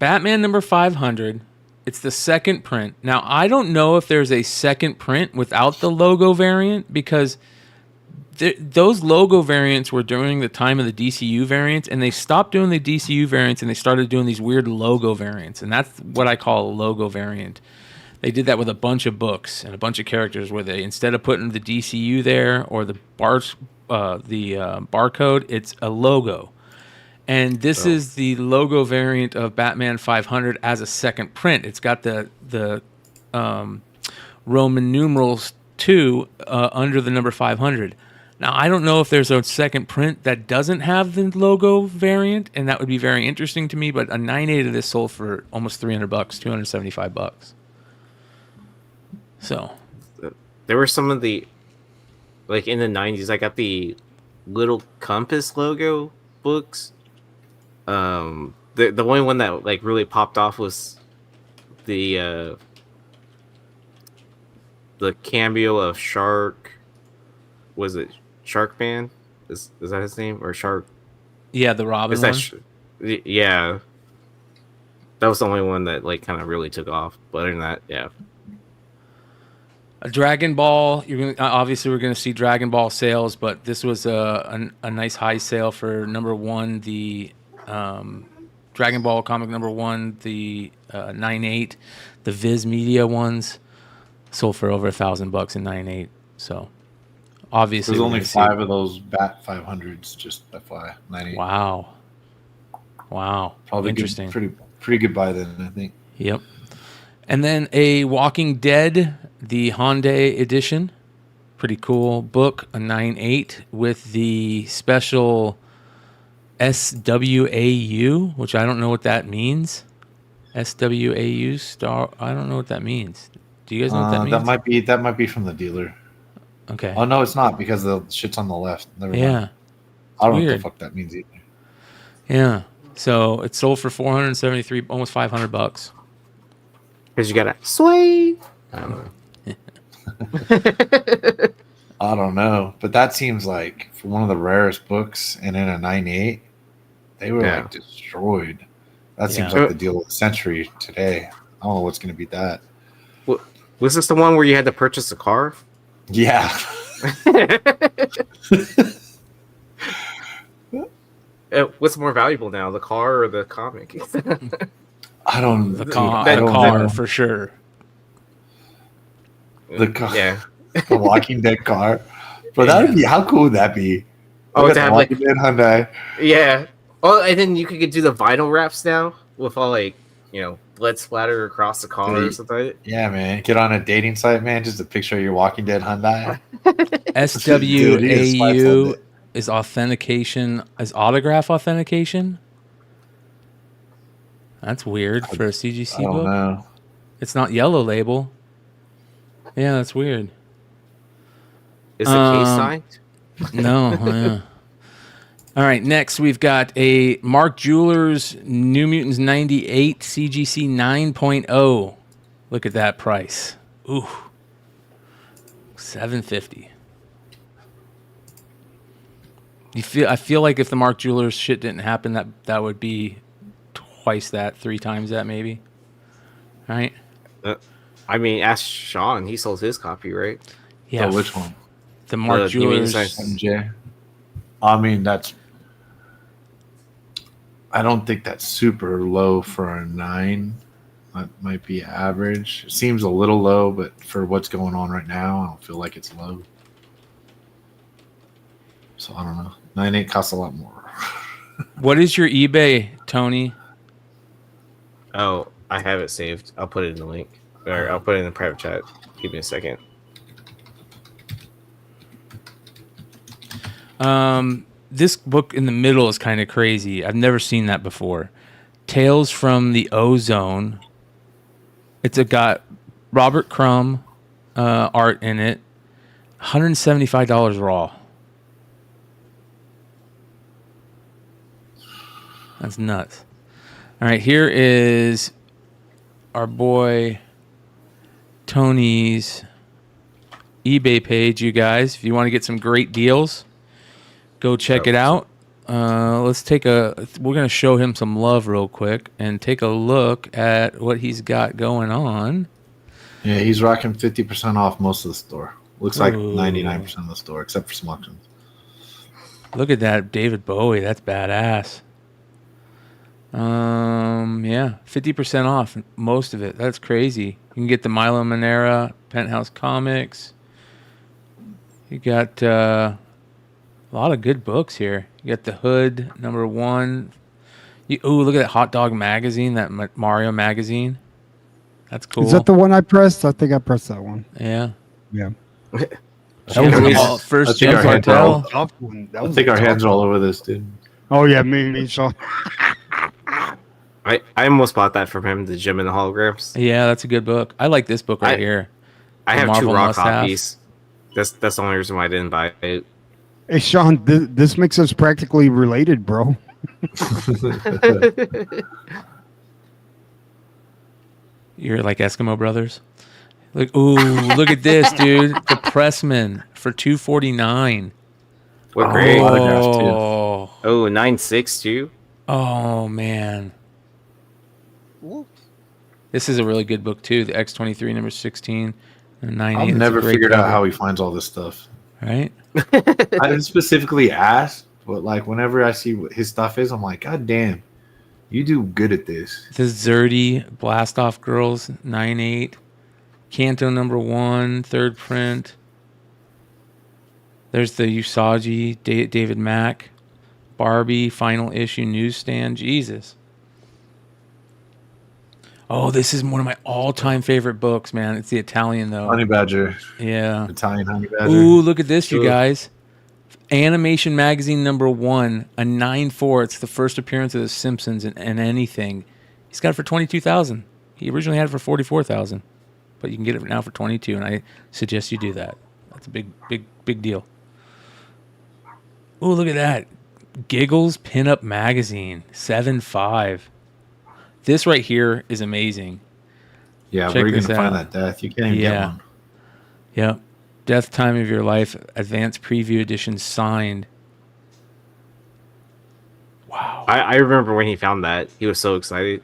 Batman number 500. It's the second print. Now, I don't know if there's a second print without the logo variant, because those logo variants were during the time of the DCU variants, and they stopped doing the DCU variants and they started doing these weird logo variants, and that's what I call a logo variant. They did that with a bunch of books and a bunch of characters where they, instead of putting the DCU there or the barcode, it's a logo. And this is the logo variant of Batman 500 as a second print. It's got the Roman numerals 2 under the number 500. Now, I don't know if there's a second print that doesn't have the logo variant, and that would be very interesting to me, but a 9.8 of this sold for almost $300, $275. So there were some of the, like in the 90s, I got the Little Compass logo books. The only one that like really popped off was the the cameo of Shark. Was it Shark Man? Is that his name or Shark? Yeah, the Robin one. Yeah, that was the only one that like kind of really took off. But other than that, yeah. A Dragon Ball. We're gonna see Dragon Ball sales, but this was a nice high sale for number 1, the Dragon Ball comic number 1, the 9.8, the Viz Media ones sold for over $1,000 in 9.8. So obviously, there's only 5 of those Bat 500s. Just FYI, 9.8. Wow, probably interesting. Pretty good buy then, I think. Yep. And then a Walking Dead, the Hyundai edition. Pretty cool book, a 9.8 with the special SWAU, which I don't know what that means. SWAU star. I don't know what that means. Do you guys know what that means? That might be from the dealer. Okay. Oh no, it's not because the shit's on the left. Never mind. Yeah. I don't know what the fuck that means either. Yeah. So it sold for $473, almost $500. Because you got to sway. I don't know, but that seems like for one of the rarest books and in a 9.8, they were like destroyed. That seems like the deal of the century today. I don't know what's going to beat that. Was this the one where you had to purchase a car? Yeah. What's more valuable now, the car or the comic? I don't. The car for sure. The car. Yeah. The Walking Dead car. But that would be, how cool would that be? Oh, to have like Dead Hyundai. Yeah. Oh, and then you could do the vinyl wraps now with all like, blood splatter across the car or something. Yeah, man. Get on a dating site, man. Just a picture of your Walking Dead Hyundai. SWAU is authentication, is autograph authentication. That's weird for a CGC book. I don't know. It's not Yellow Label. Yeah, that's weird. Is the case signed? No. Yeah. All right, next we've got a Mark Jewelers New Mutants 98 CGC 9.0. Look at that price. Ooh. $750. I feel like if the Mark Jewelers shit didn't happen, that would be twice that, 3 times that maybe. Right? I mean, ask Sean. He sold his copy, right? Yeah. Oh, which one? The Mark Jewelers. MJ. I mean, I don't think that's super low for a 9. That might be average. It seems a little low, but for what's going on right now, I don't feel like it's low. So I don't know. 9.8 costs a lot more. What is your eBay, Tony? Oh, I have it saved. I'll put it in the link. Or I'll put it in the private chat. Give me a second. This book in the middle is kind of crazy. I've never seen that before. Tales from the Ozone. It's got Robert Crumb art in it. $175 raw. That's nuts. All right, here is our boy Tony's eBay page, you guys. If you want to get some great deals, go check it out. We're going to show him some love real quick and take a look at what he's got going on. Yeah, he's rocking 50% off most of the store. Looks like 99% of the store, except for some auctions. Look at that, David Bowie. That's badass. Yeah, 50% off most of it. That's crazy. You can get the Milo Manera, Penthouse Comics. You got a lot of good books here. You got The Hood, number 1. Look at that Hot Dog magazine, that Mario magazine. That's cool. Is that the one I pressed? I think I pressed that one. Yeah. Yeah. First Jim Cartel. I think our hands are all over this, dude. Oh yeah, me, Sean. I almost bought that from him, the Gem and the Holograms. Yeah, that's a good book. I like this book right here. I have Marvel 2 raw must-have. copies. That's the only reason why I didn't buy it. Hey Sean, this makes us practically related, bro. You're like Eskimo brothers. Look at this, dude. The Pressman for $249. What grade? Autographs, too. Oh, 9.6 too. Oh man. This is a really good book too. The X23 number 16 and 98. I've never figured out how he finds all this stuff. Right? I didn't specifically ask, but like whenever I see what his stuff is, I'm like, God damn, you do good at this. The Zerdy Blast Off Girls 98. Kanto number 1, third print. There's the Usagi David Mack. Barbie final issue newsstand. Jesus. Oh, this is one of my all-time favorite books, man. It's the Italian, though. Honey Badger. Yeah. Italian Honey Badger. Ooh, look at this, you guys. Animation Magazine number 1, a 9.4. It's the first appearance of The Simpsons in anything. He's got it for $22,000. He originally had it for $44,000, but you can get it now for $22,000, and I suggest you do that. That's a big deal. Ooh, look at that. Giggles Pinup Magazine, 7.5. This right here is amazing. Yeah, Check where are you this going to find out. that death? You can't even get one. Yep. Death Time of Your Life, Advanced Preview Edition signed. Wow. I remember when he found that. He was so excited.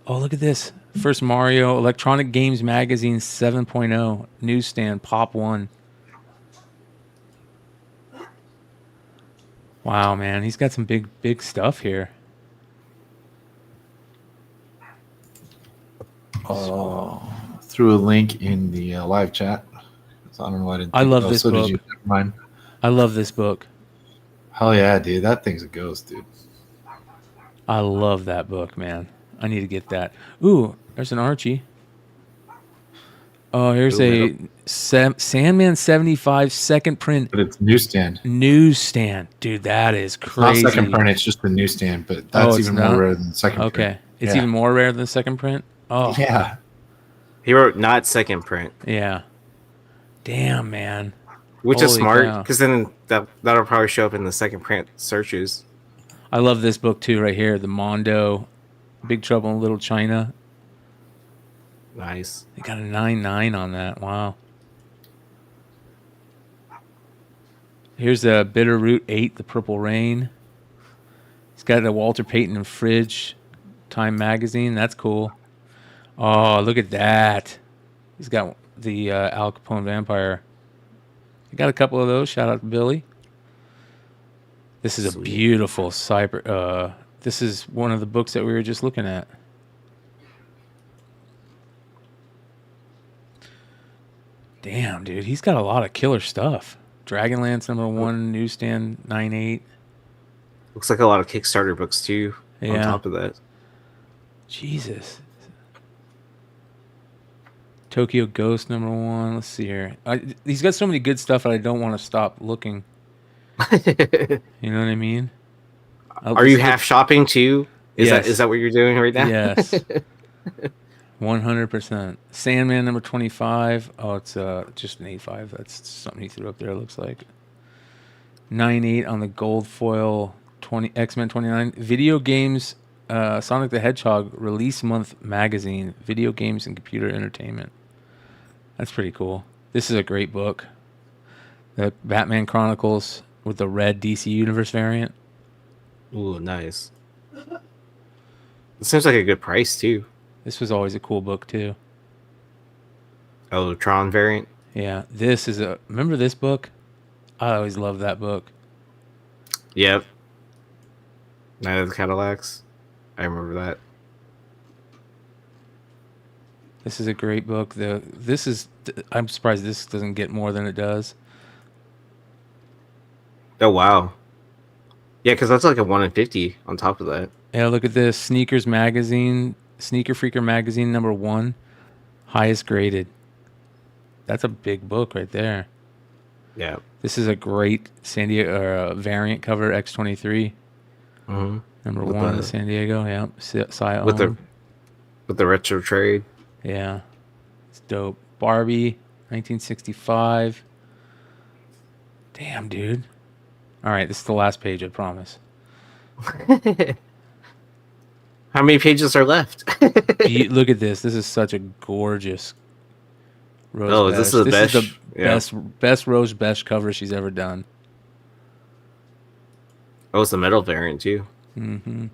Oh, look at this. First Mario, Electronic Games Magazine 7.0, newsstand, Pop 1. Wow, man. He's got some big stuff here. Threw a link in the live chat. So I don't know why I didn't. I love this book. Did you. Never mind. I love this book. Hell yeah, dude. That thing's a ghost, dude. I love that book, man. I need to get that. Ooh, there's an Archie. Oh, here's a Sandman 75 second print. But it's newsstand. Newsstand. Dude, that is crazy. Not second print, it's just the newsstand, but that's even more rare than the second print. Okay. It's even more rare than the second print? Oh. Yeah. He wrote not second print. Yeah. Damn, man. Which is Holy smart, cow. because then that'll probably show up in the second print searches. I love this book too, right here. The Mondo, Big Trouble in Little China. Nice. They got a 9.9 on that. Wow. Here's the Bitter Root 8, The Purple Rain. He's got a Walter Payton and Fridge Time Magazine. That's cool. Oh, look at that. He's got the Al Capone Vampire. I got a couple of those. Shout out to Billy. This is a beautiful cyber. This is one of the books that we were just looking at. Damn, dude. He's got a lot of killer stuff. Dragonlance number 1, newsstand 9.8. Looks like a lot of Kickstarter books too. On Yeah. top of that, Jesus. Tokyo Ghost number 1. Let's see here. He's got so many good stuff that I don't want to stop looking. You know what I mean? are you half shopping too? Yes. Is that what you're doing right now? Yes. 100%. Sandman number 25. Oh, it's just an 8.5. That's something he threw up there, it looks like. 9.8 on the gold foil. X-Men 29. Video games. Sonic the Hedgehog release month magazine. Video games and computer entertainment. That's pretty cool. This is a great book. The Batman Chronicles with the red DC Universe variant. Ooh, nice. It seems like a good price too. This was always a cool book too. Oh, Tron variant. Yeah, this is a. Remember this book? I always loved that book. Yep. Night of the Cadillacs. I remember that. This is a great book. I'm surprised this doesn't get more than it does. Oh wow. Yeah, because that's like a 1 in 50 on top of that. Yeah, look at this. Sneakers Magazine, Sneaker Freaker Magazine number 1, highest graded. That's a big book right there. Yeah. This is a great San Diego variant cover, X23. Mm-hmm. Number With 1 in the- San Diego. Yeah, With the retro trade. Yeah, it's dope. Barbie, 1965. Damn, dude. All right, this is the last page, I promise. How many pages are left? Look at this. This is such a gorgeous. Rose is this Besh. the This is Besh? the best Rose Besh cover she's ever done. Oh, it's the metal variant too. Mm-hmm.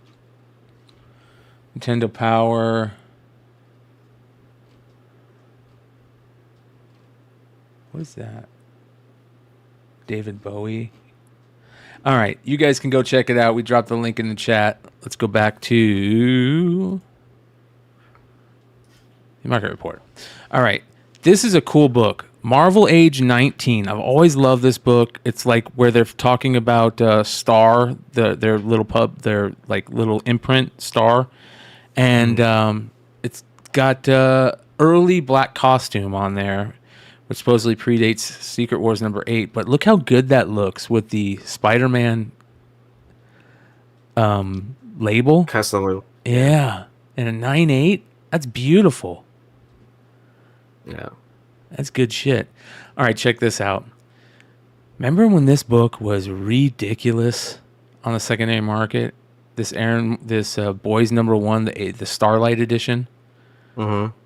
Nintendo Power. What is that? David Bowie. All right, you guys can go check it out. We dropped the link in the chat. Let's go back to the market report. All right, this is a cool book. Marvel Age 19. I've always loved this book. It's like where they're talking about Star, their little pub, their like little imprint Star, and it's got early black costume on there, which supposedly predates Secret Wars number 8. But look how good that looks with the Spider-Man label. Custom label. Yeah, and a 9.8. That's beautiful. Yeah. That's good shit. All right, check this out. Remember when this book was ridiculous on the secondary market? This Boys number 1, the Starlight edition. Mm-hmm.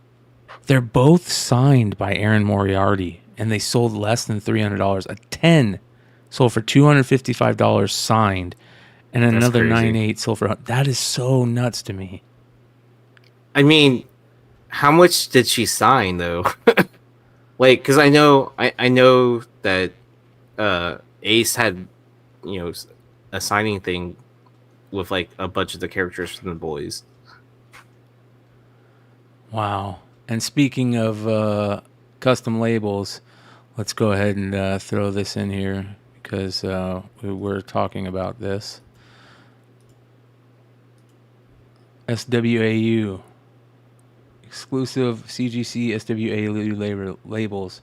They're both signed by Aaron Moriarty, and they sold less than $300. A 10 sold for $255 signed, and another 9.8 sold for. That is so nuts to me. I mean, how much did she sign though? Like, because I know that Ace had, a signing thing with like a bunch of the characters from the boys. Wow. And speaking of custom labels, let's go ahead and throw this in here because we were talking about this. SWAU. Exclusive CGC SWAU labels.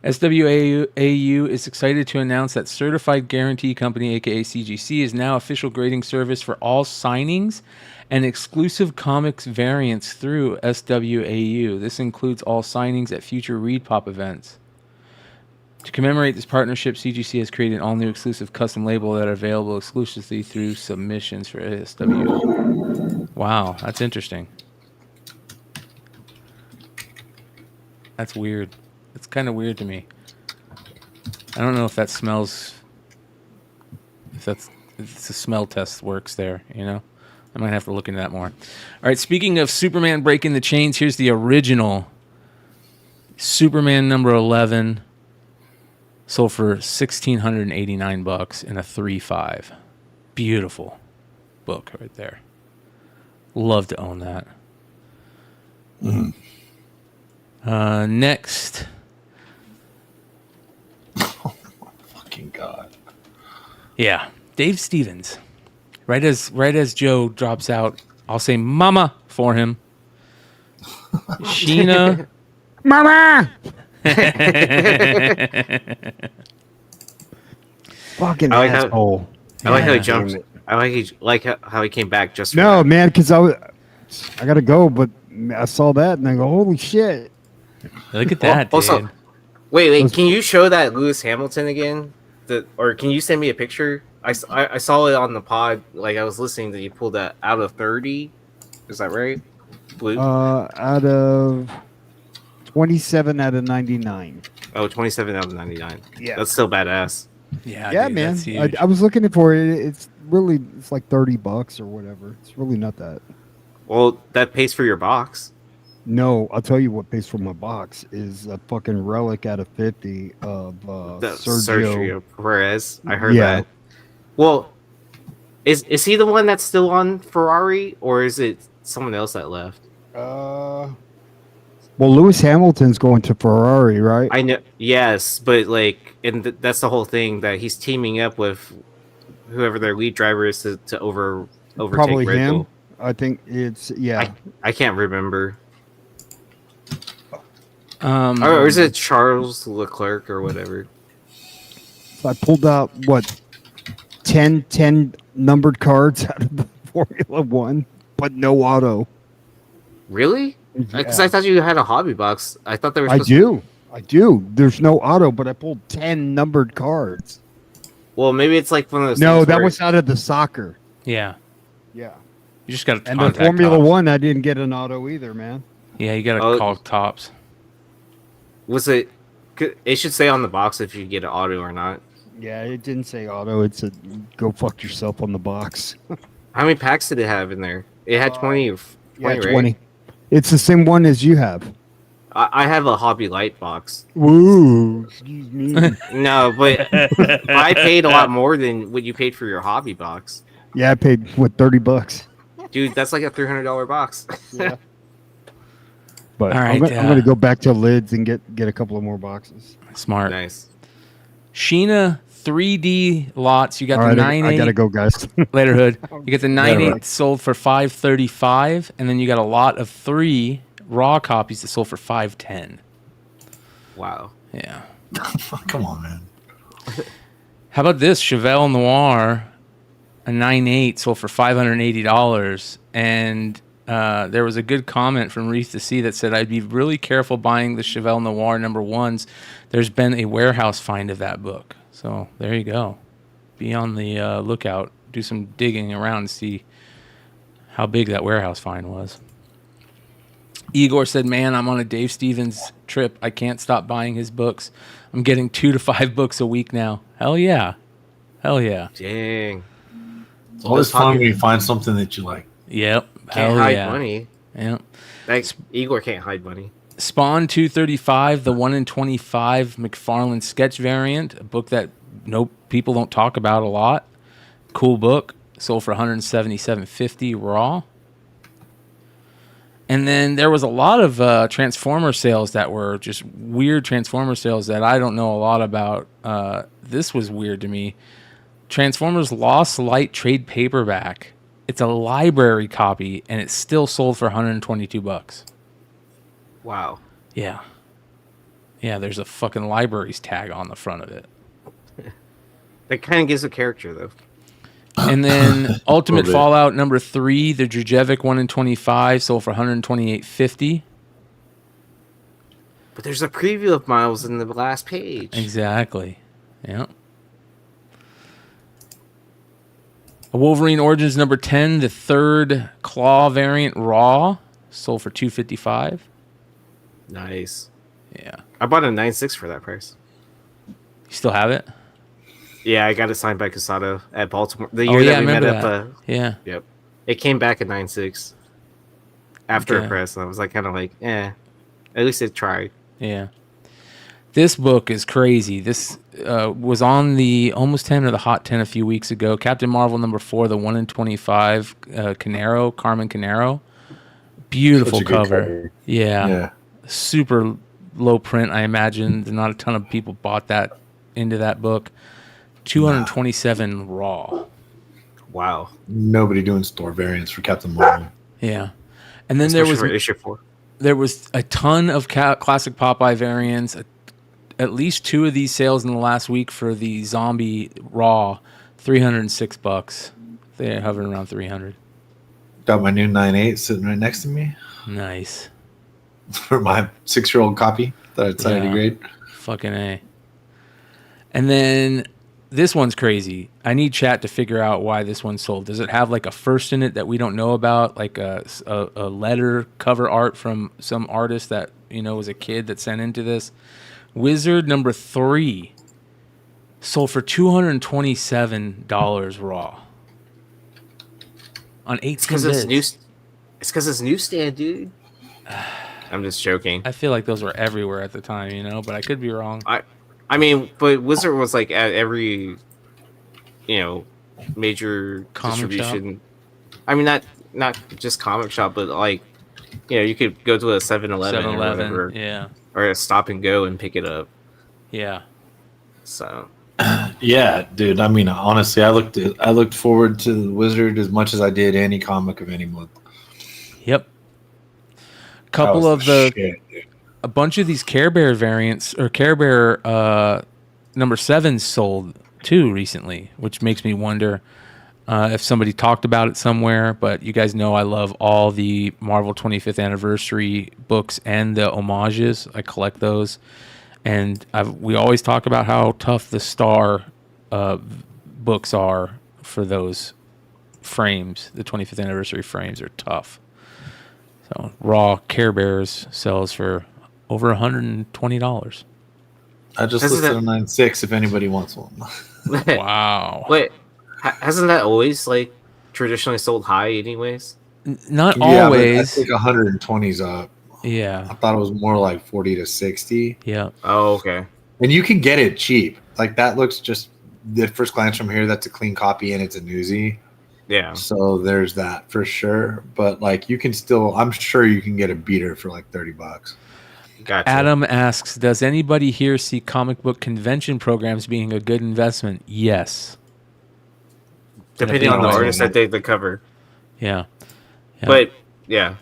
SWAU is excited to announce that Certified Guarantee Company, aka CGC, is now official grading service for all signings and exclusive comics variants through SWAU. This includes all signings at future Read Pop events. To commemorate this partnership, CGC has created an all-new exclusive custom label that are available exclusively through submissions for SWAU. Wow, that's interesting. That's weird. It's kind of weird to me. I don't know if that smells... If the smell test works there, I might have to look into that more. All right, speaking of Superman breaking the chains, here's the original Superman number 11. Sold for $1,689 in a 3.5. Beautiful book right there. Love to own that. Mm-hmm. Next. Oh my fucking God. Yeah, Dave Stevens. Right as Joe drops out, I'll say "Mama" for him. Sheena. Mama. Fucking asshole. I like how he jumped. I like how he came back just for No, that. man, because I gotta go, but I saw that and I go, holy shit. Look at that, dude. Also, wait, can you show that Lewis Hamilton again? Or can you send me a picture? I saw it on the pod. Like I was listening that you pulled that out of 30. Is that right? Blue? Out of 27 out of 99. Oh, 27 out of 99. Yeah. That's still badass. Yeah, dude, man. that's huge. I was looking for it. It's like $30 or whatever. It's really not that. Well, that pays for your box. No, I'll tell you what pays for my box is a fucking relic out of 50 of Sergio Perez. I heard that. Well, is he the one that's still on Ferrari, or is it someone else that left? Well, Lewis Hamilton's going to Ferrari, right? I know. Yes, but that's the whole thing, that he's teaming up with whoever their lead driver is to overtake Probably Red him. Bull. I think it's I can't remember. Or is it Charles Leclerc or whatever? I pulled out 10 numbered cards out of the Formula One, but no auto. Really? Because I thought you had a hobby box. I thought there was. I do. There's no auto, but I pulled 10 numbered cards. Well, maybe it's like one of those. No, things that where- was out of the soccer. Yeah. Yeah. You just got to And the Formula One, I didn't get an auto either, man. Yeah, you got to call Tops. Was it? It should say on the box if you get an auto or not. Yeah, it didn't say auto. It said go fuck yourself on the box. How many packs did it have in there? It had 20. 20, Yeah, right? 20. It's the same one as you have. I have a Hobby Light box. Woo! Excuse me. No, but I paid a lot more than what you paid for your hobby box. Yeah, I paid what $30. Dude, that's like a $300 box. Yeah. But All I'm right, going to go back to lids and get a couple of more boxes. Smart. Nice. Sheena 3D lots. You got All the right, 9.8. I got to go, guys. Later, Hood. You get the 9.8 right. sold for $535, and then you got a lot of 3 raw copies that sold for $510. Wow. Yeah. Come on, man. How about this? Chevelle Noir, a 9.8 sold for $580, and there was a good comment from Reef the Sea that said, I'd be really careful buying the Chevelle Noir #1s. There's been a warehouse find of that book. So there you go. Be on the lookout. Do some digging around and see how big that warehouse find was. Igor said, man, I'm on a Dave Stevens trip. I can't stop buying his books. I'm getting 2 to 5 books a week now. Hell yeah. Hell yeah. Dang. It's always fun when you find something that you like. Yep. Can't Hell hide yeah. money. Yep. Like, Igor can't hide money. Spawn 235, the 1 in 25 McFarlane sketch variant, a book that people don't talk about a lot. Cool book. Sold for $177.50 raw. And then there was a lot of Transformer sales that were just weird Transformer sales that I don't know a lot about. This was weird to me. Transformers Lost Light trade paperback. It's a library copy, and it's still sold for $122. Wow. Yeah. Yeah, there's a fucking libraries tag on the front of it. That kind of gives a character, though. And then Ultimate bit. Fallout #3, the Drajevic 1 in 25, sold for $128.50. But there's a preview of Miles in the last page. Exactly. Yeah. A Wolverine Origins #10, the 3rd Claw variant raw, sold for $255. Nice. Yeah. I bought a 9.6 for that price. You still have it? Yeah, I got it signed by Casado at Baltimore. The Oh, year yeah, that I we met remember up. that. Yeah. Yep. It came back at 9.6 after Okay. a press, and I was like, kind of like, at least it tried. Yeah. This book is crazy. This was on the Almost 10 or the Hot 10 a few weeks ago. Captain Marvel #4, the 1 in 25, Carmen Canero. Beautiful Such a good cover. Yeah. Yeah. Super low print, I imagine. Not a ton of people bought that into that book. 227 raw. Wow. Nobody doing store variants for Captain Marvel. Yeah. And then Especially for issue 4. there was a ton of classic Popeye variants. At least 2 of these sales in the last week for the zombie raw, $306. They're hovering around 300. Got my new 9.8 sitting right next to me Nice. for my 6-year-old copy that I decided to grade. Fucking A. And then this one's crazy. I need chat to figure out why this one sold. Does it have like a first in it that we don't know about, like a letter cover art from some artist that was a kid that sent into this? Wizard #3 sold for $227 raw on 18 Because bits. it's because it's newsstand, dude. I'm just joking. I feel like those were everywhere at the time, but I could be wrong. I mean, but Wizard was like at every, major Comic distribution. I mean, not just comic shop, but like, you could go to a 7-Eleven or whatever, yeah, or a Stop and Go and pick it up. yeah. So Yeah, dude. I mean, honestly, I looked forward to the Wizard as much as I did any comic of any month. Yep. Couple of a bunch of these Care Bear variants or Care Bear #7 sold too recently, which makes me wonder if somebody talked about it somewhere. But you guys know I love all the Marvel 25th anniversary books and the homages. I collect those, and we always talk about how tough the Star books are for those frames. The 25th anniversary frames are tough. So raw Care Bears sells for over $120. I just listed a 9.6 if anybody wants one. Wow. Wait, hasn't that always like traditionally sold high, anyways? Not Yeah, always. but I think 120's up. Yeah. I thought it was more like 40 to 60. Yeah. Oh, okay. And you can get it cheap. Like that looks just the first glance from here. That's a clean copy and it's a newsie. Yeah. So there's that for sure. But like you can still, I'm sure you can get a beater for like $30. Gotcha. Adam asks, does anybody here see comic book convention programs being a good investment? Yes. Depending on the artist that they cover. Yeah. But yeah.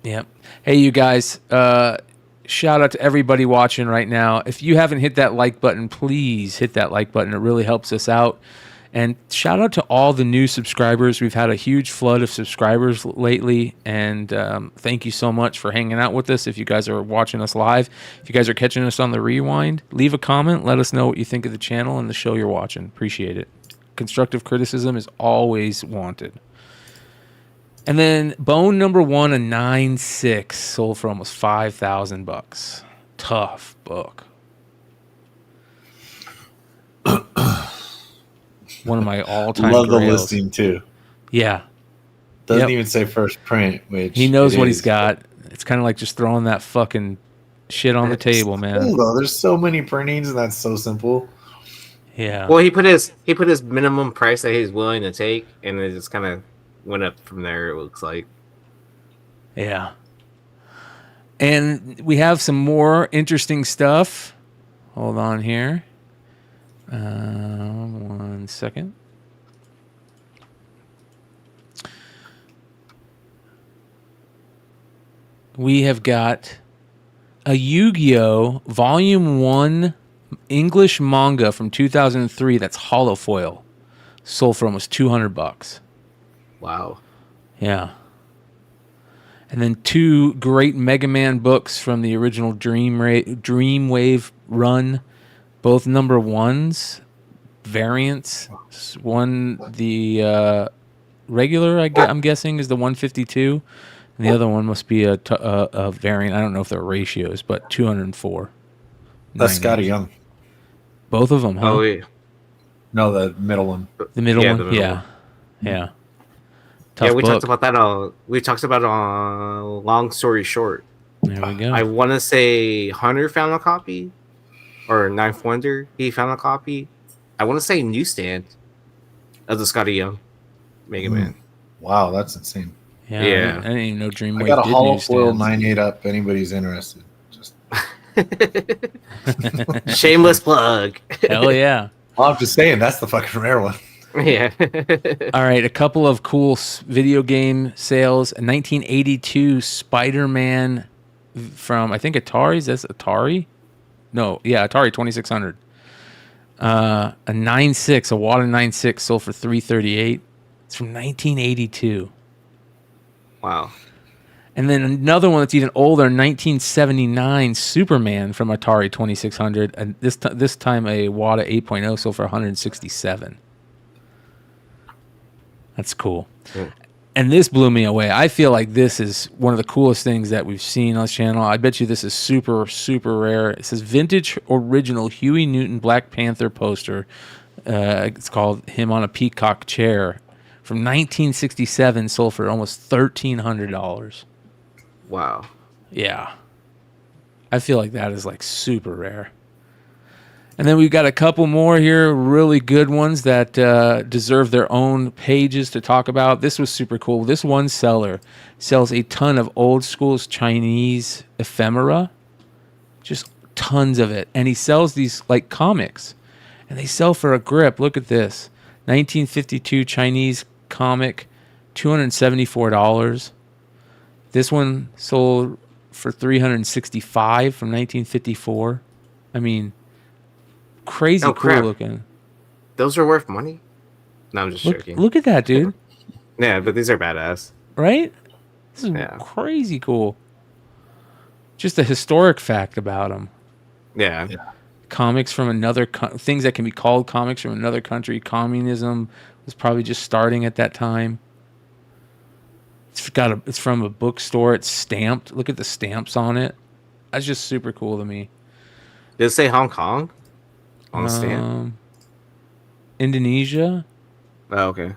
Yep. Hey, you guys. Shout out to everybody watching right now. If you haven't hit that like button, please hit that like button. It really helps us out. And shout out to all the new subscribers. We've had a huge flood of subscribers lately. And thank you so much for hanging out with us. If you guys are watching us live, if you guys are catching us on the rewind, leave a comment. Let us know what you think of the channel and the show you're watching. Appreciate it. Constructive criticism is always wanted. And then Bone number 1, a 9.6, sold for almost $5,000. Tough book. One of my all-time Love the grails. listing too. Yeah. Doesn't even say first print, which he knows what he's got. It's kind of like just throwing that fucking shit on the table, man. Cool, though. There's so many printings, and that's so simple. Yeah. Well, he put his minimum price that he's willing to take, and it just kind of went up from there. It looks like. Yeah. And we have some more interesting stuff. Hold on here. 1 second. We have got a Yu-Gi-Oh! Volume 1 English manga from 2003 that's hollow foil. Sold for almost $200. Wow. Yeah. And then 2 great Mega Man books from the original Dreamwave run. Both number 1s. Variants. One, the regular, I'm guessing, is the 152. And the other one must be a variant. I don't know if they're ratios, but 204. That's Scotty Young. Both of them, huh? Oh, yeah. No, the middle one. The middle one? The middle Yeah. one. Yeah. Yeah, we book. talked about that. We talked about Long Story Short. There we go. I want to say Hunter found a copy, or Ninth Wonder, he found a copy. I want to say Newsstand of the Scotty Young Mega Man. Wow, that's insane. Yeah. I didn't even know Dreamwave I got a did hollow newsstands. foil 9.8 up. Anybody's interested? Just Shameless plug. Hell yeah. Well, I'm just saying that's the fucking rare one. Yeah. All right, a couple of cool video game sales. A 1982 Spider-Man from, I think, Atari. Is this Atari? No, yeah, Atari 2600. A 9.6, a Water 9.6 sold for $338. It's from 1982. Wow. And then another one that's even older, 1979 Superman from Atari 2600. And this time a Wada 8.0 sold for $167. That's cool. Yeah. And this blew me away. I feel like this is one of the coolest things that we've seen on this channel. I bet you this is super, super rare. It says vintage original Huey Newton Black Panther poster. It's called Him on a Peacock Chair. From 1967, sold for almost $1,300. Wow. Yeah. I feel like that is like super rare. And then we've got a couple more here, really good ones that deserve their own pages to talk about. This was super cool. This one seller sells a ton of old school Chinese ephemera, just tons of it. And he sells these like comics, and they sell for a grip. Look at this, 1952 Chinese comic, $274. This one sold for $365 from 1954. I mean, crazy cool looking. Those are worth money? No, I'm just joking. Look at that, dude. Yeah, but these are badass. Right? This is crazy cool. Just a historic fact about them. Yeah. Comics from another things that can be called comics from another country. Communism was probably just starting at that time. It's from a bookstore. It's stamped. Look at the stamps on it. That's just super cool to me. Did it say Hong Kong on the stamp? Indonesia. Oh, okay.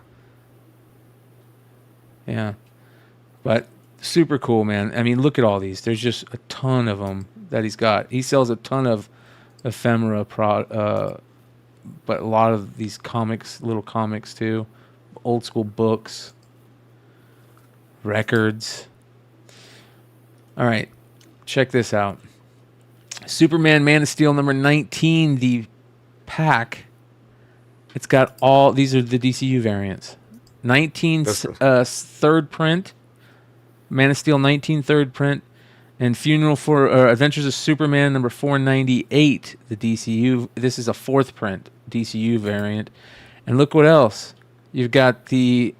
Yeah, but super cool, man. I mean, look at all these. There's just a ton of them that he's got. He sells a ton of ephemera, but a lot of these comics, little comics too, old school books, records. All right, check this out. Superman Man of Steel number 19, the pack. It's got all, these are the DCU variants. 19 third print, Man of Steel 19 third print, and Funeral for Adventures of Superman number 498, the DCU. This is a fourth print DCU variant. And look what else. You've got the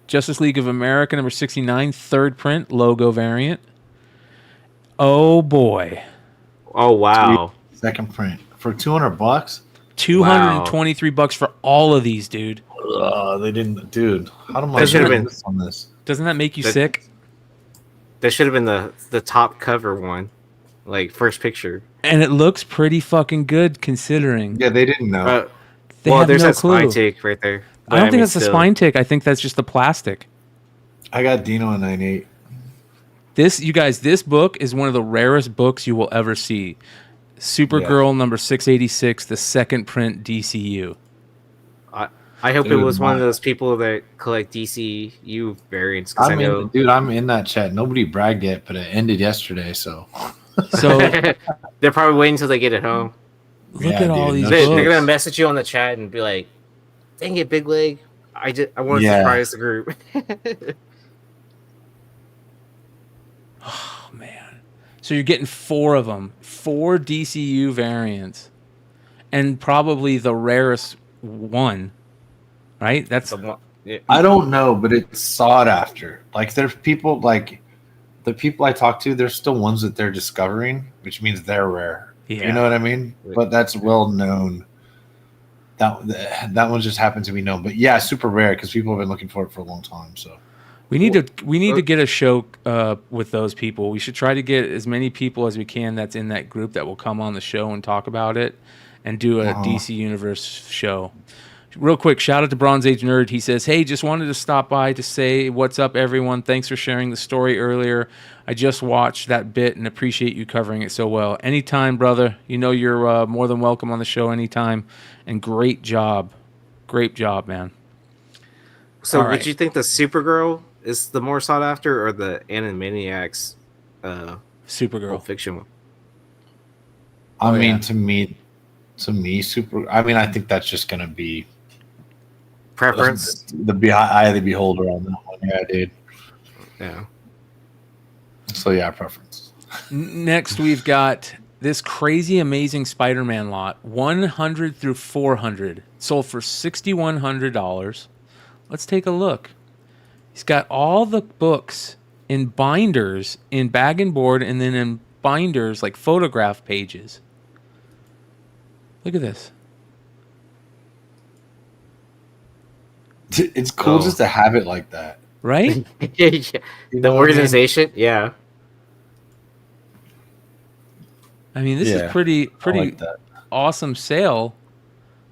Justice League of America number 69 third print logo variant. Oh boy. Oh wow. Second print for $200. $223 for all of these, dude. They didn't, dude. How do I That should have been on this? Doesn't that make you sick? That should have been the top cover one, like first picture. And it looks pretty fucking good considering. Yeah, they didn't know. Well, there's no that clue. spine take right there. I don't think that's the spine tick. I think that's just the plastic. I got Dino on 98. This book is one of the rarest books you will ever see. Supergirl number 686, the second print DCU. I hope it was one of those people that collect DCU variants. I'm in that chat. Nobody bragged yet, but it ended yesterday, so they're probably waiting until they get it home. Look at all these They're books. gonna message you on the chat and be like, "Dang it, BigLegg! I want to surprise the group." Oh man! So you're getting 4 of them, 4 DCU variants, and probably the rarest one, right? That's I don't know, but it's sought after. Like there's people like the people I talk to. There's still ones that they're discovering, which means they're rare. Yeah. You know what I mean? But that's well known. That one just happened to be known, but yeah, super rare because people have been looking for it for a long time. So we need to get a show with those people. We should try to get as many people as we can that's in that group that will come on the show and talk about it, and do a DC Universe show. Real quick, shout out to Bronze Age Nerd. He says, "Hey, just wanted to stop by to say what's up, everyone. Thanks for sharing the story earlier. I just watched that bit and appreciate you covering it so well. Anytime, brother. You know you're more than welcome on the show anytime. And great job, man." So, would you think the Supergirl is the more sought after, or the Animaniacs Supergirl fiction one? I mean, to me, I think that's just gonna be preference. The eye of the beholder on that one. Yeah, dude. Yeah. So yeah, preference. Next, we've got this crazy, amazing Spider-Man lot, 100 through 400, sold for $6,100. Let's take a look. He's got all the books in binders, in bag and board, and then in binders like photograph pages. Look at this. It's cool just to have it like that, right? The organization, yeah. I mean, this is pretty like awesome sale.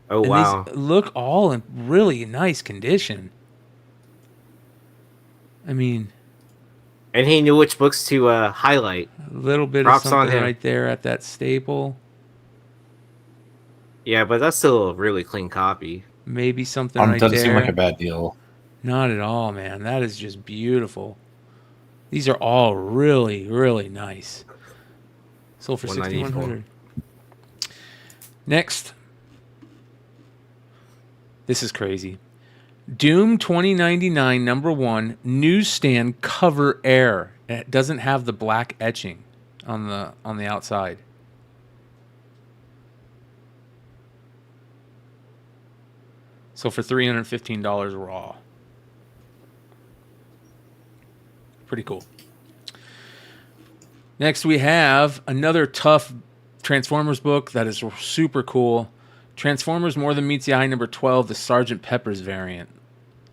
Oh, and wow. These look all in really nice condition. I mean, and he knew which books to highlight. A little bit Props of something right there at that staple. Yeah, but that's still a really clean copy. Maybe something right there. Doesn't seem like a bad deal. Not at all, man. That is just beautiful. These are all really, really nice. Sold for $6,100. Next. This is crazy. Doom 2099 #1 newsstand cover air. It doesn't have the black etching on the outside. So for $315 raw. Pretty cool. Next we have another tough Transformers book that is super cool. Transformers More Than Meets the Eye #12, the Sgt. Pepper's variant.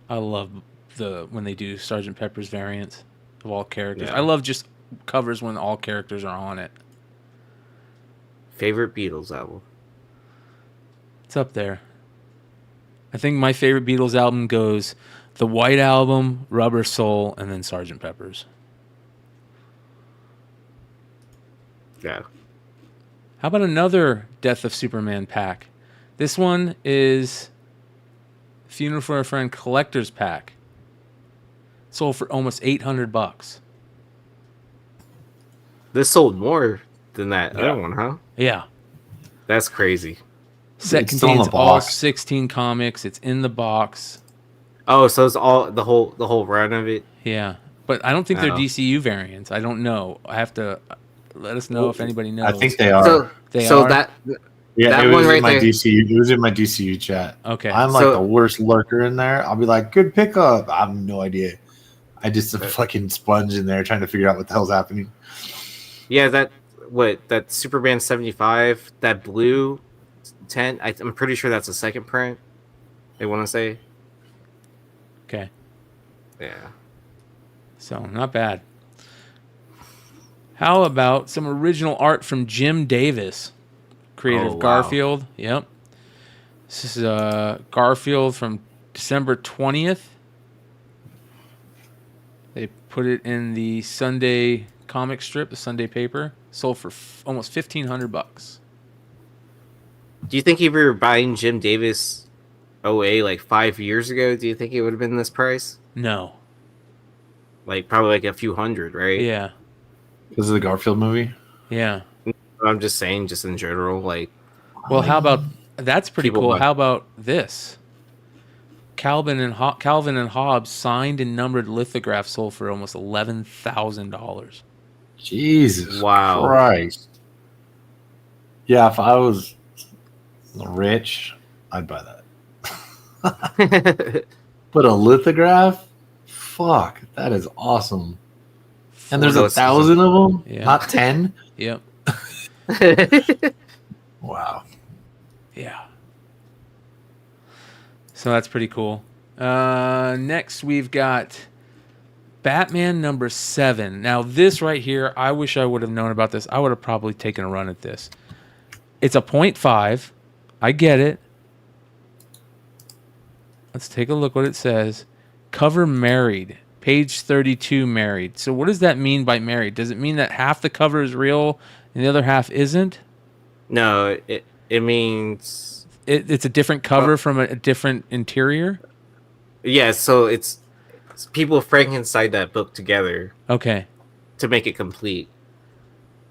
I love when they do Sgt. Pepper's variants of all characters. Yeah. I love just covers when all characters are on it. Favorite Beatles album? It's up there. I think my favorite Beatles album goes the White Album, Rubber Soul, and then Sgt. Pepper's. Yeah. How about another Death of Superman pack? This one is Funeral for a Friend Collector's Pack. Sold for almost $800. This sold more than that other one, huh? Yeah. That's crazy. Set It's still in contains the all box. 16 comics. It's in the box. Oh, so it's all the whole run of it. Yeah. But I don't think they're Oh. DCU variants. I don't know. I have to let us know if anybody knows. I think they are. So They so are? that yeah, that it one was right in my there. DCU. It was in my DCU chat. Okay. I'm like So- the worst lurker in there. I'll be like, good pickup. I have no idea. I just a fucking sponge in there trying to figure out what the hell's happening. Yeah, that Superman 75, that blue tent. I'm pretty sure that's a second print. They want to say. Okay. Yeah. So, not bad. How about some original art from Jim Davis, creator Oh, of wow. Garfield? Yep. This is Garfield from December 20th. They put it in the Sunday comic strip, the Sunday paper. Sold for almost $1,500. Do you think if we were buying Jim Davis OA like 5 years ago, do you think it would have been this price? No. Like probably like a few hundred, right? Yeah. Because of the Garfield movie. Yeah. I'm just saying, just in general, like. Well, how about that's pretty People cool. buy- How about this? Calvin and Hobbes signed and numbered lithographs sold for almost $11,000. Jesus Wow. Christ. Yeah, if I was rich, I'd buy that. But a lithograph? Fuck, that is awesome. And there's Well, 1,000 of them? Yeah. Not 10? Yep. Wow. Yeah. So that's pretty cool. Next, we've got Batman number 7. Now, this right here, I wish I would have known about this. I would have probably taken a run at this. It's a 0.5. I get it. Let's take a look what it says. Cover married. Page 32 married. So what does that mean by married? Does it mean that half the cover is real and the other half isn't? No, it means It's a different cover from a different interior? yeah. So it's people Frankenstein that book together Okay. to make it complete.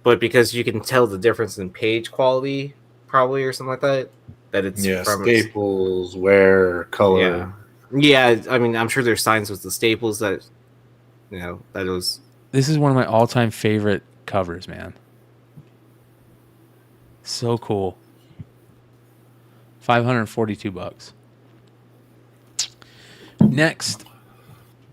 But because you can tell the difference in page quality, probably or something like that, that it's Yeah, from staples, wear, color. Yeah. I mean, I'm sure there's signs with the staples that that it was. This is one of my all-time favorite covers, man. So cool. $542. Next.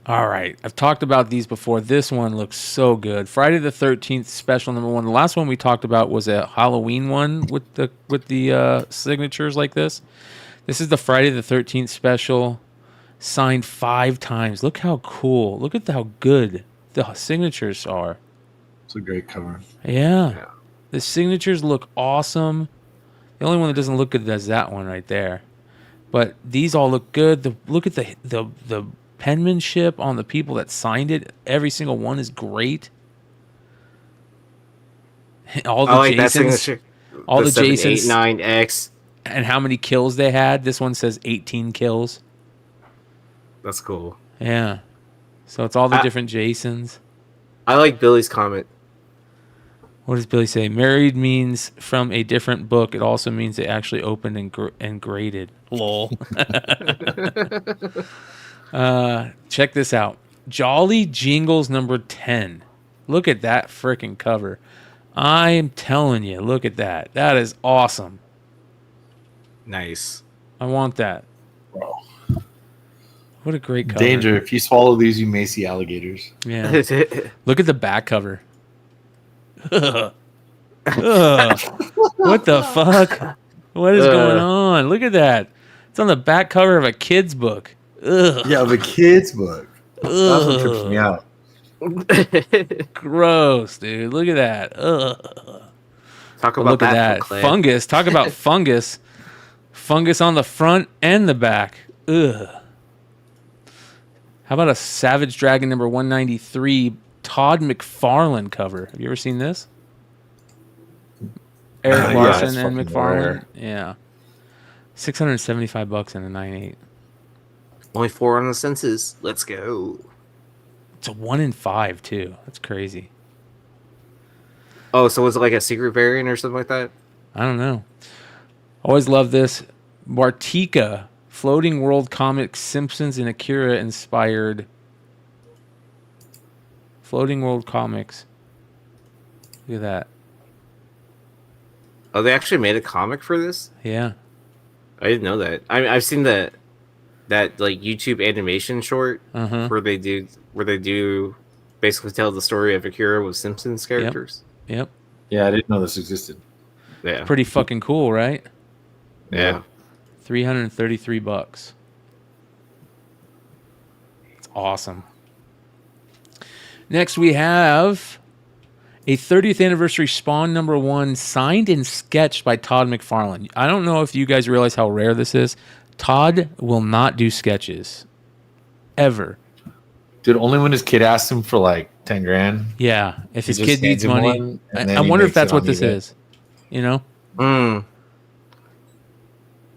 All right. I've talked about these before. This one looks so good. Friday the 13th special number 1. The last one we talked about was a Halloween one with the signatures like this. This is the Friday the 13th special, signed 5 times. Look how cool. Look at how good the signatures are. It's a great cover. Yeah. The signatures look awesome. The only one that doesn't look good is that one right there. But these all look good. Look at the penmanship on the people that signed it. Every single one is great. All the I like that Jasons, signature. all the 7, Jasons, 8, 9X. and how many kills they had. This one says 18 kills. That's cool. Yeah. So it's all the different Jasons. I like Billy's comment. What does Billy say? Married means from a different book. It also means they actually opened and graded. Lol. Check this out. Jolly Jingles number 10. Look at that freaking cover. I'm telling you, look at that. That is awesome. Nice. I want that. Bro. What a great cover. Danger. If you swallow these, you may see alligators. Yeah. Look at the back cover. Ugh. What the fuck? What is going on? Look at that. It's on the back cover of a kid's book. Ugh. Yeah, of a kid's book. That's what trips me out. Gross, dude. Look at that. Ugh. Talk But about look at that Clay. fungus. Talk about fungus. Fungus on the front and the back. Ugh. How about a Savage Dragon number 193 Todd McFarlane cover? Have you ever seen this? Eric Yeah, Larson it's and fucking McFarlane. rare. Yeah. $675 in a 9.8. Only 4 on the census. Let's go. It's a 1 in 5 too. That's crazy. Oh, so was it like a secret variant or something like that? I don't know. Always love this. Bartika, Floating World Comics, Simpsons and Akira inspired. Floating World Comics. Look at that. Oh, they actually made a comic for this? Yeah. I didn't know that. I've seen that like YouTube animation short where they do basically tell the story of Akira with Simpsons characters. Yep. Yeah, I didn't know this existed. Yeah. Pretty fucking cool, right? Yeah. $333. It's awesome. Next we have a 30th anniversary Spawn number 1 signed and sketched by Todd McFarlane. I don't know if you guys realize how rare this is. Todd will not do sketches. Ever. Dude, only when his kid asked him for like 10 grand. Yeah. If his He kid just needs hands him money. one, and I then he wonder if makes that's it what on this eBay. is. You know? Mm.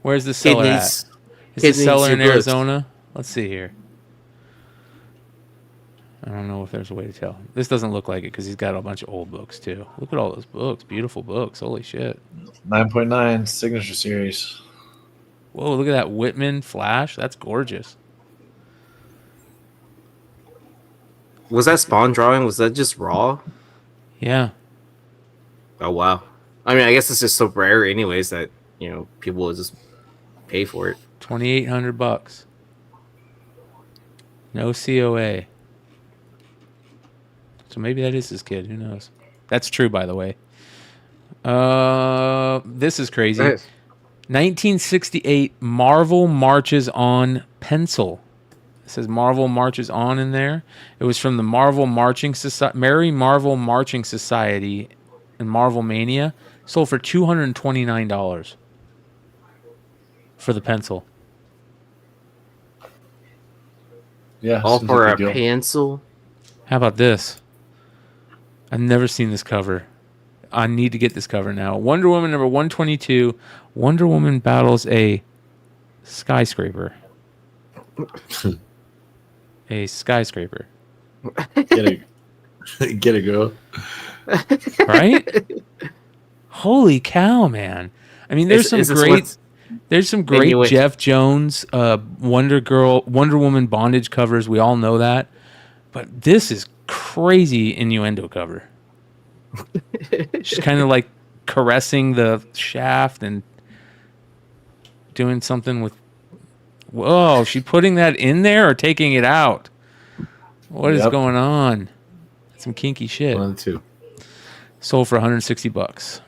Where's the seller at? Is the seller in Arizona? Let's see here. I don't know if there's a way to tell. This doesn't look like it because he's got a bunch of old books too. Look at all those books. Beautiful books. Holy shit. 9.9 signature series. Whoa, look at that Whitman Flash. That's gorgeous. Was that Spawn drawing? Was that just raw? Yeah. Oh wow. I mean, I guess it's just so rare anyways that, people will just pay for it. $2,800. No COA. So maybe that is his kid. Who knows? That's true, by the way. This is crazy. Nice. 1968 Marvel Marches On pencil. It says Marvel Marches On in there. It was from the Marvel Marching Society, Merry Marvel Marching Society and Marvel Mania. Sold for $229 for the pencil. Yeah. All seems for like a deal. pencil. How about this? I've never seen this cover. I need to get this cover now. Wonder Woman number 122. Wonder Woman battles a skyscraper. A skyscraper. Get it, girl. Right? Holy cow, man. I mean, there's some great Jeff Jones, Wonder Woman bondage covers. We all know that. But this is crazy innuendo cover. She's kind of like caressing the shaft and doing something with. Whoa, she putting that in there or taking it out? What is going on? Some kinky shit. 1 and 2. Sold for $160.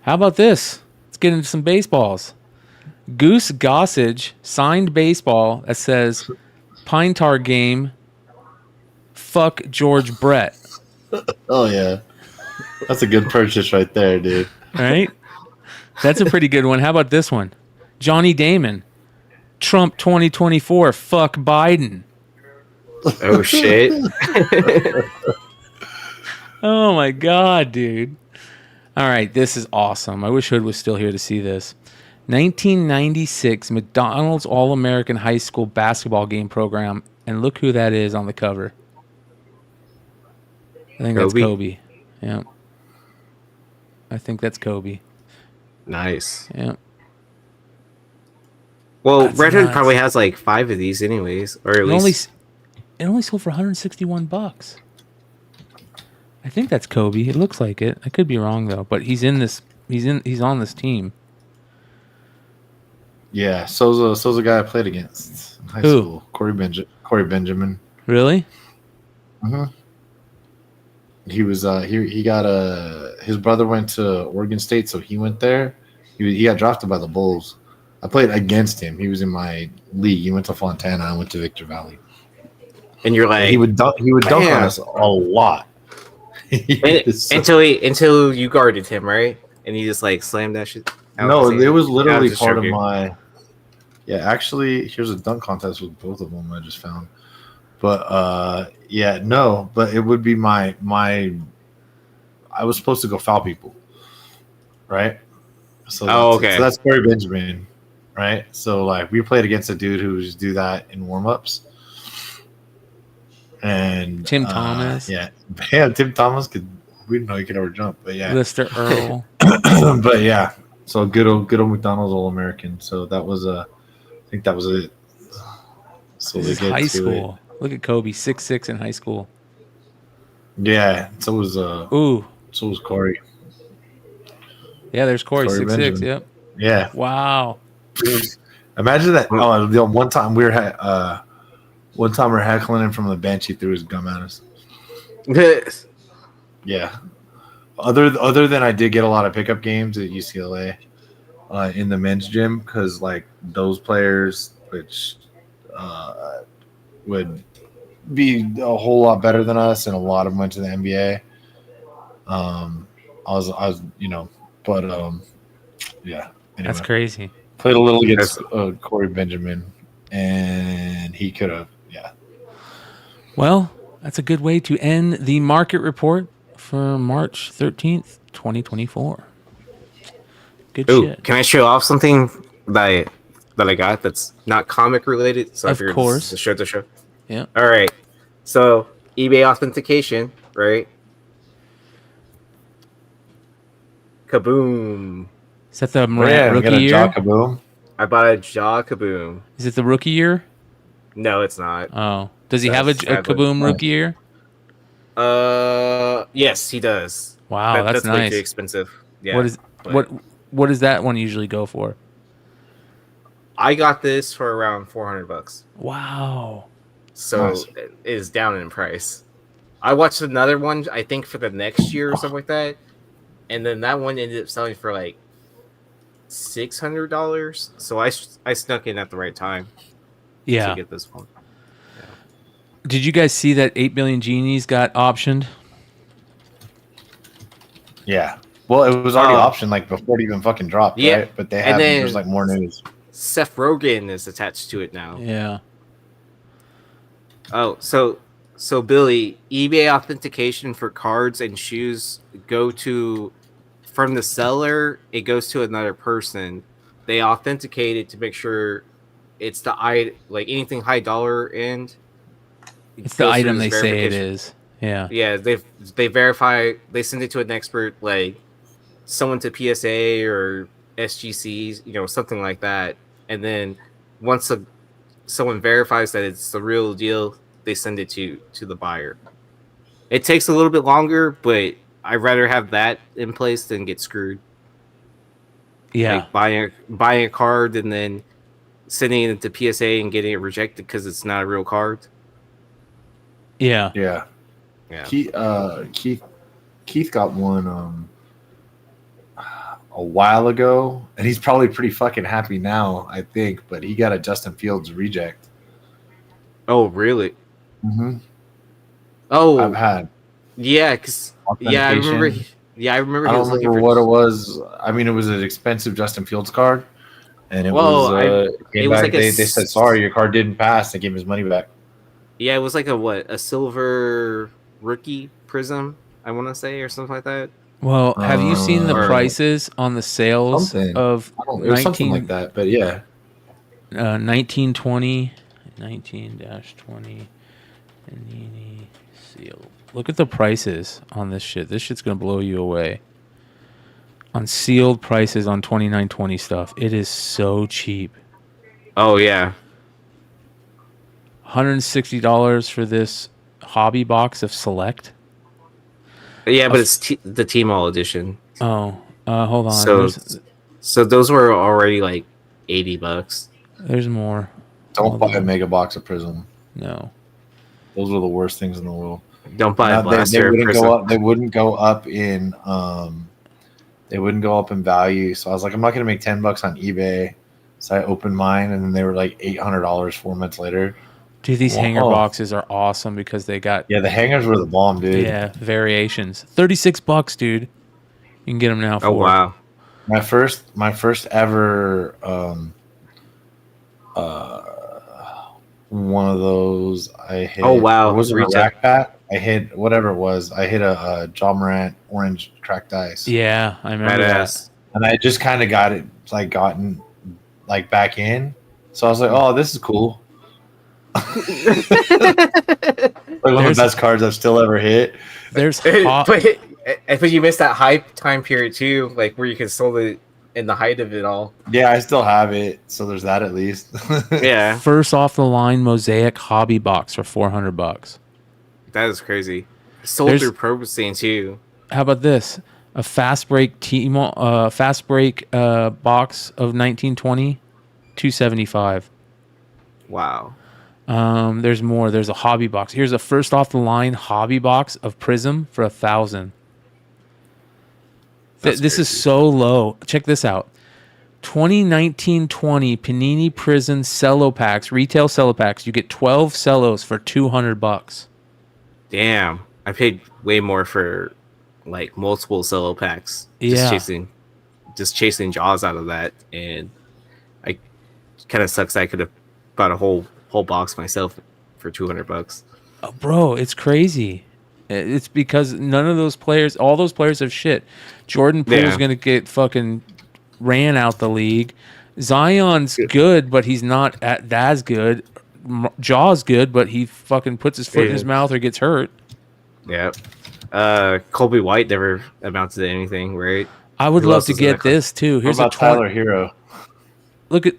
How about this? Let's get into some baseballs. Goose Gossage signed baseball that says Pine Tar Game. Fuck George Brett. Oh yeah, that's a good purchase right there, dude. Right? That's a pretty good one. How about this one? Johnny Damon. Trump 2024. Fuck Biden. Oh shit. Oh my god, dude. All right, this is awesome. I wish Hood was still here to see this. 1996 McDonald's All-American High School basketball game program, and look who that is on the cover. I think that's Kobe. Yeah. I think that's Kobe. Nice. Yeah. Well, That's Redhood nuts. probably has like 5 of these anyways, or at It least only sold for $161. I think that's Kobe. It looks like it. I could be wrong though, but he's on this team. Yeah, so's a guy I played against in high Who? school. Corey Benjamin. Really? He was he got his brother went to Oregon State, so he went there. He got drafted by the Bulls, I played against him. He was in my league. He went to Fontana. I went to Victor Valley. And you're like, He would dunk on "Damn." us a lot. Until you guarded him, right? And you just like slammed that shit. No, it was literally just part of joking. my. Yeah, actually, here's a dunk contest with both of them I just found. But yeah, no, but it would be my. I was supposed to go foul people, right? So okay. So that's Corey Benjamin, right? So like we played against a dude who would do that in warm-ups. And Tim Thomas. Yeah, Tim Thomas could. We didn't know he could ever jump, but yeah. Lister Earl. But yeah, so good old McDonald's All-American. So that was I think that was it. So This is high school. Look at Kobe, 6'6" in high school. Yeah, so was Ooh. So was Corey. Yeah, there's Corey, 6'6". Benjamin. Yep. Yeah. Wow. Imagine that. Oh, one time we're heckling him from the bench. He threw his gum at us. Yeah. Other than I did get a lot of pickup games at UCLA in the men's gym because like those players, which would be a whole lot better than us, and a lot of them went to the NBA. I was but yeah. Anyway, That's crazy. Played a little against Corey Benjamin, and he could have. Yeah. Well, that's a good way to end the market report for March 13th, 2024. Good shit. Can I show off something that I got that's not comic related? So Of I figured course. this is the show. Yeah. All right. So eBay authentication, right? Kaboom! Is that the We got rookie a year? Jaw Kaboom. I bought a Jaw Kaboom. Is it the rookie year? No, it's not. Oh. Does he have a sadly. Kaboom rookie year? Yes, he does. Wow, that's way nice. too expensive. Yeah. What does that one usually go for? I got this for around $400. Wow. So Nice. it is down in price. I watched another one, I think for the next year or something like that, and then that one ended up selling for like $600. So I snuck in at the right time Yeah. to get this one. Did you guys see that 8 Billion Genies got optioned? Yeah. Well, it was already Oh. optioned like before it even fucking dropped, Yeah. right? But they And have then- there's like more news. Seth Rogen is attached to it now. Yeah. Oh, so Billy, eBay authentication for cards and shoes go to from the seller. It goes to another person. They authenticate it to make sure it's the like anything high dollar end. It's the goes through item this they say it verification. is. Yeah. Yeah, they verify. They send it to an expert, like someone to PSA or SGCs, something like that. And then once someone verifies that it's the real deal, they send it to the buyer. It takes a little bit longer, but I'd rather have that in place than get screwed. Yeah. Like buying a card and then sending it to PSA and getting it rejected because it's not a real card. Yeah. Yeah. Yeah. Keith got one a while ago, and he's probably pretty fucking happy now, I think. But he got a Justin Fields reject. Oh, really? Mm-hmm. Oh, I've had. Yeah, because I remember. Yeah, I remember. I He don't was looking remember for what it was. I mean, it was an expensive Justin Fields card, and it was. it was like they said sorry, your card didn't pass. They gave him his money back. Yeah, it was like a silver rookie prism, I want to say, or something like that. Well, have you seen the Or- prices on the sales Something. of It was something like that, but yeah. 1920, 19-20, Panini seal. Look at the prices on this shit. This shit's gonna blow you away. On sealed prices on 2920 stuff, it is so cheap. Oh yeah, $160 for this hobby box of Select. yeah, but it's the T-Mall edition. Oh, hold on. So those were already like $80. There's more. Don't buy a mega box of Prism. No. Those are the worst things in the world. Don't buy a Now, they blaster. wouldn't Prism. go up. They wouldn't go up in. They wouldn't go up in value. So I was like, I'm not going to make $10 on eBay. So I opened mine, and then they were like $800 4 months later. Dude, these hanger boxes are awesome because they got the hangers were the bomb, dude. Yeah, variations. $36, dude. You can get them now for. Oh wow. My first ever one of those I hit. Oh wow. It wasn't a rack bat. I hit whatever it was. I hit a John Morant orange cracked dice. Yeah, I remember that. And I just kind of got it gotten back in. So I was like, oh, this is cool. One of the best cards I've still ever hit. But you missed that hype time period too, like where you could sell it in the height of it all. Yeah, I still have it, so there's that at least. Yeah. First off the line mosaic hobby box for $400. That is crazy. Sold through Proboscene too. How about this? A fast break box of 1920, $275. Wow. There's more. There's a hobby box. Here's a first off the line hobby box of Prism for $1,000. This is so low. Check this out. 2019-20 Panini Prism cello packs, retail cello packs. You get 12 cellos for $200. Damn, I paid way more for like multiple cello packs. Yeah. Just chasing Jaws out of that, and I kind of sucks. I could have bought a whole box myself for $200. Oh, bro, it's crazy. It's because none of those players, all those players have shit. Jordan Poole's gonna get fucking ran out the league. Zion's good, but he's not as good. Jaw's good, but he fucking puts his foot in his mouth or gets hurt. Yeah. Colby White never amounted to anything, right? I would love to get this too. Here's what about Tyler Hero. Look at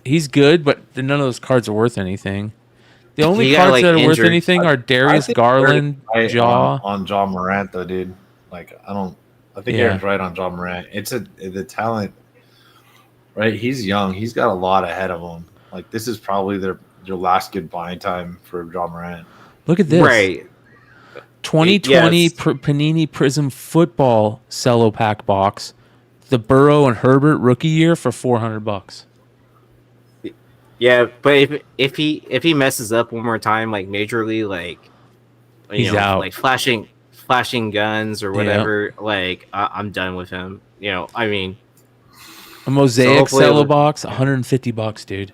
he's good, but none of those cards are worth anything. The only He cards got, that are worth injured. anything are Darius Garland, Jaw. On John Morant though, dude. I think Aaron's right on John Morant. It's the talent, right? He's young. He's got a lot ahead of him. Like this is probably your last good buying time for John Morant. Look at this. Right. 2020 Panini Prism football cello pack box. The Burrow and Herbert rookie year for $400. Yeah, but if he messes up one more time, like majorly, like he's out, like flashing guns or whatever, like I'm done with him. I mean, a mosaic cello box, $150, dude.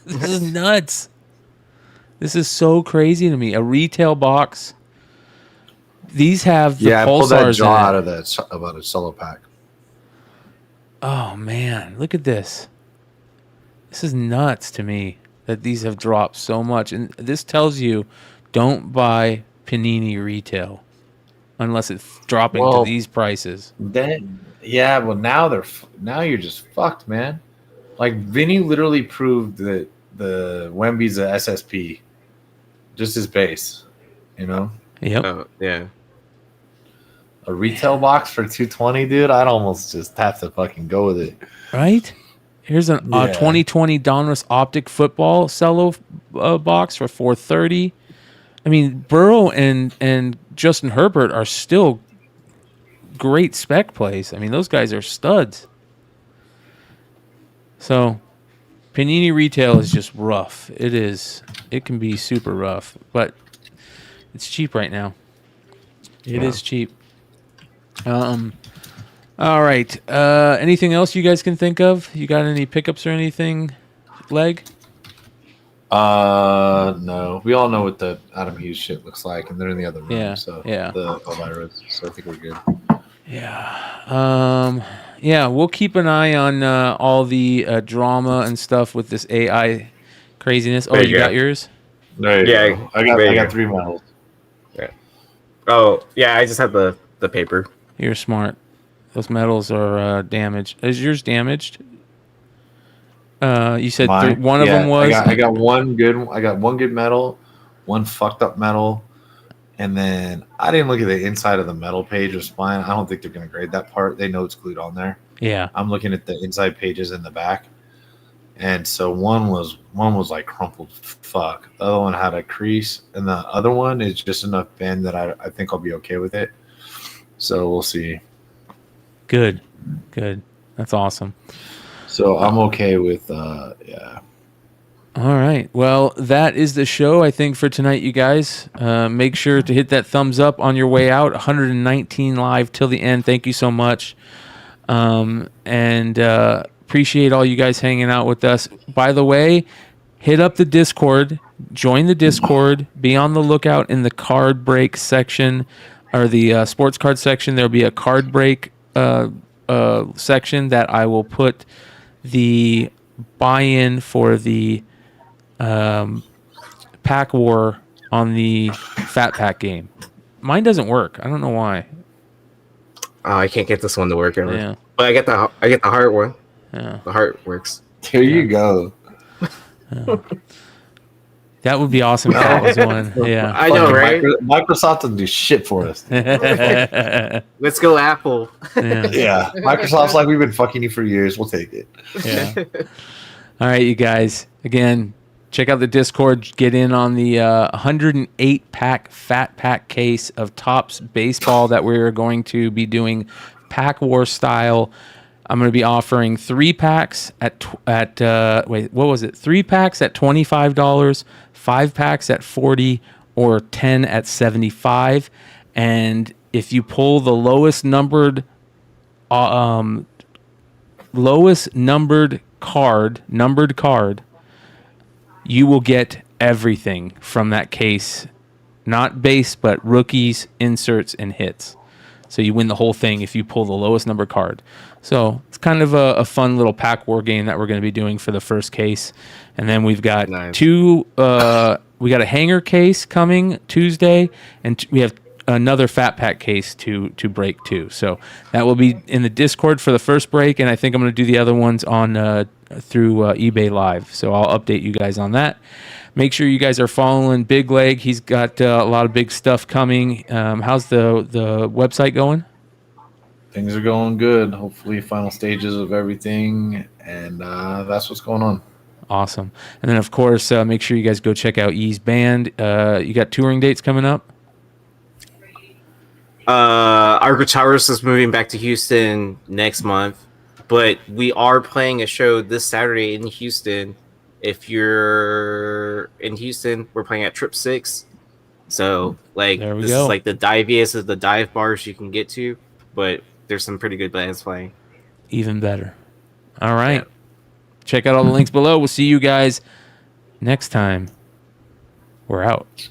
This is nuts. This is so crazy to me. A retail box. These have the I pulled that pulsars Jaw in it. out of that about a solo pack. Oh man, look at this. This is nuts to me that these have dropped so much, and this tells you don't buy Panini retail unless it's dropping to these prices. Then now you're just fucked, man. Like Vinny literally proved that the Wemby's a SSP, just his base, Yep. Yeah. A retail box for $220, dude. I'd almost just have to fucking go with it. Right? Here's a 2020 Donruss Optic football cello box for $430. I mean, Burrow and Justin Herbert are still great spec plays. I mean, those guys are studs. So, Panini retail is just rough. It can be super rough, but it's cheap right now. It is cheap. All right. Anything else you guys can think of? You got any pickups or anything? Leg? No. We all know what the Adam Hughes shit looks like, and they're in the other room. Yeah. So Yeah. the virus. So I think we're good. Yeah. Yeah. We'll keep an eye on all the drama and stuff with this AI craziness. Oh, you got yours? There you go. I got 3 models. Yeah. Oh yeah, I just have the paper. You're smart. Those medals are damaged. Is yours damaged? You said one of them was. I got one good. I got one good medal, one fucked up medal, and then I didn't look at the inside of the metal page of Spine. I don't think they're going to grade that part. They know it's glued on there. Yeah. I'm looking at the inside pages in the back, and so one was like crumpled fuck. The other one had a crease, and the other one is just enough bend that I think I'll be okay with it. So we'll see. Good. That's awesome. So I'm okay with yeah. All right. Well, that is the show, I think, for tonight, you guys. Make sure to hit that thumbs up on your way out. 119 live till the end. Thank you so much. And appreciate all you guys hanging out with us. By the way, hit up the Discord. Join the Discord. Be on the lookout in the card break section or the sports card section. There'll be a card break section that I will put the buy-in for the pack war on the Fat Pack game. Mine doesn't work. I don't know why. Oh, I can't get this one to work ever. Yeah. But I get the heart one. Yeah. The heart works. Here you go. That would be awesome if that was one. Yeah. I know, right? Microsoft doesn't do shit for us. Let's go, Apple. Yeah. Microsoft's like, we've been fucking you for years. We'll take it. Yeah. All right, you guys. Again, check out the Discord. Get in on the 108-pack Fat Pack case of Topps baseball that we're going to be doing pack war style. I'm going to be offering 3 packs at 3 packs at $25, 5 packs at $40, or 10 at $75. And if you pull the lowest numbered card, you will get everything from that case. Not base, but rookies, inserts, and hits. So you win the whole thing if you pull the lowest number card. So it's kind of a fun little pack war game that we're going to be doing for the first case. And then we've got we got a hanger case coming Tuesday, and we have another Fat Pack case to break too. So that will be in the Discord for the first break, and I think I'm going to do the other ones on through eBay Live. So I'll update you guys on that. Make sure you guys are following BigLegg. He's got a lot of big stuff coming. How's the website going? Things are going good. Hopefully, final stages of everything, and that's what's going on. Awesome. And then, of course, make sure you guys go check out Yee's band. You got touring dates coming up? Our guitarist is moving back to Houston next month, but we are playing a show this Saturday in Houston. If you're in Houston, we're playing at Trip 6. So, like, this is like the diviest of the dive bars you can get to, but there's some pretty good bands playing. Even better. All right. Yeah. Check out all the links below. We'll see you guys next time. We're out.